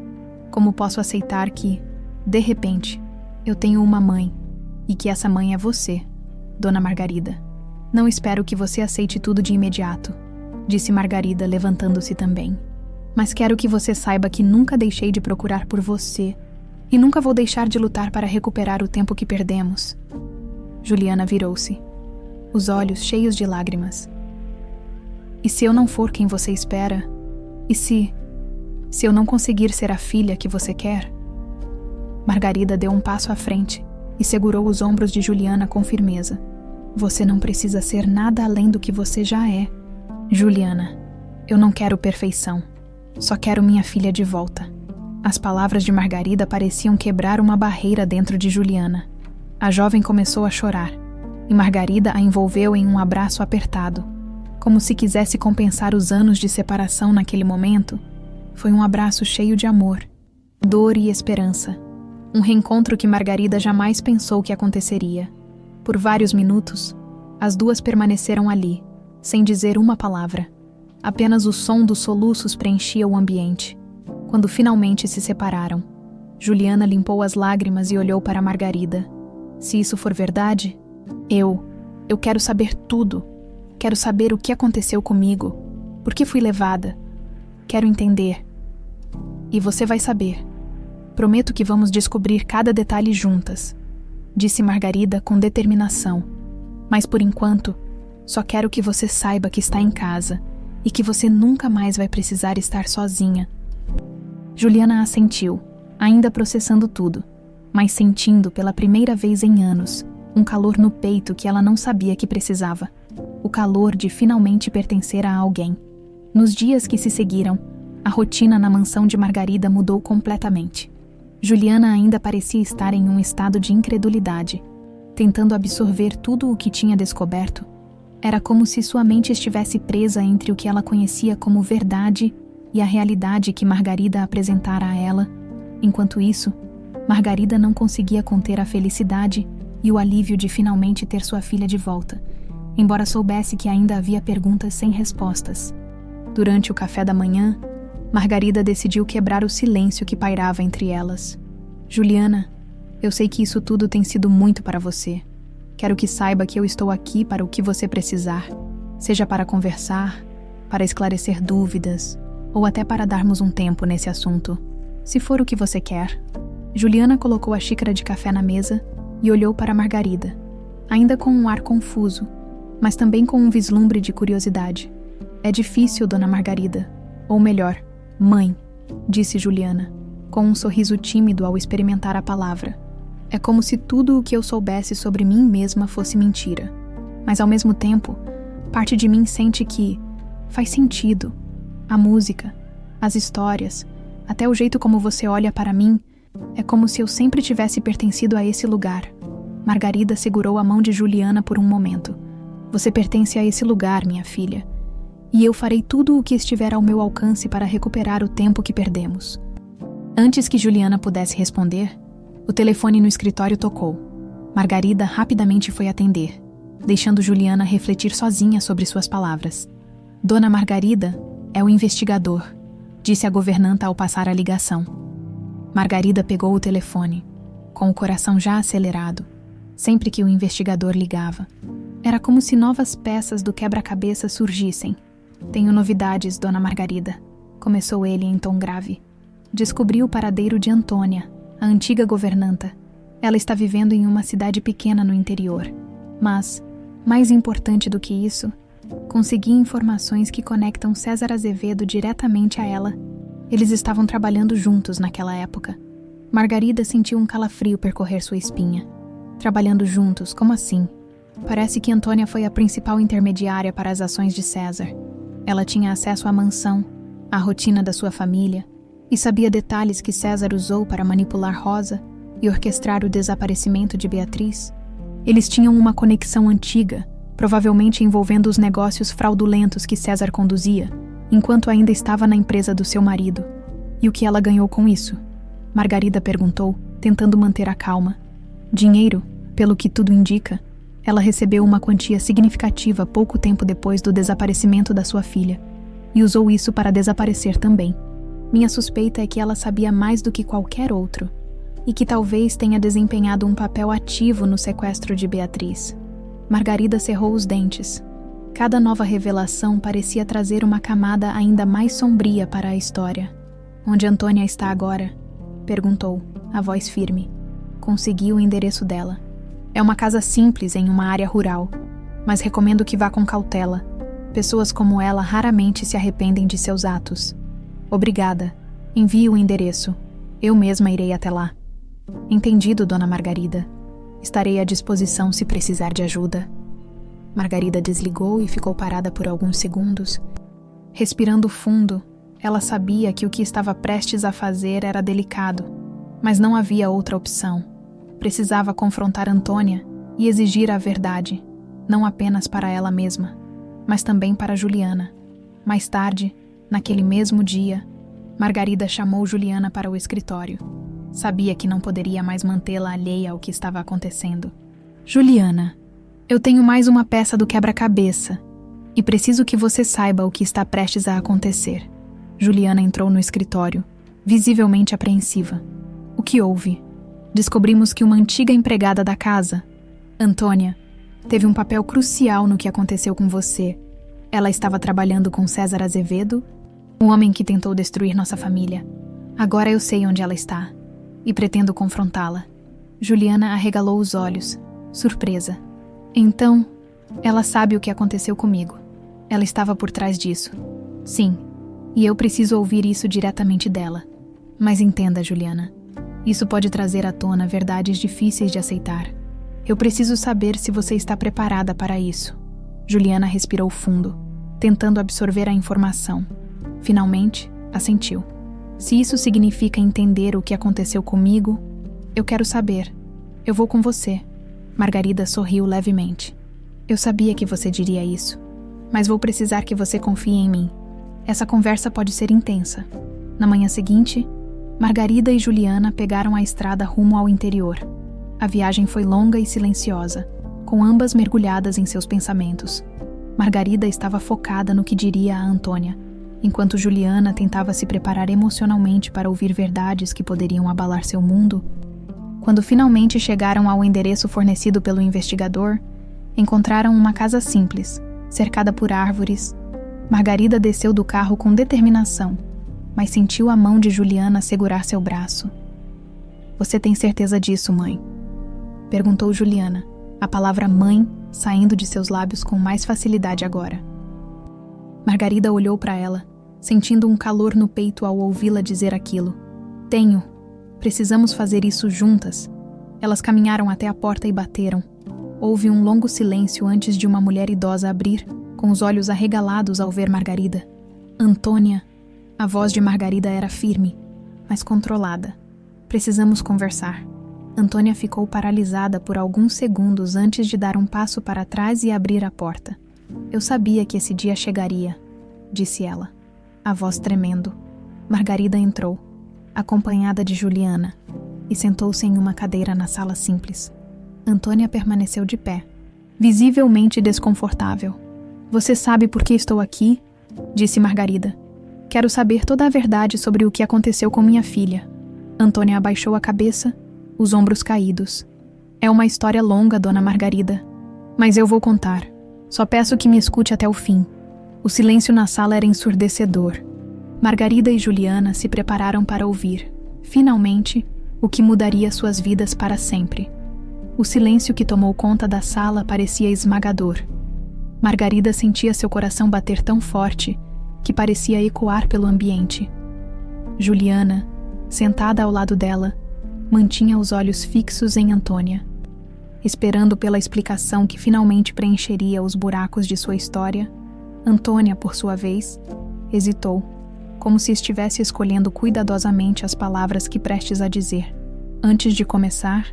Speaker 1: Como posso aceitar que, de repente, eu tenho uma mãe, e que essa mãe é você, dona Margarida? Não espero que você aceite tudo de imediato, disse Margarida, levantando-se também. Mas quero que você saiba que nunca deixei de procurar por você, e nunca vou deixar de lutar para recuperar o tempo que perdemos. Juliana virou-se, os olhos cheios de lágrimas. E se eu não for quem você espera? E se eu não conseguir ser a filha que você quer? Margarida deu um passo à frente e segurou os ombros de Juliana com firmeza. Você não precisa ser nada além do que você já é. Juliana, eu não quero perfeição. Só quero minha filha de volta. As palavras de Margarida pareciam quebrar uma barreira dentro de Juliana. A jovem começou a chorar, e Margarida a envolveu em um abraço apertado, como se quisesse compensar os anos de separação naquele momento. Foi um abraço cheio de amor, dor e esperança. Um reencontro que Margarida jamais pensou que aconteceria. Por vários minutos, as duas permaneceram ali, sem dizer uma palavra. Apenas o som dos soluços preenchia o ambiente. Quando finalmente se separaram, Juliana limpou as lágrimas e olhou para Margarida. Se isso for verdade, eu quero saber tudo. Quero saber o que aconteceu comigo. Por que fui levada? Quero entender. E você vai saber. Prometo que vamos descobrir cada detalhe juntas, disse Margarida com determinação. Mas por enquanto, só quero que você saiba que está em casa e que você nunca mais vai precisar estar sozinha. Juliana assentiu, ainda processando tudo, mas sentindo pela primeira vez em anos um calor no peito que ela não sabia que precisava. O calor de finalmente pertencer a alguém. Nos dias que se seguiram, a rotina na mansão de Margarida mudou completamente. Juliana ainda parecia estar em um estado de incredulidade, tentando absorver tudo o que tinha descoberto. Era como se sua mente estivesse presa entre o que ela conhecia como verdade e a realidade que Margarida apresentara a ela. Enquanto isso, Margarida não conseguia conter a felicidade e o alívio de finalmente ter sua filha de volta, embora soubesse que ainda havia perguntas sem respostas. Durante o café da manhã, Margarida decidiu quebrar o silêncio que pairava entre elas. Juliana, eu sei que isso tudo tem sido muito para você. Quero que saiba que eu estou aqui para o que você precisar, seja para conversar, para esclarecer dúvidas, ou até para darmos um tempo nesse assunto, se for o que você quer. Juliana colocou a xícara de café na mesa e olhou para Margarida, ainda com um ar confuso, mas também com um vislumbre de curiosidade. É difícil, dona Margarida, ou melhor, mãe, disse Juliana, com um sorriso tímido ao experimentar a palavra. É como se tudo o que eu soubesse sobre mim mesma fosse mentira. Mas ao mesmo tempo, parte de mim sente que Faz sentido. A música, as histórias, até o jeito como você olha para mim, é como se eu sempre tivesse pertencido a esse lugar. Margarida segurou a mão de Juliana por um momento. Você pertence a esse lugar, minha filha. E eu farei tudo o que estiver ao meu alcance para recuperar o tempo que perdemos. Antes que Juliana pudesse responder, o telefone no escritório tocou. Margarida rapidamente foi atender, deixando Juliana refletir sozinha sobre suas palavras. Dona Margarida é o investigador, disse a governanta ao passar a ligação. Margarida pegou o telefone, com o coração já acelerado, sempre que o investigador ligava. Era como se novas peças do quebra-cabeça surgissem. Tenho novidades, Dona Margarida, começou ele em tom grave. Descobri o paradeiro de Antônia, a antiga governanta. Ela está vivendo em uma cidade pequena no interior. Mas, mais importante do que isso, consegui informações que conectam César Azevedo diretamente a ela. Eles estavam trabalhando juntos naquela época. Margarida sentiu um calafrio percorrer sua espinha. Trabalhando juntos, como assim? Parece que Antônia foi a principal intermediária para as ações de César. Ela tinha acesso à mansão, à rotina da sua família, e sabia detalhes que César usou para manipular Rosa e orquestrar o desaparecimento de Beatriz. Eles tinham uma conexão antiga, provavelmente envolvendo os negócios fraudulentos que César conduzia, enquanto ainda estava na empresa do seu marido. E o que ela ganhou com isso? Margarida perguntou, tentando manter a calma. Dinheiro, pelo que tudo indica. Ela recebeu uma quantia significativa pouco tempo depois do desaparecimento da sua filha, e usou isso para desaparecer também. Minha suspeita é que ela sabia mais do que qualquer outro, e que talvez tenha desempenhado um papel ativo no sequestro de Beatriz. Margarida cerrou os dentes. Cada nova revelação parecia trazer uma camada ainda mais sombria para a história. Onde Antônia está agora? Perguntou, a voz firme. Consegui o endereço dela. É uma casa simples em uma área rural, mas recomendo que vá com cautela. Pessoas como ela raramente se arrependem de seus atos. Obrigada. Envie o endereço. Eu mesma irei até lá. Entendido, Dona Margarida. Estarei à disposição se precisar de ajuda. Margarida desligou e ficou parada por alguns segundos. Respirando fundo, ela sabia que o que estava prestes a fazer era delicado, mas não havia outra opção. Precisava confrontar Antônia e exigir a verdade, não apenas para ela mesma, mas também para Juliana. Mais tarde, naquele mesmo dia, Margarida chamou Juliana para o escritório. Sabia que não poderia mais mantê-la alheia ao que estava acontecendo. Juliana, eu tenho mais uma peça do quebra-cabeça e preciso que você saiba o que está prestes a acontecer. Juliana entrou no escritório, visivelmente apreensiva. O que houve? Descobrimos que uma antiga empregada da casa, Antônia, teve um papel crucial no que aconteceu com você. Ela estava trabalhando com César Azevedo, o homem que tentou destruir nossa família. Agora eu sei onde ela está e pretendo confrontá-la. Juliana arregalou os olhos, surpresa. Então, ela sabe o que aconteceu comigo. Ela estava por trás disso. Sim, e eu preciso ouvir isso diretamente dela. Mas entenda, Juliana. Isso pode trazer à tona verdades difíceis de aceitar. Eu preciso saber se você está preparada para isso. Juliana respirou fundo, tentando absorver a informação. Finalmente, assentiu. Se isso significa entender o que aconteceu comigo, eu quero saber. Eu vou com você. Margarida sorriu levemente. Eu sabia que você diria isso, mas vou precisar que você confie em mim. Essa conversa pode ser intensa. Na manhã seguinte, Margarida e Juliana pegaram a estrada rumo ao interior. A viagem foi longa e silenciosa, com ambas mergulhadas em seus pensamentos. Margarida estava focada no que diria a Antônia, enquanto Juliana tentava se preparar emocionalmente para ouvir verdades que poderiam abalar seu mundo. Quando finalmente chegaram ao endereço fornecido pelo investigador, encontraram uma casa simples, cercada por árvores. Margarida desceu do carro com determinação, mas sentiu a mão de Juliana segurar seu braço. Você tem certeza disso, mãe? Perguntou Juliana, a palavra mãe saindo de seus lábios com mais facilidade agora. Margarida olhou para ela, sentindo um calor no peito ao ouvi-la dizer aquilo. Tenho. Precisamos fazer isso juntas. Elas caminharam até a porta e bateram. Houve um longo silêncio antes de uma mulher idosa abrir, com os olhos arregalados ao ver Margarida. Antônia! A voz de Margarida era firme, mas controlada. Precisamos conversar. Antônia ficou paralisada por alguns segundos antes de dar um passo para trás e abrir a porta. Eu sabia que esse dia chegaria, disse ela, a voz tremendo. Margarida entrou, acompanhada de Juliana, e sentou-se em uma cadeira na sala simples. Antônia permaneceu de pé, visivelmente desconfortável. Você sabe por que estou aqui? Disse Margarida. Quero saber toda a verdade sobre o que aconteceu com minha filha. Antônia abaixou a cabeça, os ombros caídos. É uma história longa, dona Margarida. Mas eu vou contar. Só peço que me escute até o fim. O silêncio na sala era ensurdecedor. Margarida e Juliana se prepararam para ouvir, finalmente, o que mudaria suas vidas para sempre. O silêncio que tomou conta da sala parecia esmagador. Margarida sentia seu coração bater tão forte que parecia ecoar pelo ambiente. Juliana, sentada ao lado dela, mantinha os olhos fixos em Antônia, esperando pela explicação que finalmente preencheria os buracos de sua história. Antônia, por sua vez, hesitou, como se estivesse escolhendo cuidadosamente as palavras que prestes a dizer. Antes de começar,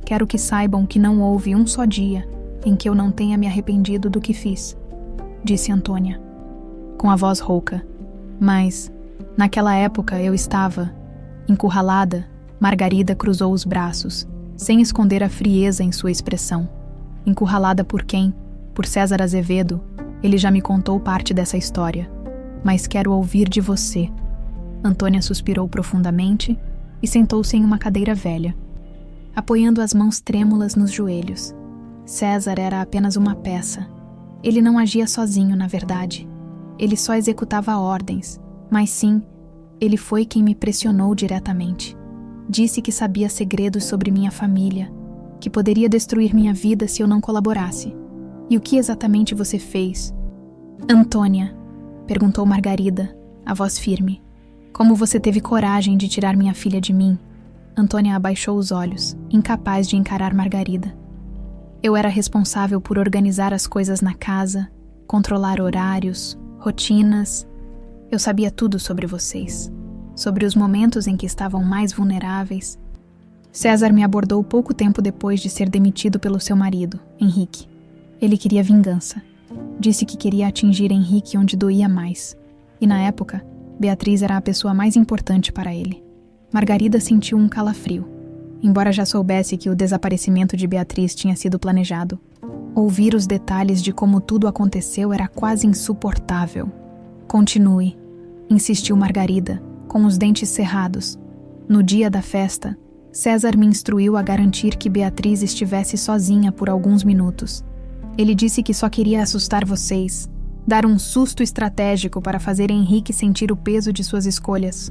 Speaker 1: quero que saibam que não houve um só dia em que eu não tenha me arrependido do que fiz, disse Antônia, com a voz rouca. Mas, naquela época eu estava encurralada. Margarida cruzou os braços, sem esconder a frieza em sua expressão. Encurralada por quem? Por César Azevedo. Ele já me contou parte dessa história. Mas quero ouvir de você. Antônia suspirou profundamente e sentou-se em uma cadeira velha, apoiando as mãos trêmulas nos joelhos. César era apenas uma peça. Ele não agia sozinho, na verdade. Ele só executava ordens, mas sim, ele foi quem me pressionou diretamente. Disse que sabia segredos sobre minha família, que poderia destruir minha vida se eu não colaborasse. E o que exatamente você fez? Antônia, perguntou Margarida, a voz firme. Como você teve coragem de tirar minha filha de mim? Antônia abaixou os olhos, incapaz de encarar Margarida. Eu era responsável por organizar as coisas na casa, controlar horários, rotinas. Eu sabia tudo sobre vocês, sobre os momentos em que estavam mais vulneráveis. César me abordou pouco tempo depois de ser demitido pelo seu marido, Henrique. Ele queria vingança. Disse que queria atingir Henrique onde doía mais. E na época, Beatriz era a pessoa mais importante para ele. Margarida sentiu um calafrio, embora já soubesse que o desaparecimento de Beatriz tinha sido planejado. Ouvir os detalhes de como tudo aconteceu era quase insuportável. Continue, insistiu Margarida, com os dentes cerrados. No dia da festa, César me instruiu a garantir que Beatriz estivesse sozinha por alguns minutos. Ele disse que só queria assustar vocês, dar um susto estratégico para fazer Henrique sentir o peso de suas escolhas.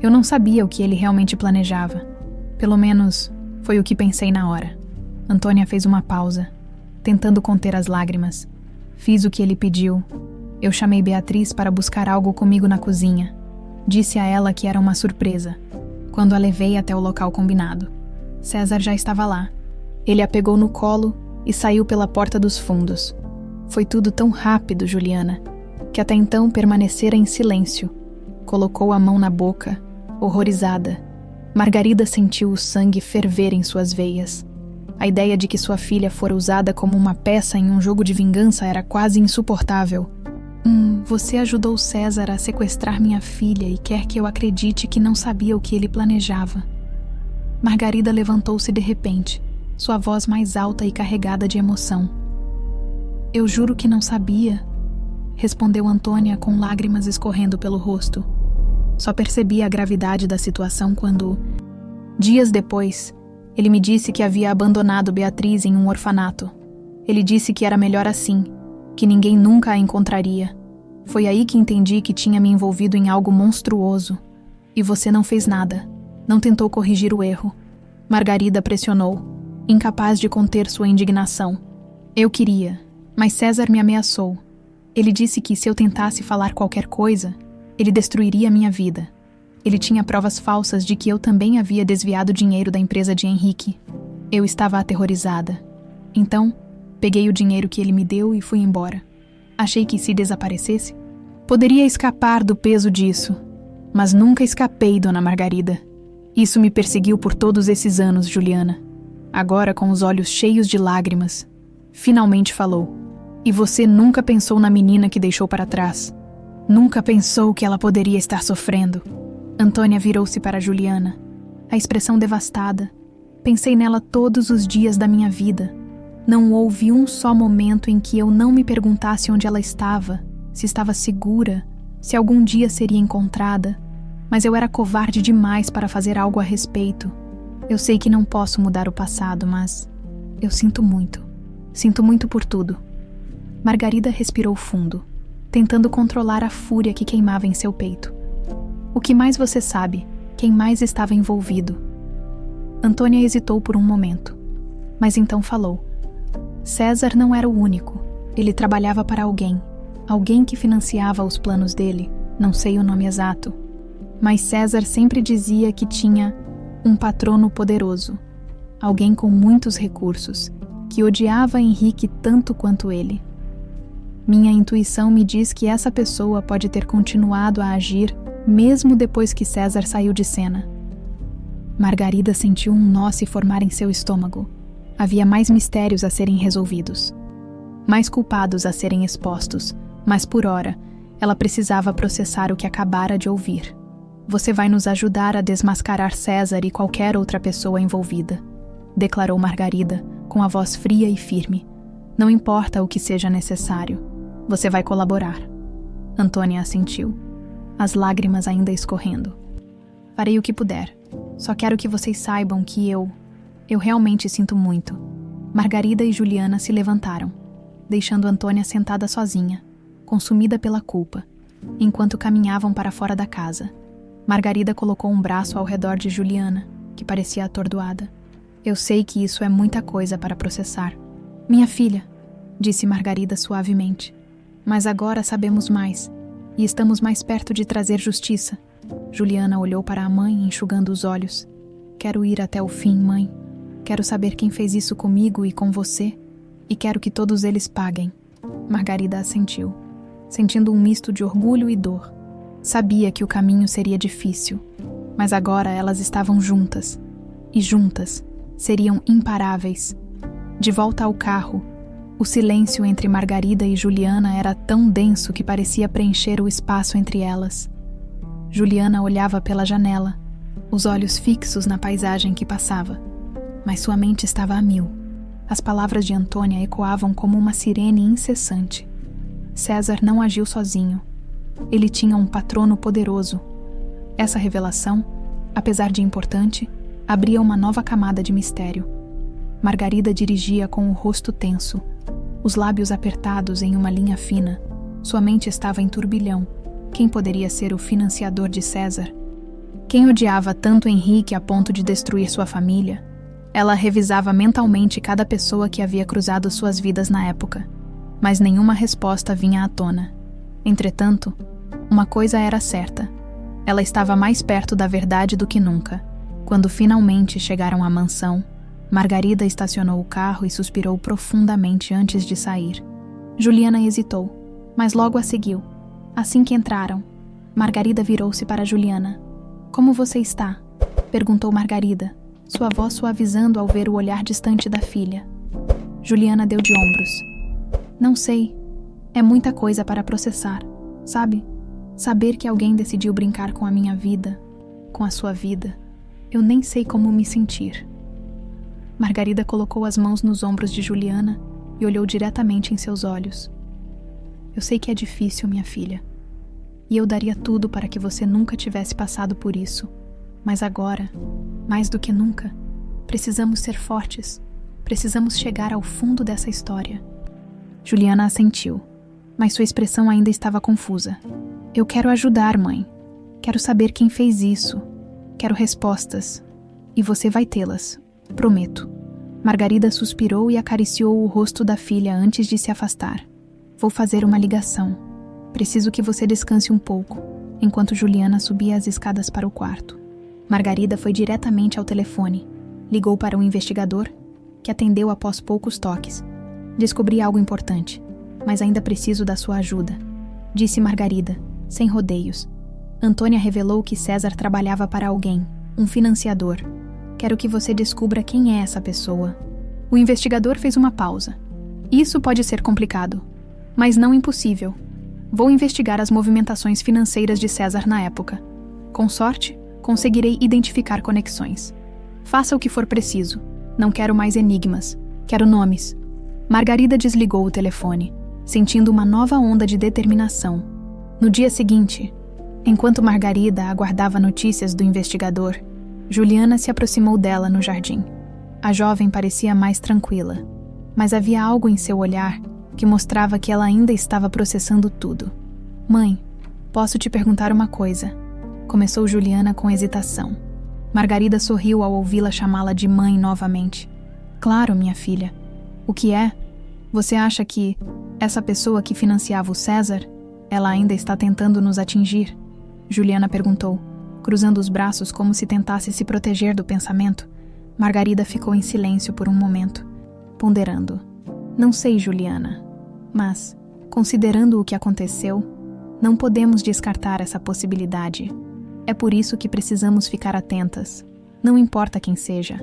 Speaker 1: Eu não sabia o que ele realmente planejava. Pelo menos, foi o que pensei na hora. Antônia fez uma pausa, tentando conter as lágrimas. Fiz o que ele pediu. Eu chamei Beatriz para buscar algo comigo na cozinha. Disse a ela que era uma surpresa, quando a levei até o local combinado. César já estava lá. Ele a pegou no colo e saiu pela porta dos fundos. Foi tudo tão rápido, Juliana, que até então permanecera em silêncio. Colocou a mão na boca, horrorizada. Margarida sentiu o sangue ferver em suas veias. A ideia de que sua filha fora usada como uma peça em um jogo de vingança era quase insuportável. Você ajudou César a sequestrar minha filha e quer que eu acredite que não sabia o que ele planejava. Margarida levantou-se de repente, sua voz mais alta e carregada de emoção. Eu juro que não sabia, respondeu Antônia com lágrimas escorrendo pelo rosto. Só percebi a gravidade da situação quando, dias depois, ele me disse que havia abandonado Beatriz em um orfanato. Ele disse que era melhor assim, que ninguém nunca a encontraria. Foi aí que entendi que tinha me envolvido em algo monstruoso. E você não fez nada, não tentou corrigir o erro. Margarida pressionou, incapaz de conter sua indignação. Eu queria, mas César me ameaçou. Ele disse que se eu tentasse falar qualquer coisa, ele destruiria minha vida. Ele tinha provas falsas de que eu também havia desviado dinheiro da empresa de Henrique. Eu estava aterrorizada. Então, peguei o dinheiro que ele me deu e fui embora. Achei que se desaparecesse, poderia escapar do peso disso. Mas nunca escapei, Dona Margarida. Isso me perseguiu por todos esses anos, Juliana. Agora, com os olhos cheios de lágrimas, finalmente falou. E você nunca pensou na menina que deixou para trás? Nunca pensou que ela poderia estar sofrendo? Antônia virou-se para Juliana, a expressão devastada. Pensei nela todos os dias da minha vida. Não houve um só momento em que eu não me perguntasse onde ela estava, se estava segura, se algum dia seria encontrada. Mas eu era covarde demais para fazer algo a respeito. Eu sei que não posso mudar o passado, mas eu sinto muito. Sinto muito por tudo. Margarida respirou fundo, tentando controlar a fúria que queimava em seu peito. O que mais você sabe? Quem mais estava envolvido? Antônia hesitou por um momento, mas então falou. César não era o único. Ele trabalhava para alguém que financiava os planos dele, não sei o nome exato. Mas César sempre dizia que tinha um patrono poderoso, alguém com muitos recursos, que odiava Henrique tanto quanto ele. Minha intuição me diz que essa pessoa pode ter continuado a agir mesmo depois que César saiu de cena. Margarida sentiu um nó se formar em seu estômago. Havia mais mistérios a serem resolvidos, mais culpados a serem expostos, mas por ora, ela precisava processar o que acabara de ouvir. Você vai nos ajudar a desmascarar César e qualquer outra pessoa envolvida, declarou Margarida, com a voz fria e firme. Não importa o que seja necessário, você vai colaborar. Antônia assentiu, as lágrimas ainda escorrendo. Farei o que puder. Só quero que vocês saibam que eu realmente sinto muito. Margarida e Juliana se levantaram, deixando Antônia sentada sozinha, consumida pela culpa, enquanto caminhavam para fora da casa. Margarida colocou um braço ao redor de Juliana, que parecia atordoada. Eu sei que isso é muita coisa para processar. Minha filha, disse Margarida suavemente. Mas agora sabemos mais, e estamos mais perto de trazer justiça. Juliana olhou para a mãe, enxugando os olhos. Quero ir até o fim, mãe. Quero saber quem fez isso comigo e com você, e quero que todos eles paguem. Margarida assentiu, sentindo um misto de orgulho e dor. Sabia que o caminho seria difícil, mas agora elas estavam juntas, e juntas seriam imparáveis. De volta ao carro, o silêncio entre Margarida e Juliana era tão denso que parecia preencher o espaço entre elas. Juliana olhava pela janela, os olhos fixos na paisagem que passava, mas sua mente estava a mil. As palavras de Antônia ecoavam como uma sirene incessante. César não agiu sozinho. Ele tinha um patrono poderoso. Essa revelação, apesar de importante, abria uma nova camada de mistério. Margarida dirigia com o rosto tenso, os lábios apertados em uma linha fina. Sua mente estava em turbilhão. Quem poderia ser o financiador de César? Quem odiava tanto Henrique a ponto de destruir sua família? Ela revisava mentalmente cada pessoa que havia cruzado suas vidas na época, mas nenhuma resposta vinha à tona. Entretanto, uma coisa era certa. Ela estava mais perto da verdade do que nunca. Quando finalmente chegaram à mansão, Margarida estacionou o carro e suspirou profundamente antes de sair. Juliana hesitou, mas logo a seguiu. Assim que entraram, Margarida virou-se para Juliana. Como você está? Perguntou Margarida, sua voz suavizando ao ver o olhar distante da filha. Juliana deu de ombros. Não sei. É muita coisa para processar, sabe? Saber que alguém decidiu brincar com a minha vida, com a sua vida, eu nem sei como me sentir. Margarida colocou as mãos nos ombros de Juliana e olhou diretamente em seus olhos. Eu sei que é difícil, minha filha, e eu daria tudo para que você nunca tivesse passado por isso. Mas agora, mais do que nunca, precisamos ser fortes. Precisamos chegar ao fundo dessa história. Juliana assentiu, mas sua expressão ainda estava confusa. Eu quero ajudar, mãe. Quero saber quem fez isso. Quero respostas. E você vai tê-las. Prometo. Margarida suspirou e acariciou o rosto da filha antes de se afastar. Vou fazer uma ligação. Preciso que você descanse um pouco, enquanto Juliana subia as escadas para o quarto. Margarida foi diretamente ao telefone. Ligou para um investigador, que atendeu após poucos toques. Descobri algo importante. mas ainda preciso da sua ajuda, disse Margarida, sem rodeios. Antônia revelou que César trabalhava para alguém, um financiador. Quero que você descubra quem é essa pessoa. O investigador fez uma pausa. Isso pode ser complicado, mas não impossível. Vou investigar as movimentações financeiras de César na época. Com sorte, conseguirei identificar conexões. Faça o que for preciso. Não quero mais enigmas. Quero nomes. Margarida desligou o telefone, sentindo uma nova onda de determinação. No dia seguinte, enquanto Margarida aguardava notícias do investigador, Juliana se aproximou dela no jardim. A jovem parecia mais tranquila, mas havia algo em seu olhar que mostrava que ela ainda estava processando tudo. Mãe, posso te perguntar uma coisa? Começou Juliana com hesitação. Margarida sorriu ao ouvi-la chamá-la de mãe novamente. Claro, minha filha. O que é? Você acha que essa pessoa que financiava o César, ela ainda está tentando nos atingir? Juliana perguntou, cruzando os braços como se tentasse se proteger do pensamento. Margarida ficou em silêncio por um momento, ponderando. Não sei, Juliana, mas, considerando o que aconteceu, não podemos descartar essa possibilidade. É por isso que precisamos ficar atentas. Não importa quem seja.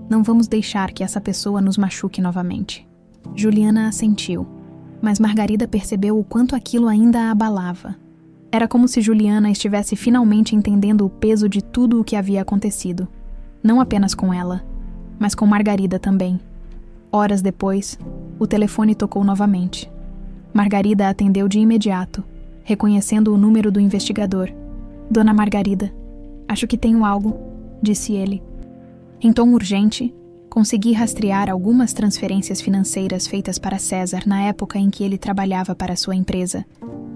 Speaker 1: Não vamos deixar que essa pessoa nos machuque novamente. Juliana assentiu, mas Margarida percebeu o quanto aquilo ainda a abalava. Era como se Juliana estivesse finalmente entendendo o peso de tudo o que havia acontecido. Não apenas com ela, mas com Margarida também. Horas depois, o telefone tocou novamente. Margarida atendeu de imediato, reconhecendo o número do investigador. Dona Margarida, acho que tenho algo, disse ele. Em tom urgente, consegui rastrear algumas transferências financeiras feitas para César na época em que ele trabalhava para sua empresa.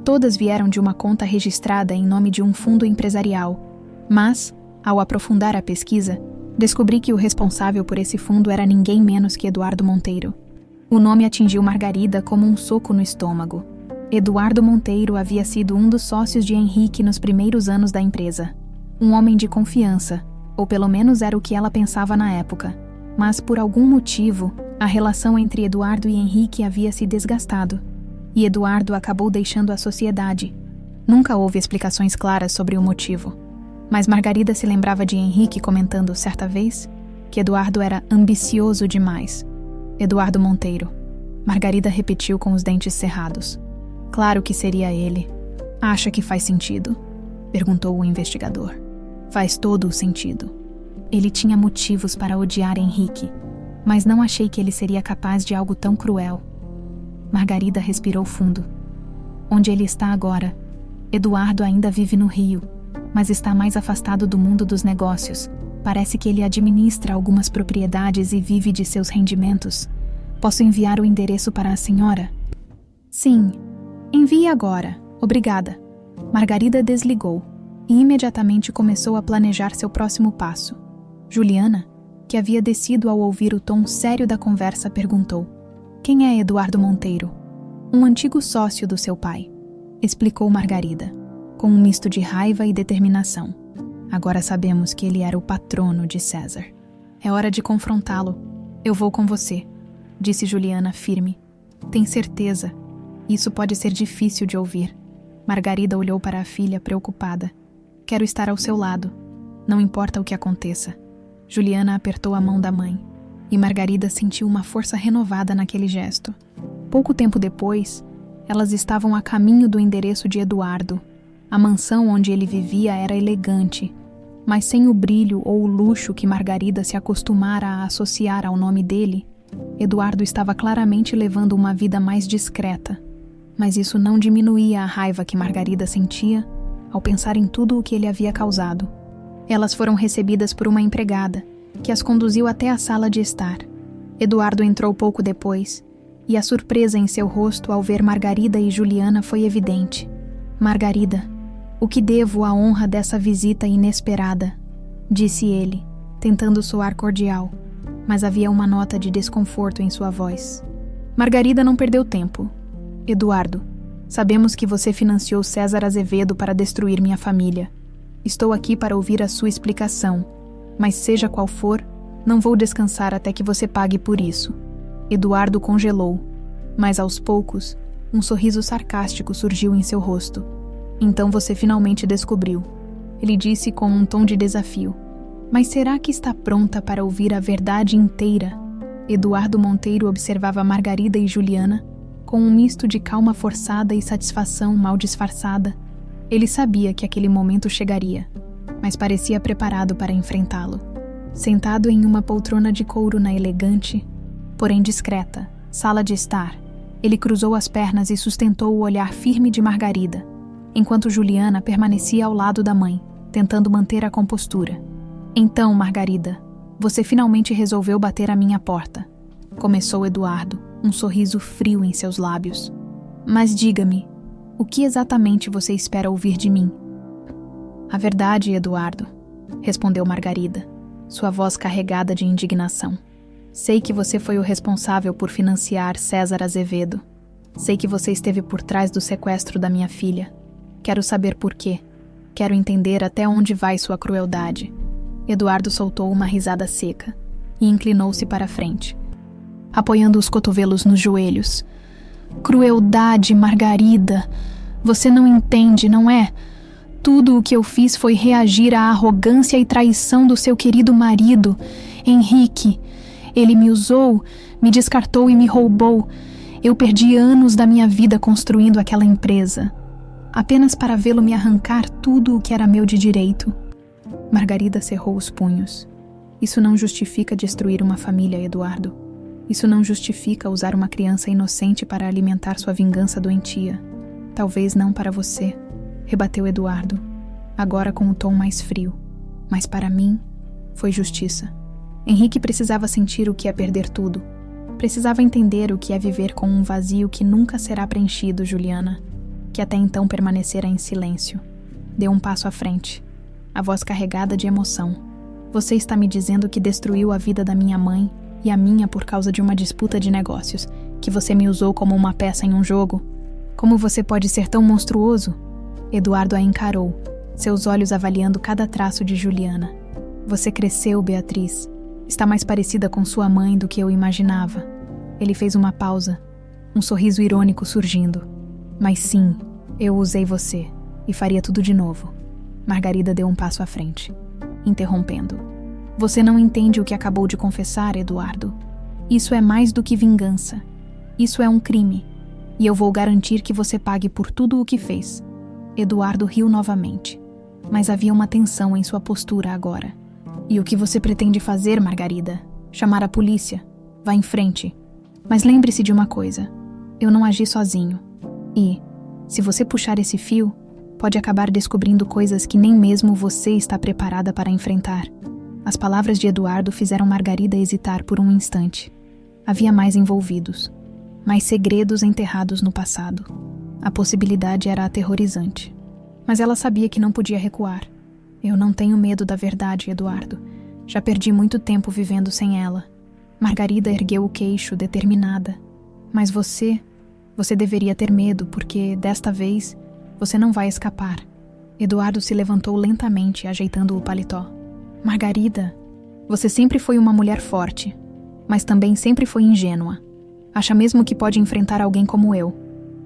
Speaker 1: Todas vieram de uma conta registrada em nome de um fundo empresarial. Mas, ao aprofundar a pesquisa, descobri que o responsável por esse fundo era ninguém menos que Eduardo Monteiro. O nome atingiu Margarida como um soco no estômago. Eduardo Monteiro havia sido um dos sócios de Henrique nos primeiros anos da empresa. Um homem de confiança, ou pelo menos era o que ela pensava na época. Mas, por algum motivo, a relação entre Eduardo e Henrique havia se desgastado. E Eduardo acabou deixando a sociedade. Nunca houve explicações claras sobre o motivo. Mas Margarida se lembrava de Henrique comentando certa vez que Eduardo era ambicioso demais. Eduardo Monteiro. Margarida repetiu com os dentes cerrados. Claro que seria ele. Acha que faz sentido? Perguntou o investigador. Faz todo o sentido. Ele tinha motivos para odiar Henrique, mas não achei que ele seria capaz de algo tão cruel. Margarida respirou fundo. Onde ele está agora? Eduardo ainda vive no Rio, mas está mais afastado do mundo dos negócios. Parece que ele administra algumas propriedades e vive de seus rendimentos. Posso enviar o endereço para a senhora? Sim, envie agora. Obrigada. Margarida desligou e imediatamente começou a planejar seu próximo passo. Juliana, que havia descido ao ouvir o tom sério da conversa, perguntou: Quem é Eduardo Monteiro? Um antigo sócio do seu pai, explicou Margarida, com um misto de raiva e determinação. Agora sabemos que ele era o patrono de César. É hora de confrontá-lo. Eu vou com você, disse Juliana firme. Tem certeza? Isso pode ser difícil de ouvir. Margarida olhou para a filha preocupada. Quero estar ao seu lado. Não importa o que aconteça. Juliana apertou a mão da mãe, e Margarida sentiu uma força renovada naquele gesto. Pouco tempo depois, elas estavam a caminho do endereço de Eduardo. A mansão onde ele vivia era elegante, mas sem o brilho ou o luxo que Margarida se acostumara a associar ao nome dele. Eduardo estava claramente levando uma vida mais discreta, mas isso não diminuía a raiva que Margarida sentia ao pensar em tudo o que ele havia causado. Elas foram recebidas por uma empregada, que as conduziu até a sala de estar. Eduardo entrou pouco depois, e a surpresa em seu rosto ao ver Margarida e Juliana foi evidente. Margarida, o que devo à honra dessa visita inesperada? Disse ele, tentando soar cordial, mas havia uma nota de desconforto em sua voz. Margarida não perdeu tempo. Eduardo, sabemos que você financiou César Azevedo para destruir minha família. Estou aqui para ouvir a sua explicação, mas seja qual for, não vou descansar até que você pague por isso. Eduardo congelou, mas aos poucos, Um sorriso sarcástico surgiu em seu rosto. Então você finalmente descobriu, ele disse com um tom de desafio. Mas será que está pronta para ouvir a verdade inteira? Eduardo Monteiro observava Margarida e Juliana com um misto de calma forçada e satisfação mal disfarçada. Ele sabia que aquele momento chegaria, mas parecia preparado para enfrentá-lo. Sentado em uma poltrona de couro na elegante, porém discreta, sala de estar, ele cruzou as pernas e sustentou o olhar firme de Margarida, enquanto Juliana permanecia ao lado da mãe, tentando manter a compostura. Então, Margarida, você finalmente resolveu bater à minha porta, começou Eduardo, um sorriso frio em seus lábios. Mas diga-me, o que exatamente você espera ouvir de mim? A verdade, Eduardo, respondeu Margarida, sua voz carregada de indignação. Sei que você foi o responsável por financiar César Azevedo. Sei que você esteve por trás do sequestro da minha filha. Quero saber por quê. Quero entender até onde vai sua crueldade. Eduardo soltou uma risada seca e inclinou-se para a frente, apoiando os cotovelos nos joelhos. Crueldade, Margarida. Você não entende, não é? Tudo o que eu fiz foi reagir à arrogância e traição do seu querido marido, Henrique. Ele me usou, me descartou e me roubou. Eu perdi anos da minha vida construindo aquela empresa, apenas para vê-lo me arrancar tudo o que era meu de direito. Margarida cerrou os punhos. Isso não justifica destruir uma família, Eduardo. Isso não justifica usar uma criança inocente para alimentar sua vingança doentia. Talvez não para você, rebateu Eduardo, agora com um tom mais frio. Mas para mim, foi justiça. Henrique precisava sentir o que é perder tudo. Precisava entender o que é viver com um vazio que nunca será preenchido, Juliana, que até então permanecera em silêncio. Deu um passo à frente, a voz carregada de emoção. Você está me dizendo que destruiu a vida da minha mãe e a minha por causa de uma disputa de negócios, que você me usou como uma peça em um jogo? Como você pode ser tão monstruoso? Eduardo a encarou, seus olhos avaliando cada traço de Juliana. Você cresceu, Beatriz. Está mais parecida com sua mãe do que eu imaginava. Ele fez uma pausa, um sorriso irônico surgindo. Mas sim, eu usei você, e faria tudo de novo. Margarida deu um passo à frente, interrompendo. Você não entende o que acabou de confessar, Eduardo. Isso é mais do que vingança. Isso é um crime. E eu vou garantir que você pague por tudo o que fez. Eduardo riu novamente, mas havia uma tensão em sua postura agora. E o que você pretende fazer, Margarida? Chamar a polícia? Vá em frente. Mas lembre-se de uma coisa. Eu não agi sozinho. E, se você puxar esse fio, pode acabar descobrindo coisas que nem mesmo você está preparada para enfrentar. As palavras de Eduardo fizeram Margarida hesitar por um instante. Havia mais envolvidos, mais segredos enterrados no passado. A possibilidade era aterrorizante. Mas ela sabia que não podia recuar. Eu não tenho medo da verdade, Eduardo. Já perdi muito tempo vivendo sem ela. Margarida ergueu o queixo, determinada. Mas você deveria ter medo, porque, desta vez, você não vai escapar. Eduardo se levantou lentamente, ajeitando o paletó. Margarida, você sempre foi uma mulher forte, mas também sempre foi ingênua. Acha mesmo que pode enfrentar alguém como eu.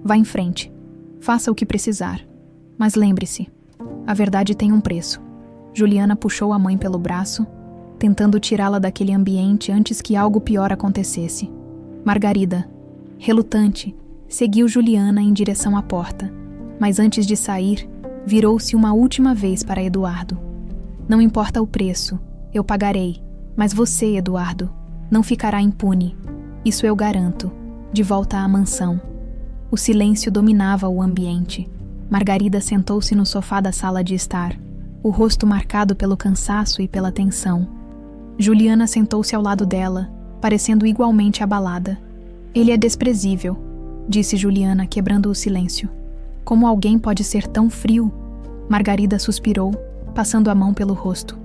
Speaker 1: Vá em frente. Faça o que precisar. Mas lembre-se, a verdade tem um preço. Juliana puxou a mãe pelo braço, tentando tirá-la daquele ambiente antes que algo pior acontecesse. Margarida, relutante, seguiu Juliana em direção à porta, mas antes de sair, virou-se uma última vez para Eduardo. Não importa o preço, eu pagarei, mas você, Eduardo, não ficará impune. Isso eu garanto. De volta à mansão. O silêncio dominava o ambiente. Margarida sentou-se no sofá da sala de estar, o rosto marcado pelo cansaço e pela tensão. Juliana sentou-se ao lado dela, parecendo igualmente abalada. Ele é desprezível, disse Juliana, quebrando o silêncio. Como alguém pode ser tão frio? Margarida suspirou, passando a mão pelo rosto.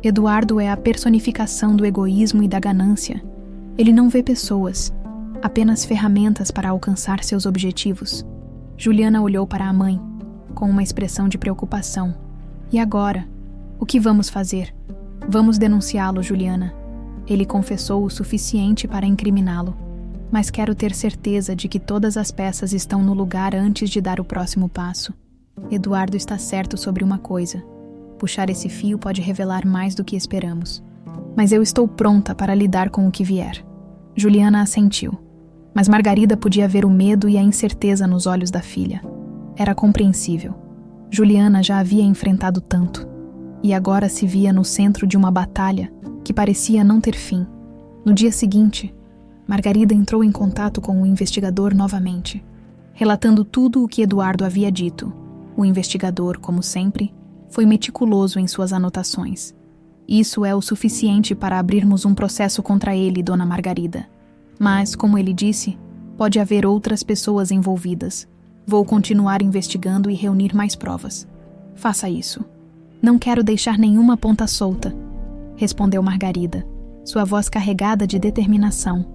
Speaker 1: Eduardo é a personificação do egoísmo e da ganância. Ele não vê pessoas, apenas ferramentas para alcançar seus objetivos. Juliana olhou para a mãe, com uma expressão de preocupação. E agora? O que vamos fazer? Vamos denunciá-lo, Juliana. Ele confessou o suficiente para incriminá-lo. mas quero ter certeza de que todas as peças estão no lugar antes de dar o próximo passo. Eduardo está certo sobre uma coisa. Puxar esse fio pode revelar mais do que esperamos. Mas eu estou pronta para lidar com o que vier. Juliana assentiu. Mas Margarida podia ver o medo e a incerteza nos olhos da filha. Era compreensível. Juliana já havia enfrentado tanto. E agora se via no centro de uma batalha que parecia não ter fim. No dia seguinte, Margarida entrou em contato com o investigador novamente, relatando tudo o que Eduardo havia dito. O investigador, como sempre, foi meticuloso em suas anotações. Isso é o suficiente para abrirmos um processo contra ele, Dona Margarida. Mas, como ele disse, pode haver outras pessoas envolvidas. Vou continuar investigando e reunir mais provas. Faça isso. Não quero deixar nenhuma ponta solta, respondeu Margarida, sua voz carregada de determinação.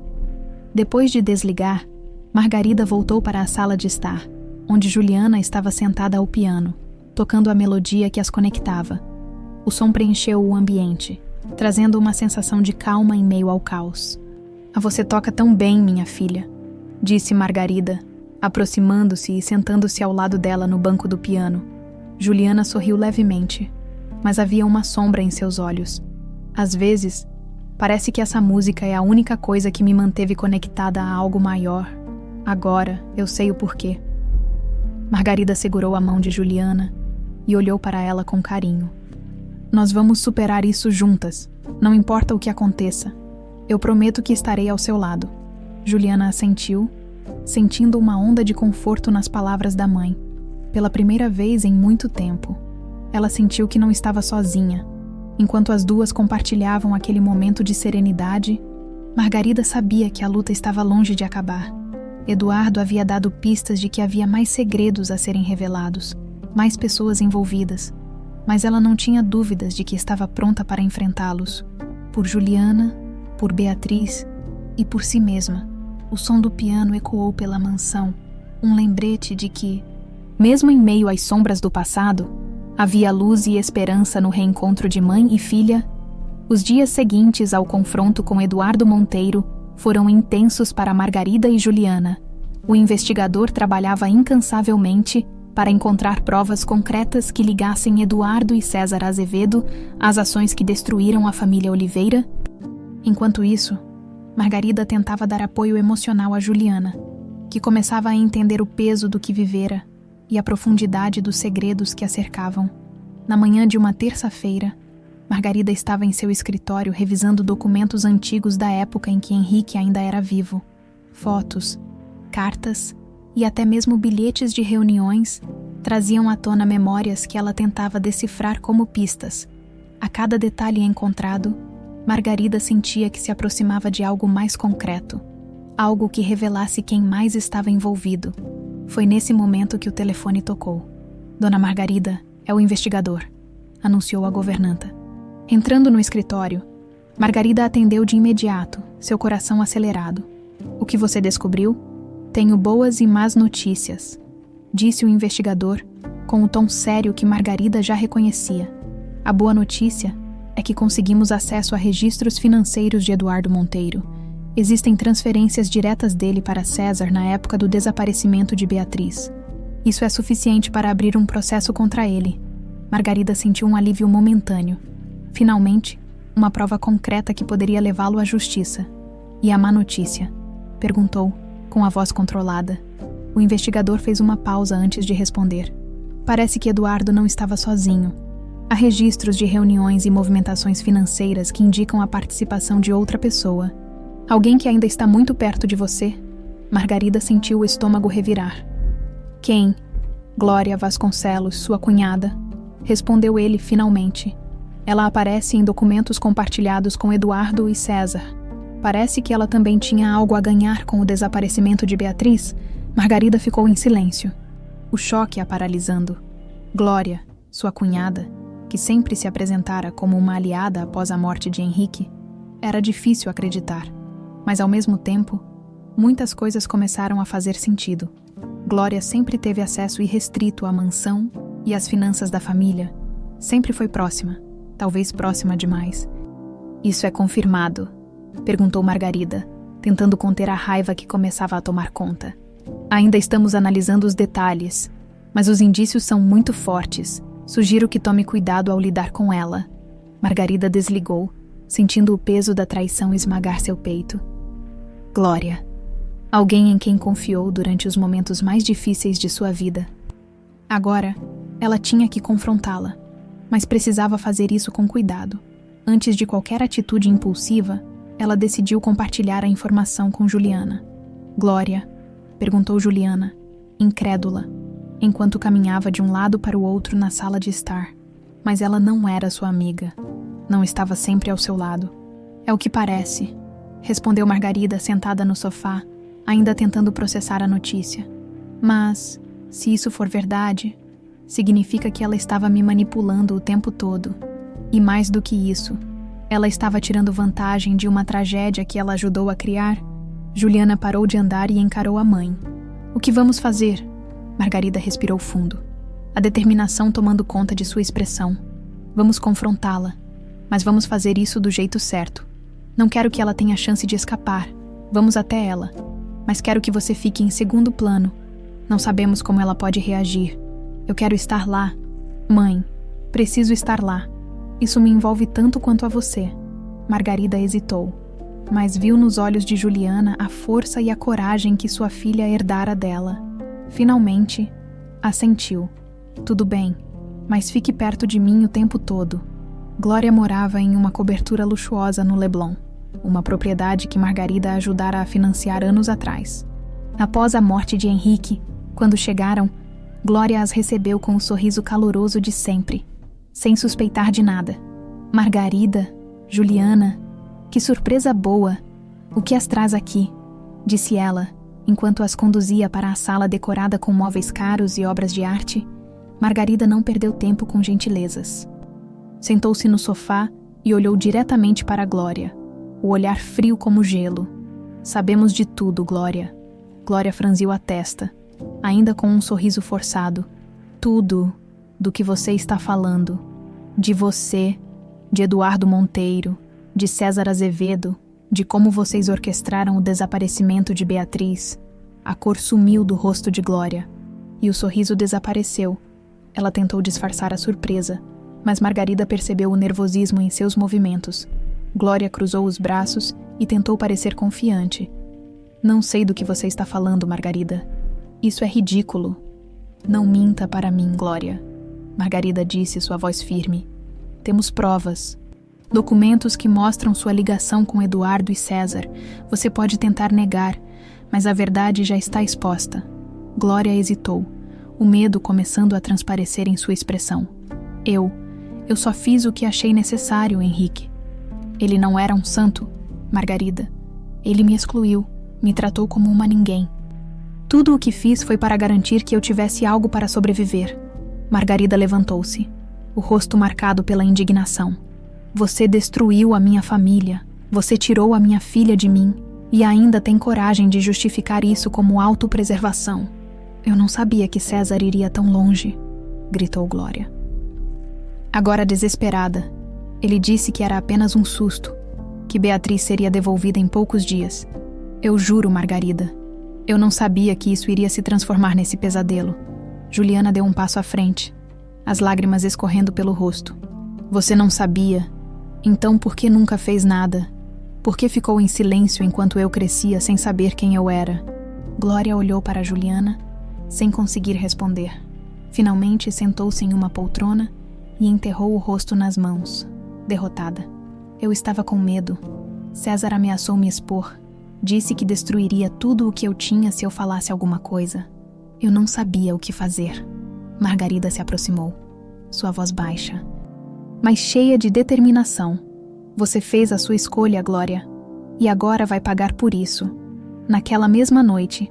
Speaker 1: Depois de desligar, Margarida voltou para a sala de estar, onde Juliana estava sentada ao piano, tocando a melodia que as conectava. O som preencheu o ambiente, trazendo uma sensação de calma em meio ao caos. Você toca tão bem, minha filha, disse Margarida, aproximando-se e sentando-se ao lado dela no banco do piano. Juliana sorriu levemente, mas havia uma sombra em seus olhos. Às vezes, parece que essa música é a única coisa que me manteve conectada a algo maior. Agora, eu sei o porquê. Margarida segurou a mão de Juliana e olhou para ela com carinho. Nós vamos superar isso juntas, não importa o que aconteça. Eu prometo que estarei ao seu lado. Juliana assentiu, sentindo uma onda de conforto nas palavras da mãe. Pela primeira vez em muito tempo, ela sentiu que não estava sozinha. Enquanto as duas compartilhavam aquele momento de serenidade, Margarida sabia que a luta estava longe de acabar. Eduardo havia dado pistas de que havia mais segredos a serem revelados, mais pessoas envolvidas, mas ela não tinha dúvidas de que estava pronta para enfrentá-los. Por Juliana, por Beatriz e por si mesma. O som do piano ecoou pela mansão, um lembrete de que, mesmo em meio às sombras do passado, havia luz e esperança no reencontro de mãe e filha. Os dias seguintes ao confronto com Eduardo Monteiro foram intensos para Margarida e Juliana. O investigador trabalhava incansavelmente para encontrar provas concretas que ligassem Eduardo e César Azevedo às ações que destruíram a família Oliveira. Enquanto isso, Margarida tentava dar apoio emocional a Juliana, que começava a entender o peso do que vivera e a profundidade dos segredos que a cercavam. Na manhã de uma terça-feira, Margarida estava em seu escritório revisando documentos antigos da época em que Henrique ainda era vivo. Fotos, cartas e até mesmo bilhetes de reuniões traziam à tona memórias que ela tentava decifrar como pistas. A cada detalhe encontrado, Margarida sentia que se aproximava de algo mais concreto, algo que revelasse quem mais estava envolvido. Foi nesse momento que o telefone tocou. Dona Margarida, é o investigador, anunciou a governanta. Entrando no escritório, Margarida atendeu de imediato, seu coração acelerado. O que você descobriu? Tenho boas e más notícias, disse o investigador, com o tom sério que Margarida já reconhecia. A boa notícia é que conseguimos acesso a registros financeiros de Eduardo Monteiro. Existem transferências diretas dele para César na época do desaparecimento de Beatriz. Isso é suficiente para abrir um processo contra ele. Margarida sentiu um alívio momentâneo. Finalmente, uma prova concreta que poderia levá-lo à justiça. E a má notícia? Perguntou, com a voz controlada. O investigador fez uma pausa antes de responder. Parece que Eduardo não estava sozinho. Há registros de reuniões e movimentações financeiras que indicam a participação de outra pessoa. Alguém que ainda está muito perto de você? Margarida sentiu o estômago revirar. Quem? Glória Vasconcelos, sua cunhada. Respondeu ele finalmente. Ela aparece em documentos compartilhados com Eduardo e César. Parece que ela também tinha algo a ganhar com o desaparecimento de Beatriz. Margarida ficou em silêncio, o choque a paralisando. Glória, sua cunhada, que sempre se apresentara como uma aliada após a morte de Henrique, era difícil acreditar. Mas ao mesmo tempo, muitas coisas começaram a fazer sentido. Glória sempre teve acesso irrestrito à mansão e às finanças da família. Sempre foi próxima, talvez próxima demais. Isso é confirmado? Perguntou Margarida, tentando conter a raiva que começava a tomar conta. Ainda estamos analisando os detalhes, mas os indícios são muito fortes. Sugiro que tome cuidado ao lidar com ela. Margarida desligou, sentindo o peso da traição esmagar seu peito. Glória. Alguém em quem confiou durante os momentos mais difíceis de sua vida. Agora, ela tinha que confrontá-la, mas precisava fazer isso com cuidado. Antes de qualquer atitude impulsiva, ela decidiu compartilhar a informação com Juliana. Glória, perguntou Juliana, incrédula, enquanto caminhava de um lado para o outro na sala de estar. Mas ela não era sua amiga. Não estava sempre ao seu lado. É o que parece, respondeu Margarida sentada no sofá, ainda tentando processar a notícia. Mas, se isso for verdade, significa que ela estava me manipulando o tempo todo. E mais do que isso, ela estava tirando vantagem de uma tragédia que ela ajudou a criar. Juliana parou de andar e encarou a mãe. O que vamos fazer? Margarida respirou fundo, a determinação tomando conta de sua expressão. Vamos confrontá-la, mas vamos fazer isso do jeito certo. Não quero que ela tenha chance de escapar. Vamos até ela, mas quero que você fique em segundo plano. Não sabemos como ela pode reagir. Eu quero estar lá. Mãe, preciso estar lá. Isso me envolve tanto quanto a você. Margarida hesitou, mas viu nos olhos de Juliana a força e a coragem que sua filha herdara dela. Finalmente, assentiu. Tudo bem, mas fique perto de mim o tempo todo. Glória morava em uma cobertura luxuosa no Leblon, uma propriedade que Margarida ajudara a financiar anos atrás. Após a morte de Henrique, quando chegaram, Glória as recebeu com o sorriso caloroso de sempre, sem suspeitar de nada. Margarida, Juliana, que surpresa boa! O que as traz aqui? Disse ela, enquanto as conduzia para a sala decorada com móveis caros e obras de arte. Margarida não perdeu tempo com gentilezas. Sentou-se no sofá e olhou diretamente para Glória, o olhar frio como gelo. Sabemos de tudo, Glória. Glória franziu a testa, ainda com um sorriso forçado. Tudo do que você está falando. De você, de Eduardo Monteiro, de César Azevedo, de como vocês orquestraram o desaparecimento de Beatriz. A cor sumiu do rosto de Glória, e o sorriso desapareceu. Ela tentou disfarçar a surpresa, mas Margarida percebeu o nervosismo em seus movimentos. Glória cruzou os braços e tentou parecer confiante. Não sei do que você está falando, Margarida. Isso é ridículo. Não minta para mim, Glória. Margarida disse, sua voz firme. Temos provas. Documentos que mostram sua ligação com Eduardo e César. Você pode tentar negar, mas a verdade já está exposta. Glória hesitou, o medo começando a transparecer em sua expressão. Eu só fiz o que achei necessário, Henrique. Ele não era um santo, Margarida. Ele me excluiu, me tratou como uma ninguém. Tudo o que fiz foi para garantir que eu tivesse algo para sobreviver. Margarida levantou-se, o rosto marcado pela indignação. Você destruiu a minha família, você tirou a minha filha de mim e ainda tem coragem de justificar isso como autopreservação. Eu não sabia que César iria tão longe, gritou Glória. Agora desesperada, ele disse que era apenas um susto, que Beatriz seria devolvida em poucos dias. Eu juro, Margarida, eu não sabia que isso iria se transformar nesse pesadelo. Juliana deu um passo à frente, as lágrimas escorrendo pelo rosto. Você não sabia? Então por que nunca fez nada? Por que ficou em silêncio enquanto eu crescia sem saber quem eu era? Glória olhou para Juliana, sem conseguir responder. Finalmente sentou-se em uma poltrona e enterrou o rosto nas mãos, derrotada. Eu estava com medo. César ameaçou me expor. Disse que destruiria tudo o que eu tinha se eu falasse alguma coisa. Eu não sabia o que fazer. Margarida se aproximou, sua voz baixa, mas cheia de determinação. Você fez a sua escolha, Glória, e agora vai pagar por isso. Naquela mesma noite,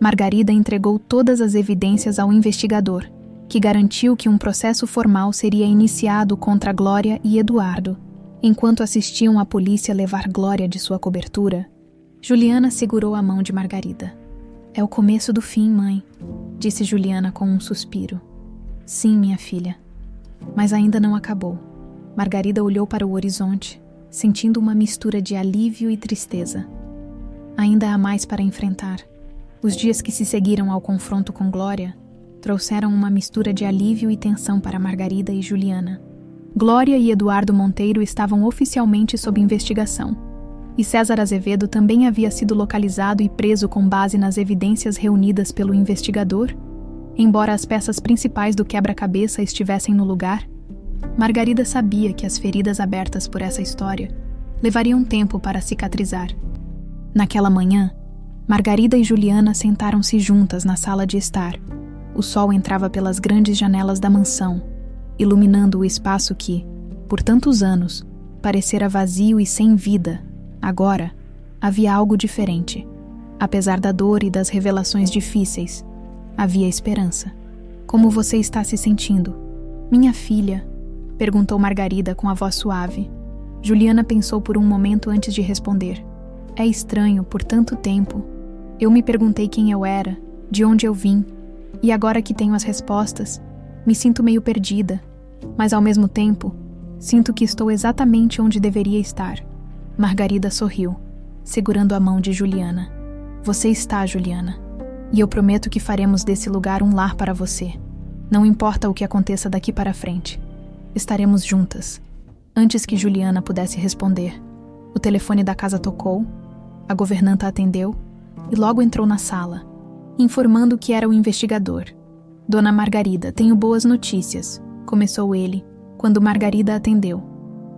Speaker 1: Margarida entregou todas as evidências ao investigador, que garantiu que um processo formal seria iniciado contra Glória e Eduardo. Enquanto assistiam a polícia levar Glória de sua cobertura, Juliana segurou a mão de Margarida. É o começo do fim, mãe, disse Juliana com um suspiro. Sim, minha filha, mas ainda não acabou. Margarida olhou para o horizonte, sentindo uma mistura de alívio e tristeza. ainda há mais para enfrentar. Os dias que se seguiram ao confronto com Glória trouxeram uma mistura de alívio e tensão para Margarida e Juliana. Glória e Eduardo Monteiro estavam oficialmente sob investigação, e César Azevedo também havia sido localizado e preso com base nas evidências reunidas pelo investigador. Embora as peças principais do quebra-cabeça estivessem no lugar, Margarida sabia que as feridas abertas por essa história levariam tempo para cicatrizar. Naquela manhã, Margarida e Juliana sentaram-se juntas na sala de estar. O sol entrava pelas grandes janelas da mansão, iluminando o espaço que, por tantos anos, parecera vazio e sem vida. Agora, havia algo diferente. Apesar da dor e das revelações difíceis, havia esperança. Como você está se sentindo? Minha filha, perguntou Margarida com a voz suave. Juliana pensou por um momento antes de responder. É estranho, por tanto tempo. Eu me perguntei quem eu era, de onde eu vim, e agora que tenho as respostas, me sinto meio perdida, mas ao mesmo tempo, sinto que estou exatamente onde deveria estar. Margarida sorriu, segurando a mão de Juliana. Você está, Juliana, e eu prometo que faremos desse lugar um lar para você. Não importa o que aconteça daqui para frente. Estaremos juntas. Antes que Juliana pudesse responder, o telefone da casa tocou, a governanta atendeu e logo entrou na sala, informando que era o investigador. Dona Margarida, tenho boas notícias, começou ele, quando Margarida atendeu.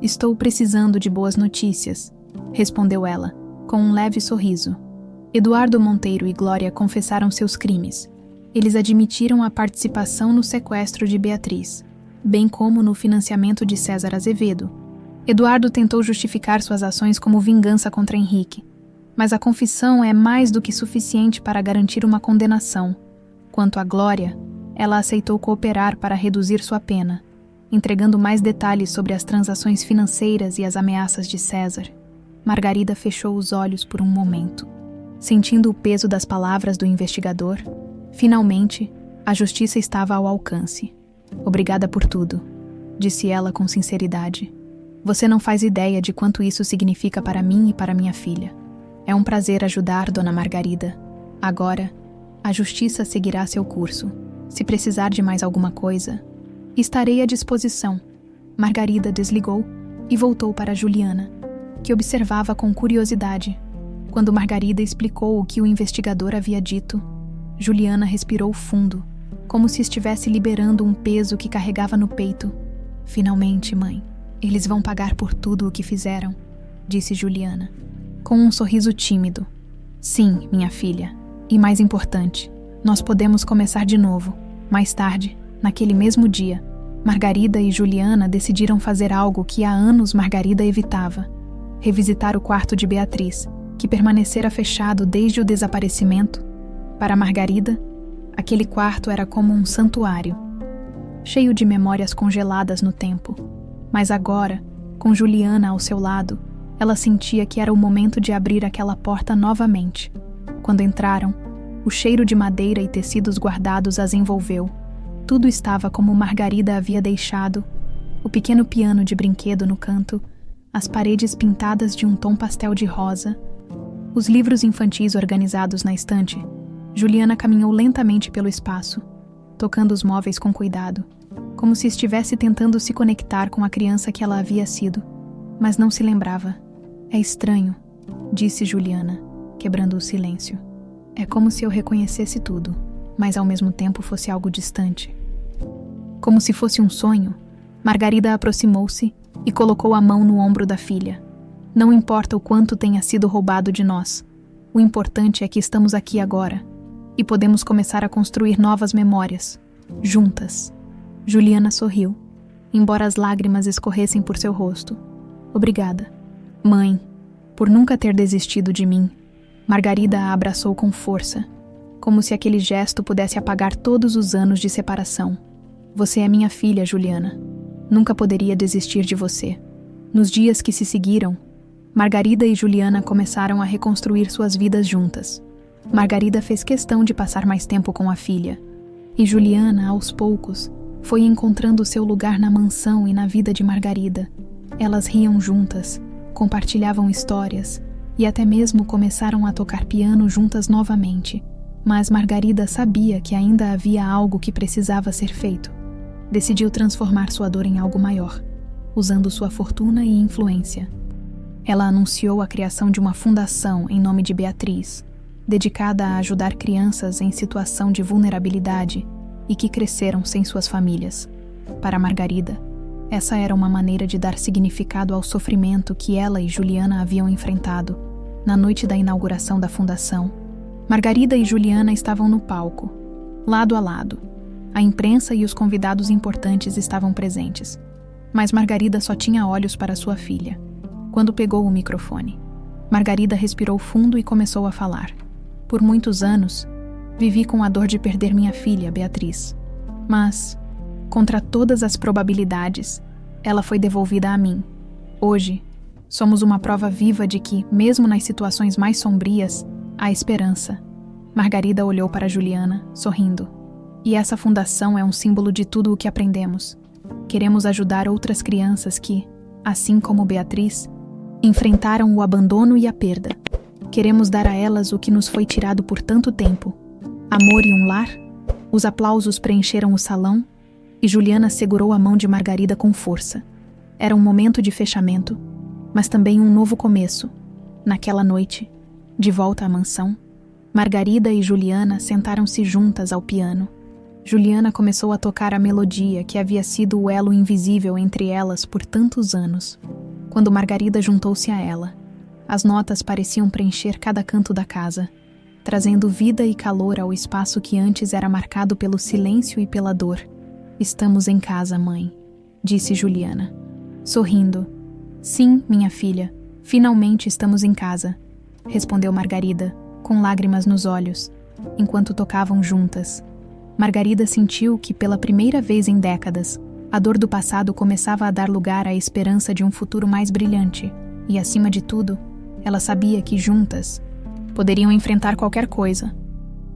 Speaker 1: Estou precisando de boas notícias, respondeu ela, com um leve sorriso. Eduardo Monteiro e Glória confessaram seus crimes. Eles admitiram a participação no sequestro de Beatriz, bem como no financiamento de César Azevedo. Eduardo tentou justificar suas ações como vingança contra Henrique, mas a confissão é mais do que suficiente para garantir uma condenação. Quanto a Glória, ela aceitou cooperar para reduzir sua pena, entregando mais detalhes sobre as transações financeiras e as ameaças de César. Margarida fechou os olhos por um momento. Sentindo o peso das palavras do investigador, finalmente, a justiça estava ao alcance. Obrigada por tudo, disse ela com sinceridade. Você não faz ideia de quanto isso significa para mim e para minha filha. É um prazer ajudar, Dona Margarida. Agora, a justiça seguirá seu curso. Se precisar de mais alguma coisa, estarei à disposição. Margarida desligou e voltou para Juliana, que observava com curiosidade. Quando Margarida explicou o que o investigador havia dito, Juliana respirou fundo, como se estivesse liberando um peso que carregava no peito. Finalmente, mãe, eles vão pagar por tudo o que fizeram, disse Juliana, com um sorriso tímido. Sim, minha filha. E mais importante, nós podemos começar de novo. Mais tarde, naquele mesmo dia, Margarida e Juliana decidiram fazer algo que há anos Margarida evitava: revisitar o quarto de Beatriz, que permanecera fechado desde o desaparecimento. Para Margarida, aquele quarto era como um santuário, cheio de memórias congeladas no tempo. Mas agora, com Juliana ao seu lado, ela sentia que era o momento de abrir aquela porta novamente. Quando entraram, o cheiro de madeira e tecidos guardados as envolveu. Tudo estava como Margarida havia deixado: o pequeno piano de brinquedo no canto, as paredes pintadas de um tom pastel de rosa, os livros infantis organizados na estante. Juliana caminhou lentamente pelo espaço, tocando os móveis com cuidado, como se estivesse tentando se conectar com a criança que ela havia sido, mas não se lembrava. É estranho, disse Juliana, quebrando o silêncio. É como se eu reconhecesse tudo, mas ao mesmo tempo fosse algo distante. Como se fosse um sonho, Margarida aproximou-se e colocou a mão no ombro da filha. Não importa o quanto tenha sido roubado de nós, o importante é que estamos aqui agora e podemos começar a construir novas memórias, juntas. Juliana sorriu, embora as lágrimas escorressem por seu rosto. Obrigada, mãe, por nunca ter desistido de mim. Margarida a abraçou com força, como se aquele gesto pudesse apagar todos os anos de separação. Você é minha filha, Juliana. Nunca poderia desistir de você. Nos dias que se seguiram, Margarida e Juliana começaram a reconstruir suas vidas juntas. Margarida fez questão de passar mais tempo com a filha, e Juliana, aos poucos, foi encontrando seu lugar na mansão e na vida de Margarida. Elas riam juntas, compartilhavam histórias, e até mesmo começaram a tocar piano juntas novamente, mas Margarida sabia que ainda havia algo que precisava ser feito. Decidiu transformar sua dor em algo maior, usando sua fortuna e influência. Ela anunciou a criação de uma fundação em nome de Beatriz, dedicada a ajudar crianças em situação de vulnerabilidade e que cresceram sem suas famílias. Para Margarida, essa era uma maneira de dar significado ao sofrimento que ela e Juliana haviam enfrentado. Na noite da inauguração da fundação, Margarida e Juliana estavam no palco, lado a lado. A imprensa e os convidados importantes estavam presentes, mas Margarida só tinha olhos para sua filha. Quando pegou o microfone, Margarida respirou fundo e começou a falar. Por muitos anos, vivi com a dor de perder minha filha, Beatriz. Mas, contra todas as probabilidades, ela foi devolvida a mim. Hoje, somos uma prova viva de que, mesmo nas situações mais sombrias, há esperança. Margarida olhou para Juliana, sorrindo. E essa fundação é um símbolo de tudo o que aprendemos. Queremos ajudar outras crianças que, assim como Beatriz, enfrentaram o abandono e a perda. Queremos dar a elas o que nos foi tirado por tanto tempo. Amor e um lar. Os aplausos preencheram o salão e Juliana segurou a mão de Margarida com força. Era um momento de fechamento, mas também um novo começo. Naquela noite, de volta à mansão, Margarida e Juliana sentaram-se juntas ao piano. Juliana começou a tocar a melodia que havia sido o elo invisível entre elas por tantos anos. Quando Margarida juntou-se a ela, as notas pareciam preencher cada canto da casa, trazendo vida e calor ao espaço que antes era marcado pelo silêncio e pela dor. "Estamos em casa, mãe", disse Juliana, sorrindo. "Sim, minha filha, finalmente estamos em casa", respondeu Margarida, com lágrimas nos olhos, enquanto tocavam juntas. Margarida sentiu que, pela primeira vez em décadas, a dor do passado começava a dar lugar à esperança de um futuro mais brilhante, e, acima de tudo, ela sabia que juntas poderiam enfrentar qualquer coisa.